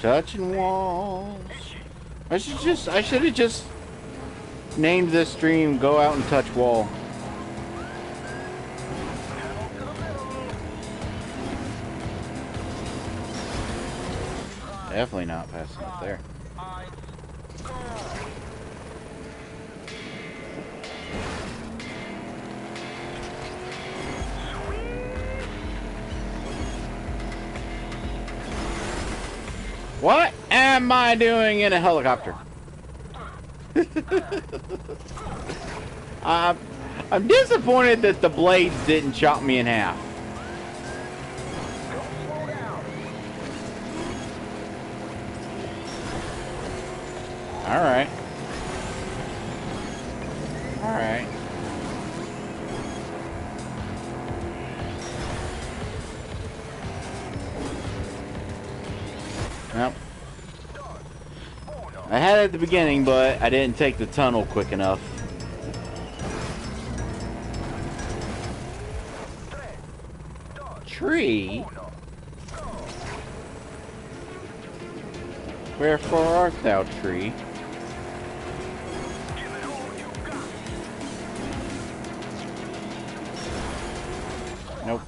Touching walls. I should have just named this stream "Go Out and Touch Wall." Definitely not passing up there. What am I doing in a helicopter? I'm disappointed that the blades didn't chop me in half. Alright. Alright. Nope. I had it at the beginning, but I didn't take the tunnel quick enough. Tree? Wherefore art thou, tree? Nope.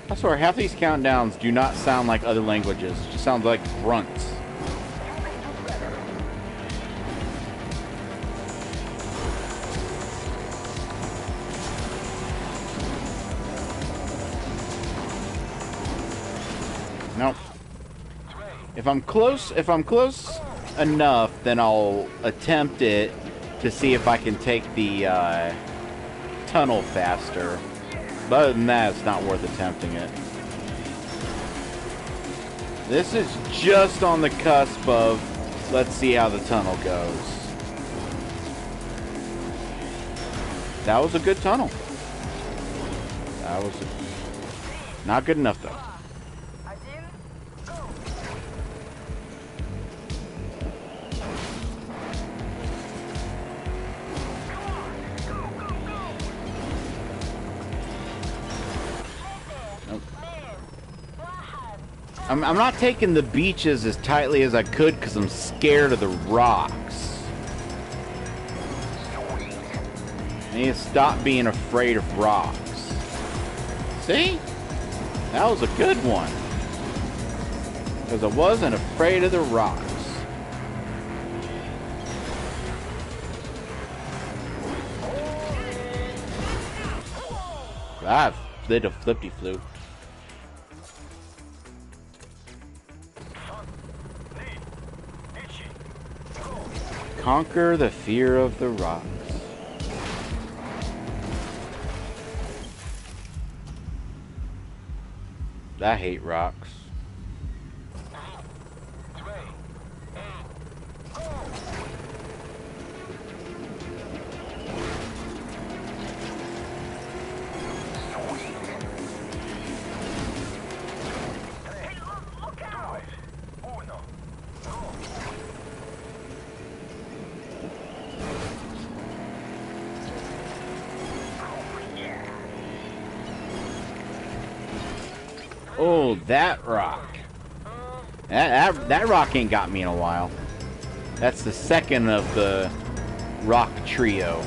I swear, half these countdowns do not sound like other languages. It just sounds like grunts. Nope. If I'm close enough, then I'll attempt it to see if I can take the tunnel faster. But other than that, it's not worth attempting it. This is just on the cusp of, let's see how the tunnel goes. That was a good tunnel. That was not good enough, though. I'm not taking the beaches as tightly as I could because I'm scared of the rocks. I need to stop being afraid of rocks. See? That was a good one. Because I wasn't afraid of the rocks. I did a flippy-floo. Conquer the fear of the rocks. I hate rocks. Oh, that rock. That rock ain't got me in a while. That's the second of the rock trio.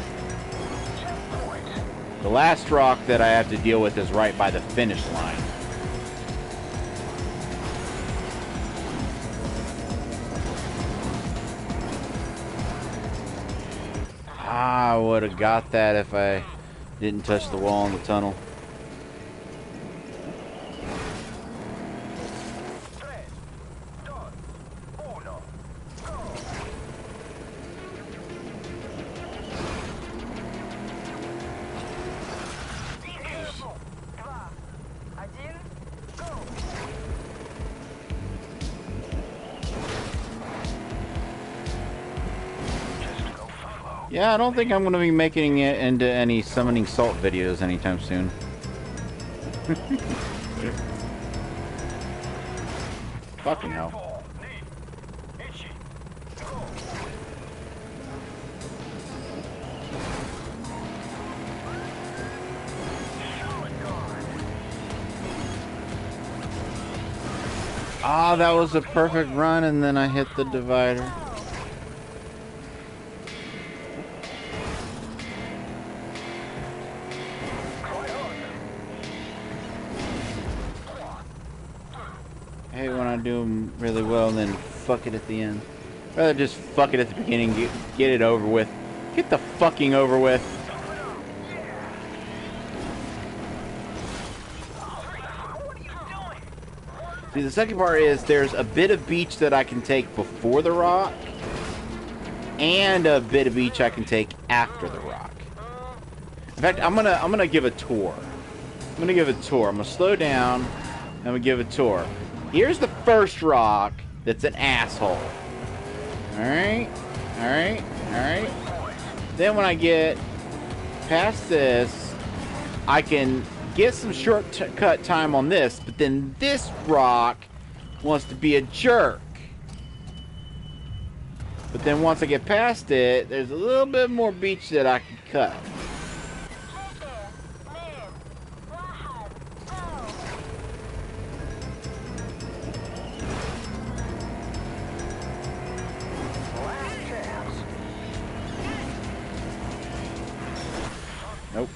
The last rock that I have to deal with is right by the finish line. I would have got that if I didn't touch the wall in the tunnel. Yeah, I don't think I'm going to be making it into any summoning salt videos anytime soon. Fucking hell. Ah, that was a perfect run, and then I hit the divider. I hate when I do them really well and then fuck it at the end. Rather just fuck it at the beginning, get it over with. Get the fucking over with. See, the second part is there's a bit of beach that I can take before the rock, and a bit of beach I can take after the rock. In fact, I'm gonna give a tour. I'm gonna slow down. I'm gonna give a tour. Here's the first rock that's an asshole. Alright? Alright? Alright? Then when I get past this, I can get some shortcut time on this, but then this rock wants to be a jerk. But then once I get past it, there's a little bit more beach that I can cut. Nope.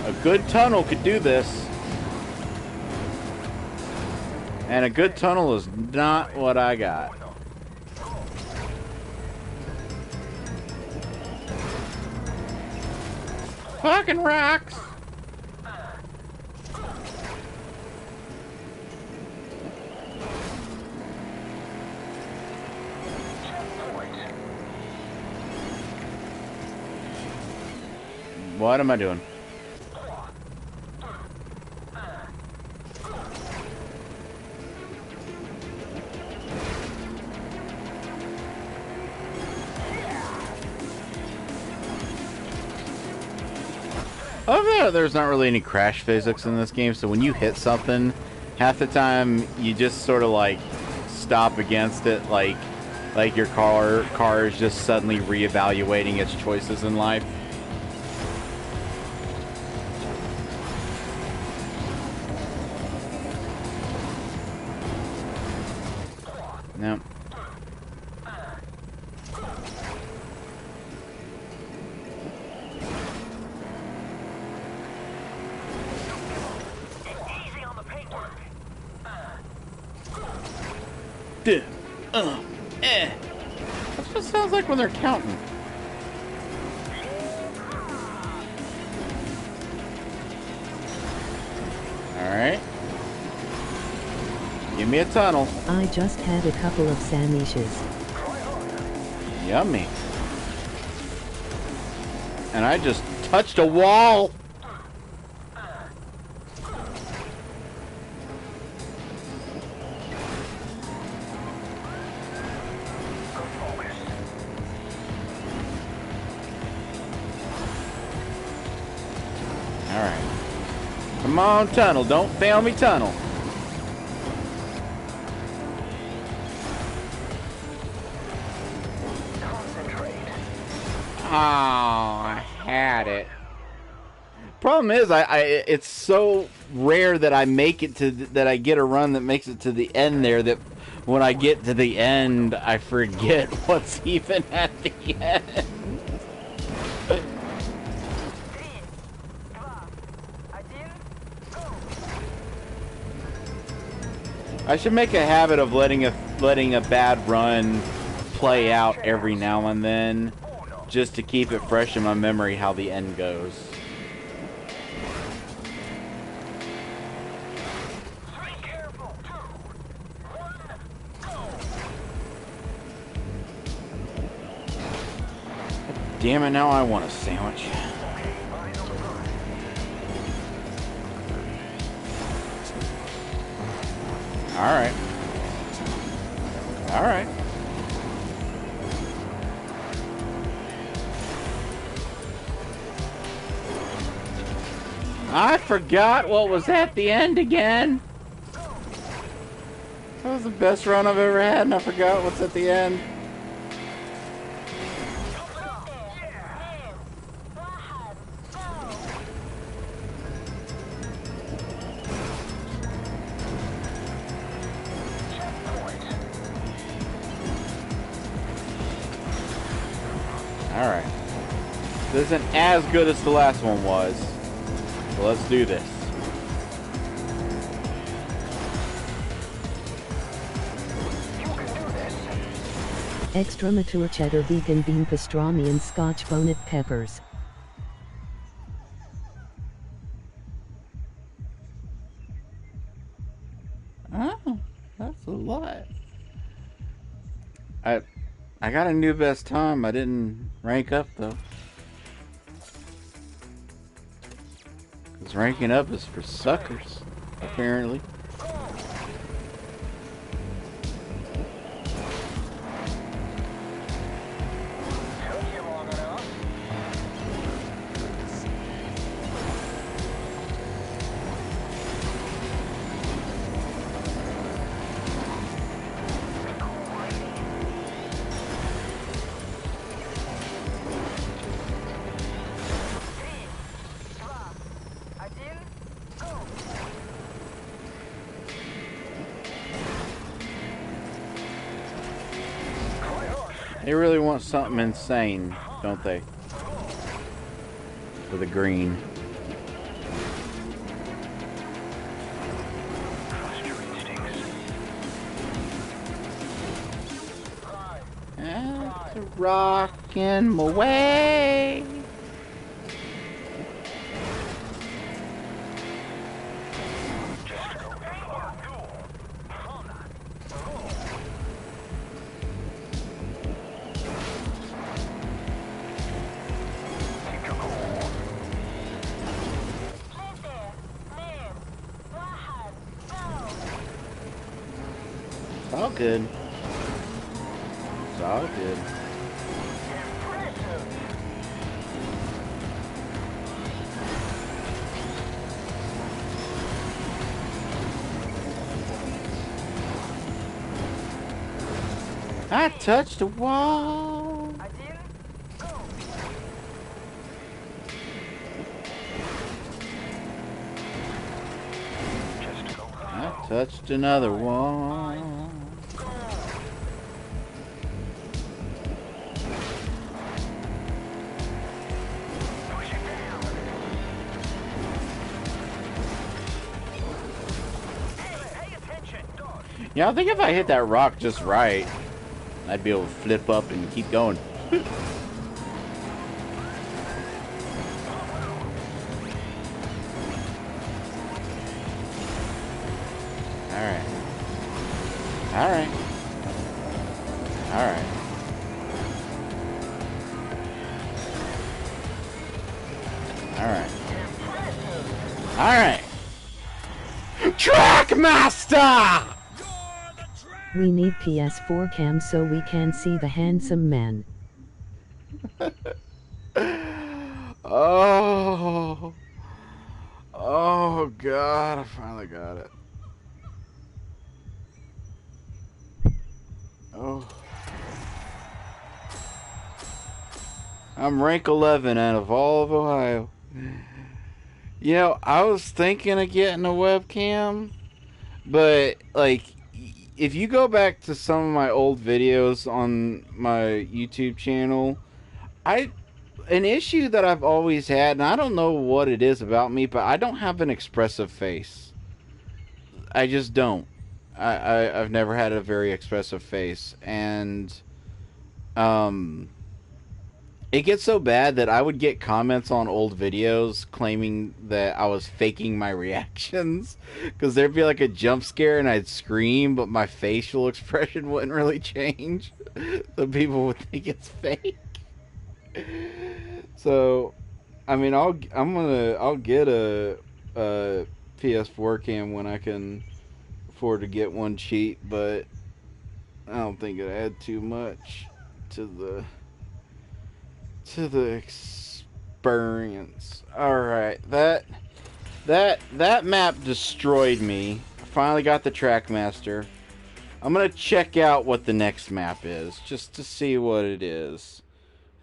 A good tunnel could do this. And a good tunnel is not what I got. Fucking rocks! What am I doing? There's not really any crash physics in this game, so when you hit something, half the time you just sort of like stop against it, like your car is just suddenly reevaluating its choices in life. No. That's what it sounds like when they're counting. Alright. Give me a tunnel. I just had a couple of sandwiches. Yummy. And I just touched a wall. Alright. Come on, tunnel. Don't fail me, tunnel. Oh, I had it. Problem is, it's so rare that I make it to that I get a run that makes it to the end there that when I get to the end, I forget what's even at the end. I should make a habit of letting a bad run play out every now and then, just to keep it fresh in my memory how the end goes. Damn it, now I want a sandwich. Alright. Alright. I forgot what was at the end again. That was the best run I've ever had, and I forgot what's at the end. Alright. This isn't as good as the last one was. So let's do this. Extra mature cheddar vegan bean pastrami and scotch bonnet peppers. Oh, that's a lot. I got a new best time. I didn't rank up though. Because ranking up is for suckers, apparently. They really want something insane, don't they? For the green. It's rocking my way. It's all good. It's all good. I touched the wall. I touched another wall. Yeah, I think if I hit that rock just right, I'd be able to flip up and keep going. Alright. Alright. Alright. Alright. Alright. Trackmaster! We need PS4 cam so we can see the handsome man. Oh. Oh, God. I finally got it. Oh. I'm rank 11 out of all of Ohio. You know, I was thinking of getting a webcam, but, like, if you go back to some of my old videos on my YouTube channel, an issue that I've always had, and I don't know what it is about me, but I don't have an expressive face. I just don't. I've never had a very expressive face, and it gets so bad that I would get comments on old videos claiming that I was faking my reactions, because there'd be like a jump scare and I'd scream, but my facial expression wouldn't really change, so people would think it's fake. So, I mean, I'll get a PS4 cam when I can afford to get one cheap, but I don't think it'll add too much to the experience. All right, that map destroyed me. I finally got the Trackmaster. I'm gonna check out what the next map is, just to see what it is.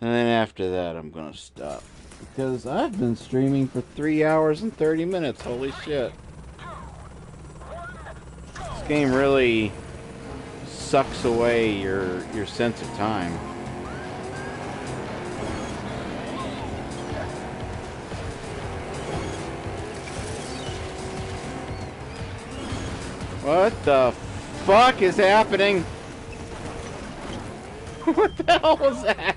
And then after that, I'm gonna stop. Because I've been streaming for 3 hours and 30 minutes. Holy shit. This game really sucks away your sense of time. What the fuck is happening? What the hell was that?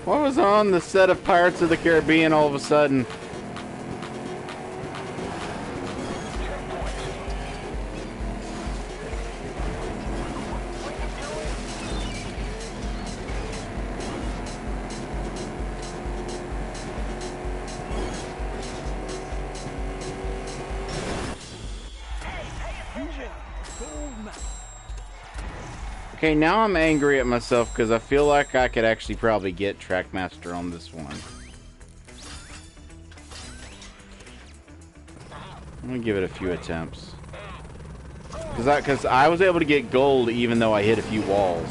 What was on the set of Pirates of the Caribbean all of a sudden? Okay, now I'm angry at myself because I feel like I could actually probably get Trackmaster on this one. I'm gonna give it a few attempts. Because I was able to get gold even though I hit a few walls.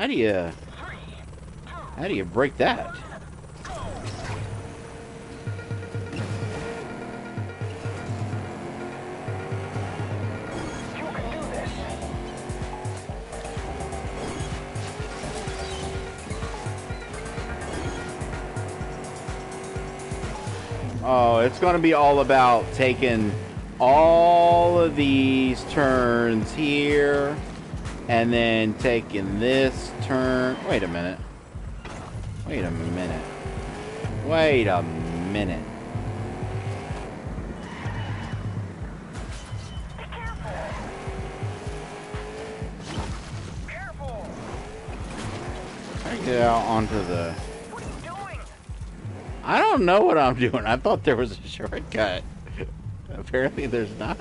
How do you break that? Oh, it's going to be all about taking all of these turns here and then taking this turn. Wait a minute. Wait a minute. Wait a minute. Careful! I get out onto the... What are you doing? I don't know what I'm doing. I thought there was a shortcut. Apparently there's not.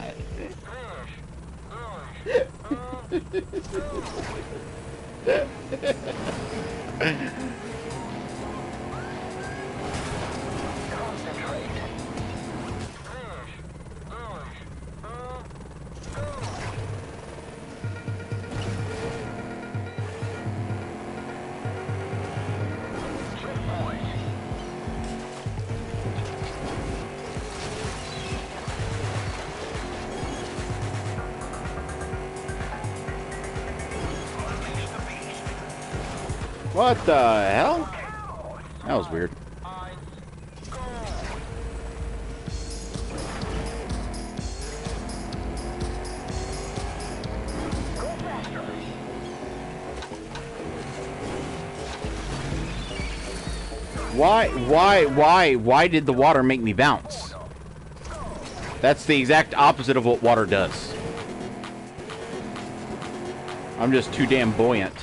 What the hell? That was weird. Why did the water make me bounce? That's the exact opposite of what water does. I'm just too damn buoyant.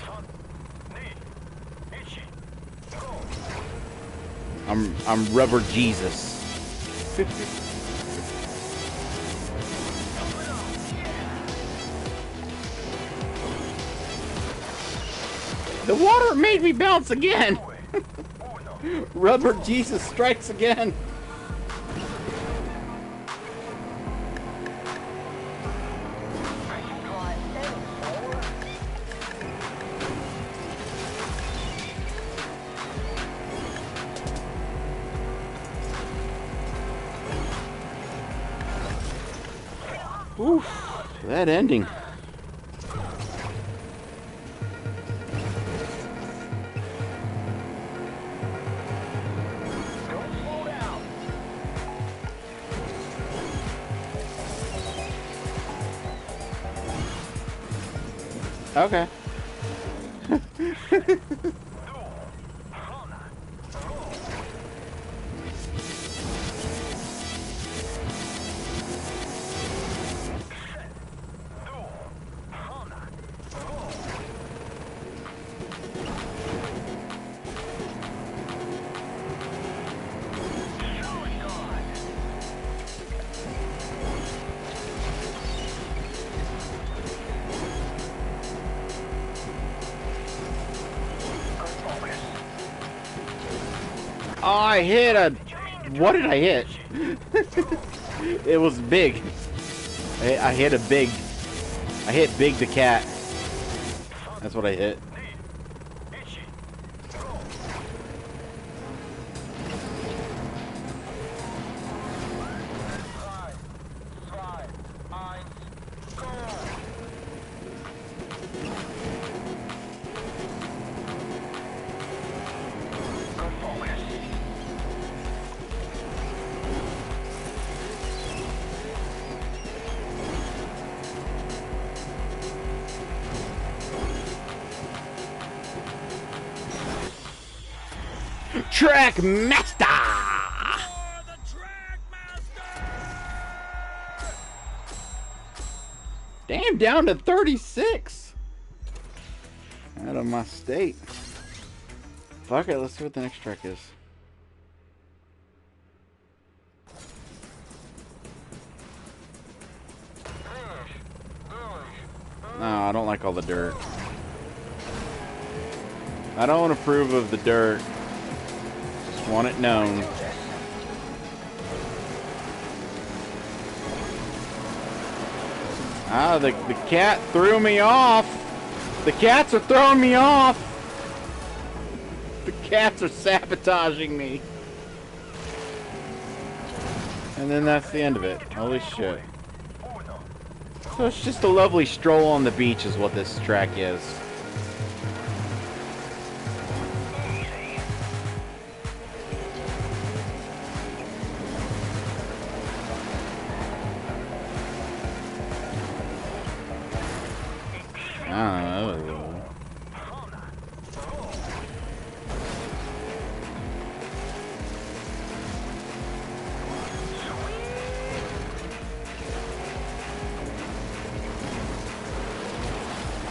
I'm rubber Jesus. The water made me bounce again. Rubber Jesus strikes again. Oof, that ending. Okay. I hit a... What did I hit? It was big. I hit a big... I hit Big the cat. That's what I hit. Trackmaster! Damn, down to 36. Out of my state. Fuck it, let's see what the next track is. No, I don't like all the dirt. I don't approve of the dirt. Just want it known. Ah, the cat threw me off. The cats are throwing me off. cats are sabotaging me. And then that's the end of it. Holy shit. So it's just a lovely stroll on the beach is what this track is. I don't know.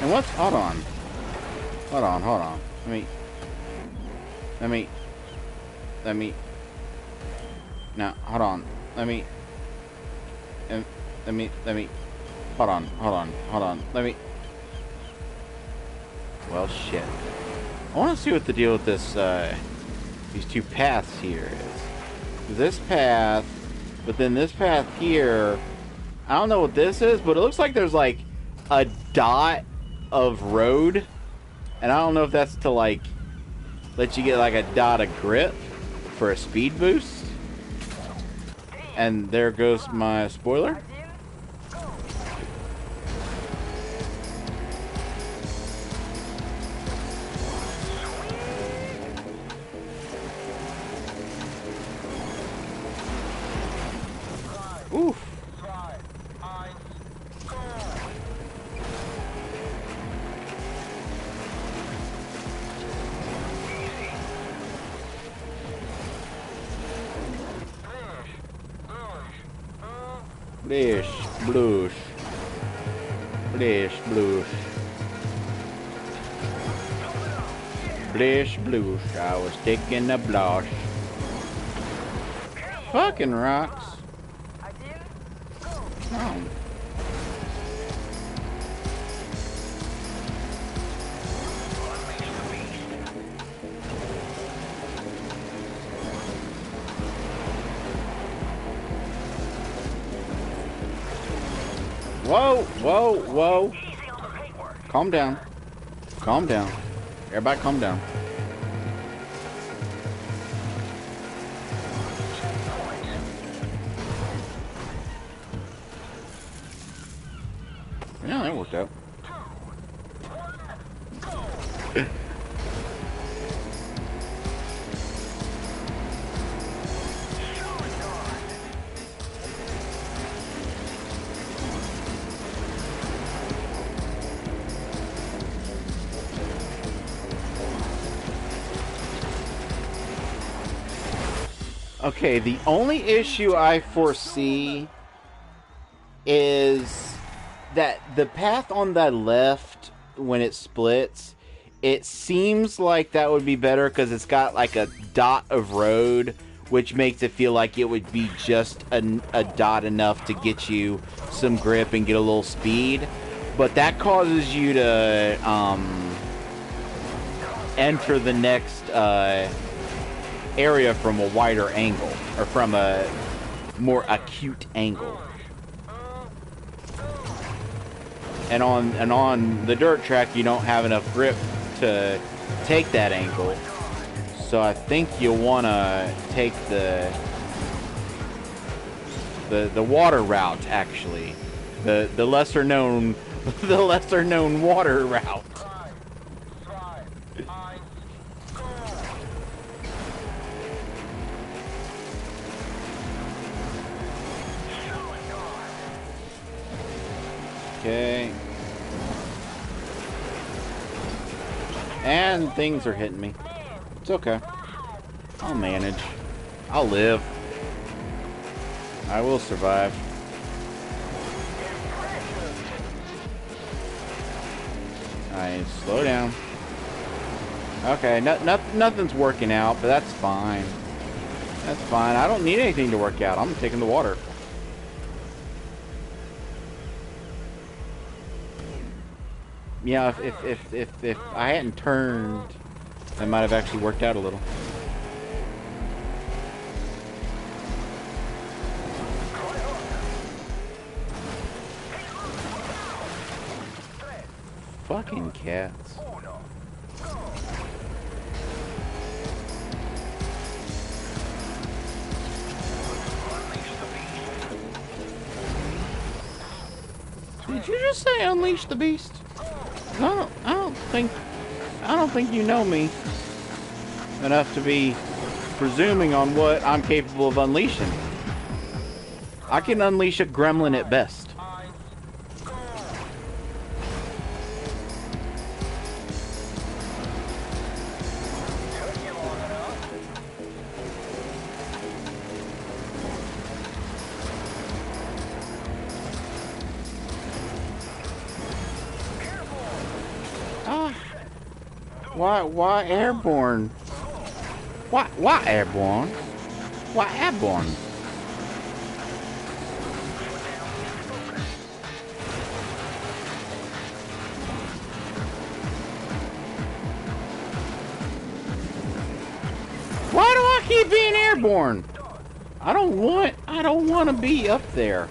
And what's... Hold on. Hold on, hold on. Let me... No, hold on. Let me... Hold on. Let me... Well, shit. I want to see what the deal with this, these two paths here is. This path, but then this path here, I don't know what this is, but it looks like there's, like, a dot of road, and I don't know if that's to, like, let you get, like, a dot of grip for a speed boost. And there goes my spoiler. Oof. Blish, blush. Blish, blush. Blish, blush. I was taking a blush. Fucking rocks. Oh. Whoa, whoa, whoa. Calm down. Calm down. Everybody calm down. Yeah, that worked out. Okay, the only issue I foresee is that the path on the left, when it splits, it seems like that would be better because it's got like a dot of road, which makes it feel like it would be just a dot enough to get you some grip and get a little speed. But that causes you to enter the next area from a wider angle, or from a more acute angle. And on the dirt track, you don't have enough grip to take that angle. So I think you'll want to take the water route, actually, the lesser known water route. Okay. And things are hitting me. It's okay. I'll manage. I'll live. I will survive. Alright, slow down. Okay, nothing's working out, but that's fine. That's fine. I don't need anything to work out. I'm taking the water. Yeah, if I hadn't turned, that might have actually worked out a little. Fucking cats. Did you just say unleash the beast? I don't think you know me enough to be presuming on what I'm capable of unleashing. I can unleash a gremlin at best. Why airborne? Why airborne? Why airborne? Why do I keep being airborne? I don't want to be up there.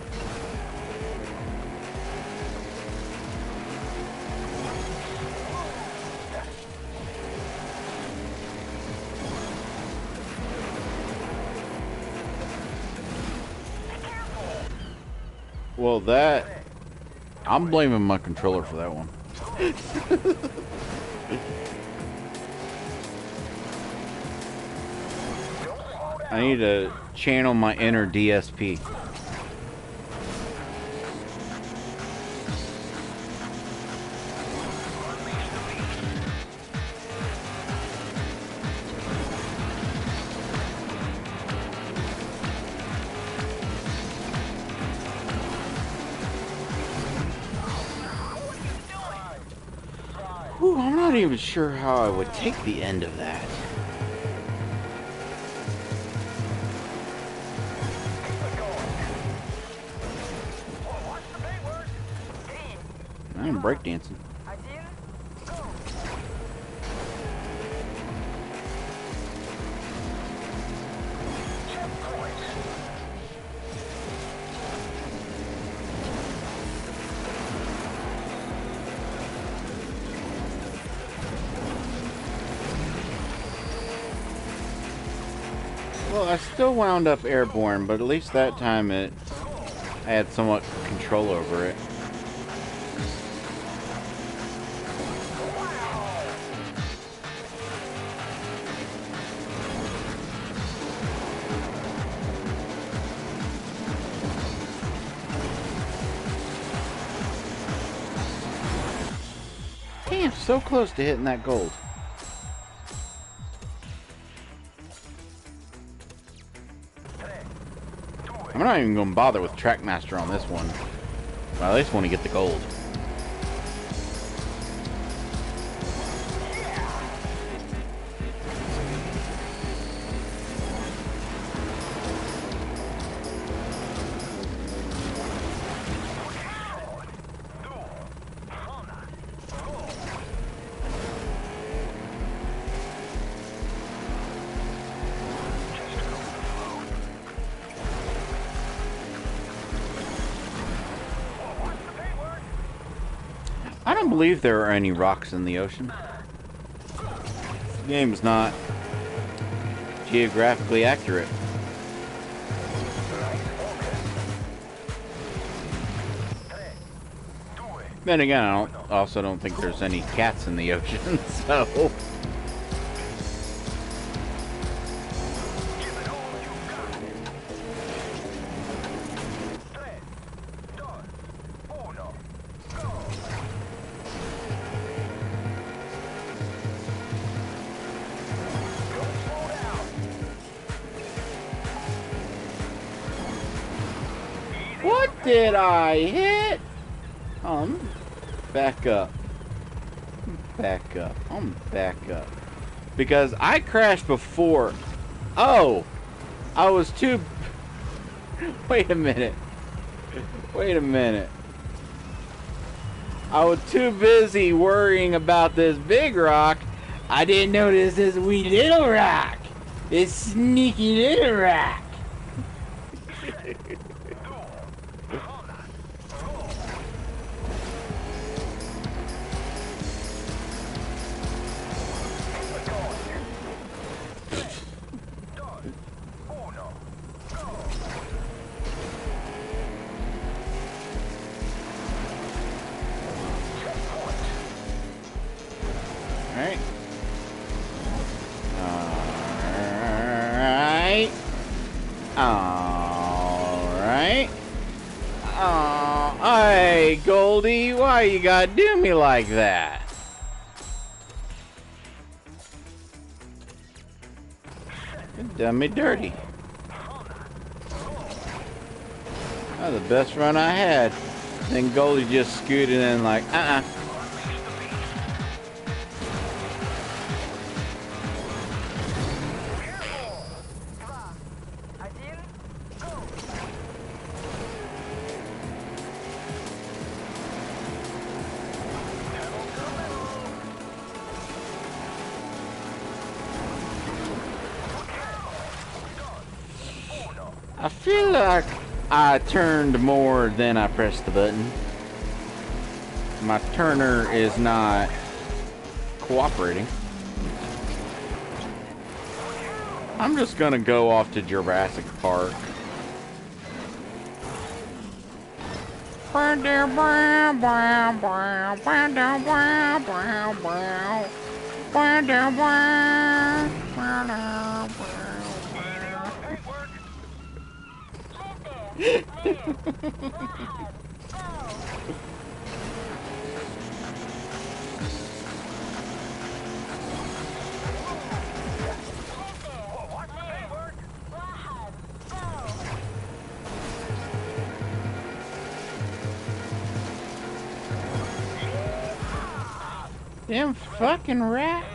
Well, I'm blaming my controller for that one. I need to channel my inner DSP. Ooh, I'm not even sure how I would take the end of that. I'm breakdancing. Well, I still wound up airborne, but at least that time I had somewhat control over it. Damn, so close to hitting that gold. I'm not even going to bother with Trackmaster on this one. But I just want to get the gold. I don't believe there are any rocks in the ocean. This game's not geographically accurate. Then again, I also don't think there's any cats in the ocean, so... What did I hit? Back up. Back up. I'm back up. Because I crashed before. Oh! I was too... Wait a minute. Wait a minute. I was too busy worrying about this big rock. I didn't notice this wee little rock. This sneaky little rock. Alright. Oh, hey, Goldie, why you gotta do me like that? You done me dirty. That was the best run I had. Then Goldie just scooted in like, I feel like I turned more than I pressed the button. My turner is not cooperating. I'm just gonna go off to Jurassic Park. Them fucking rats.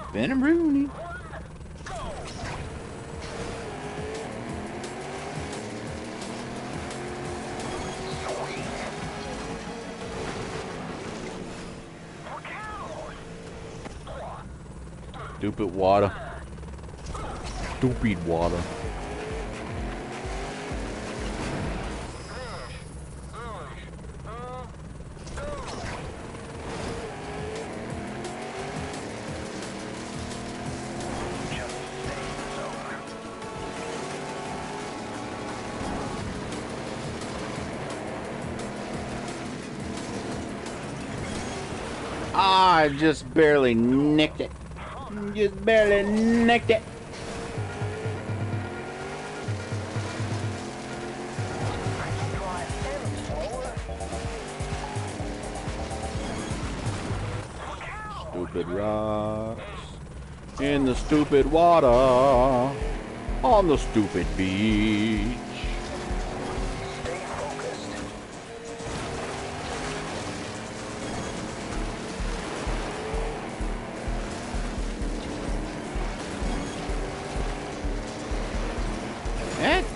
Spin a Rooney. Stupid water. Stupid water. I just barely nicked it. Just barely nicked it. Stupid rocks in the stupid water on the stupid beach.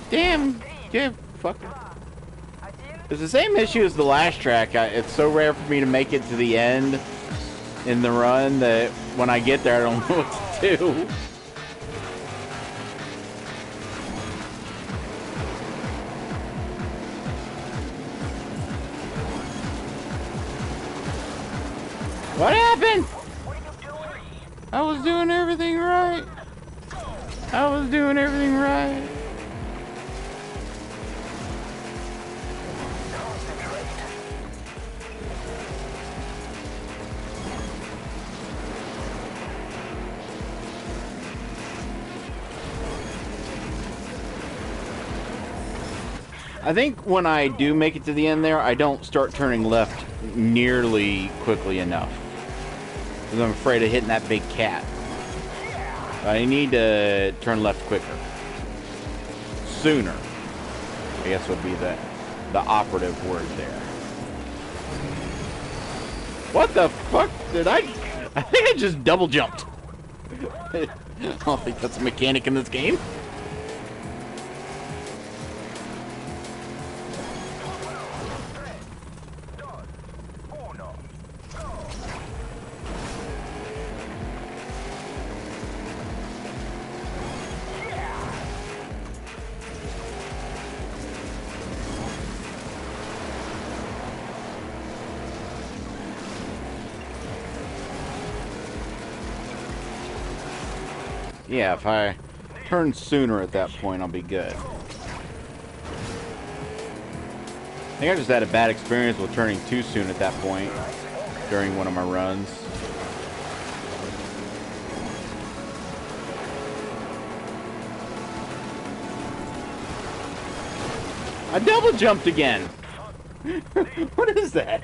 Damn, yeah, fucker. It's the same issue as the last track. It's so rare for me to make it to the end in the run that when I get there, I don't know what to do. What happened? I was doing everything right. I was doing everything right. I think when I do make it to the end there, I don't start turning left nearly quickly enough. Because I'm afraid of hitting that big cat. I need to turn left quicker. Sooner. I guess would be the operative word there. What the fuck did I think I just double jumped. I don't think that's a mechanic in this game. Yeah, if I turn sooner at that point, I'll be good. I think I just had a bad experience with turning too soon at that point during one of my runs. I double jumped again. What is that?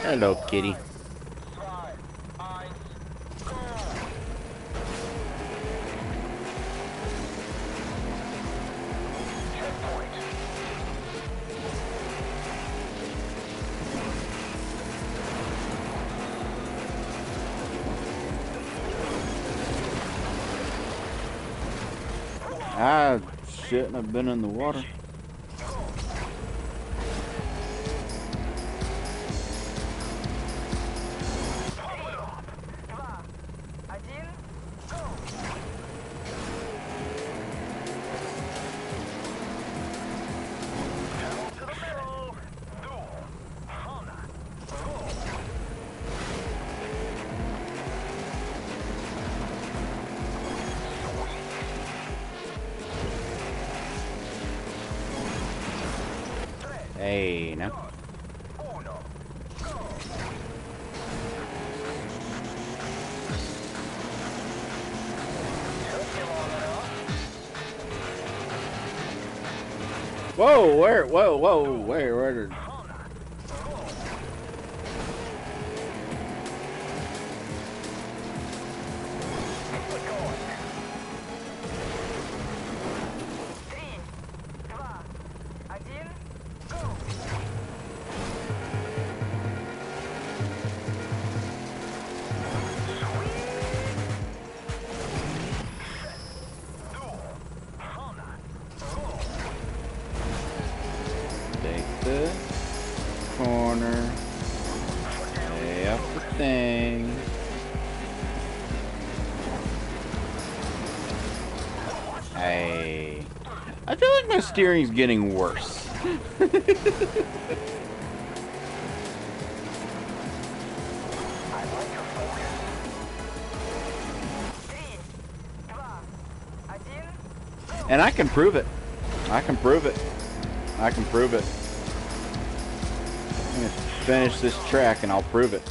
Hello, kitty. I shouldn't have been in the water. Hey, no. Whoa, where did... Take the corner. Lay up the thing. Hey. I feel like my steering's getting worse. And I can prove it. I can prove it. I can prove it. I'm gonna finish this track and I'll prove it.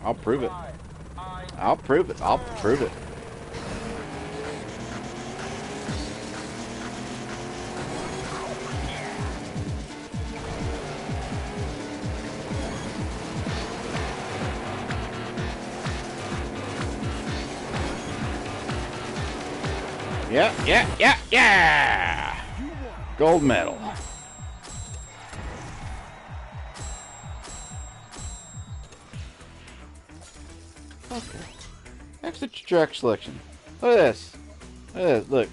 I'll prove it. I'll prove it. I'll prove it. Yeah! Gold medal. Okay. Exit track selection. Look at this. Look at this. Look.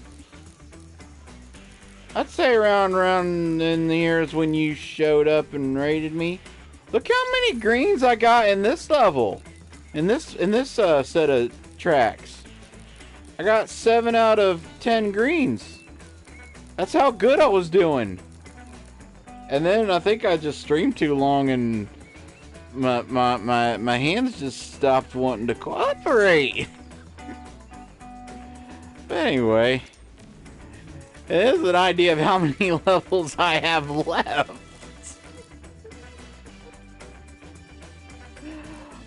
I'd say around in the years when you showed up and raided me. Look how many greens I got in this level. In this set of tracks. I got 7 out of 10 greens. That's how good I was doing. And then I think I just streamed too long and my hands just stopped wanting to cooperate. But anyway, it is an idea of how many levels I have left.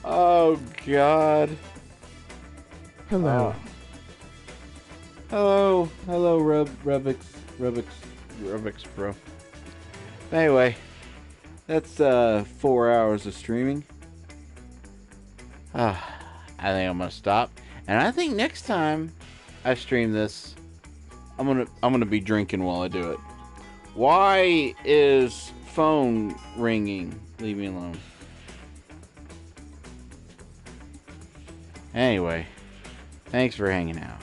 Oh God. Hello. Hello, Rubix, bro. Anyway, that's 4 hours of streaming. I think I'm gonna stop, and I think next time I stream this, I'm gonna be drinking while I do it. Why is phone ringing? Leave me alone. Anyway, thanks for hanging out.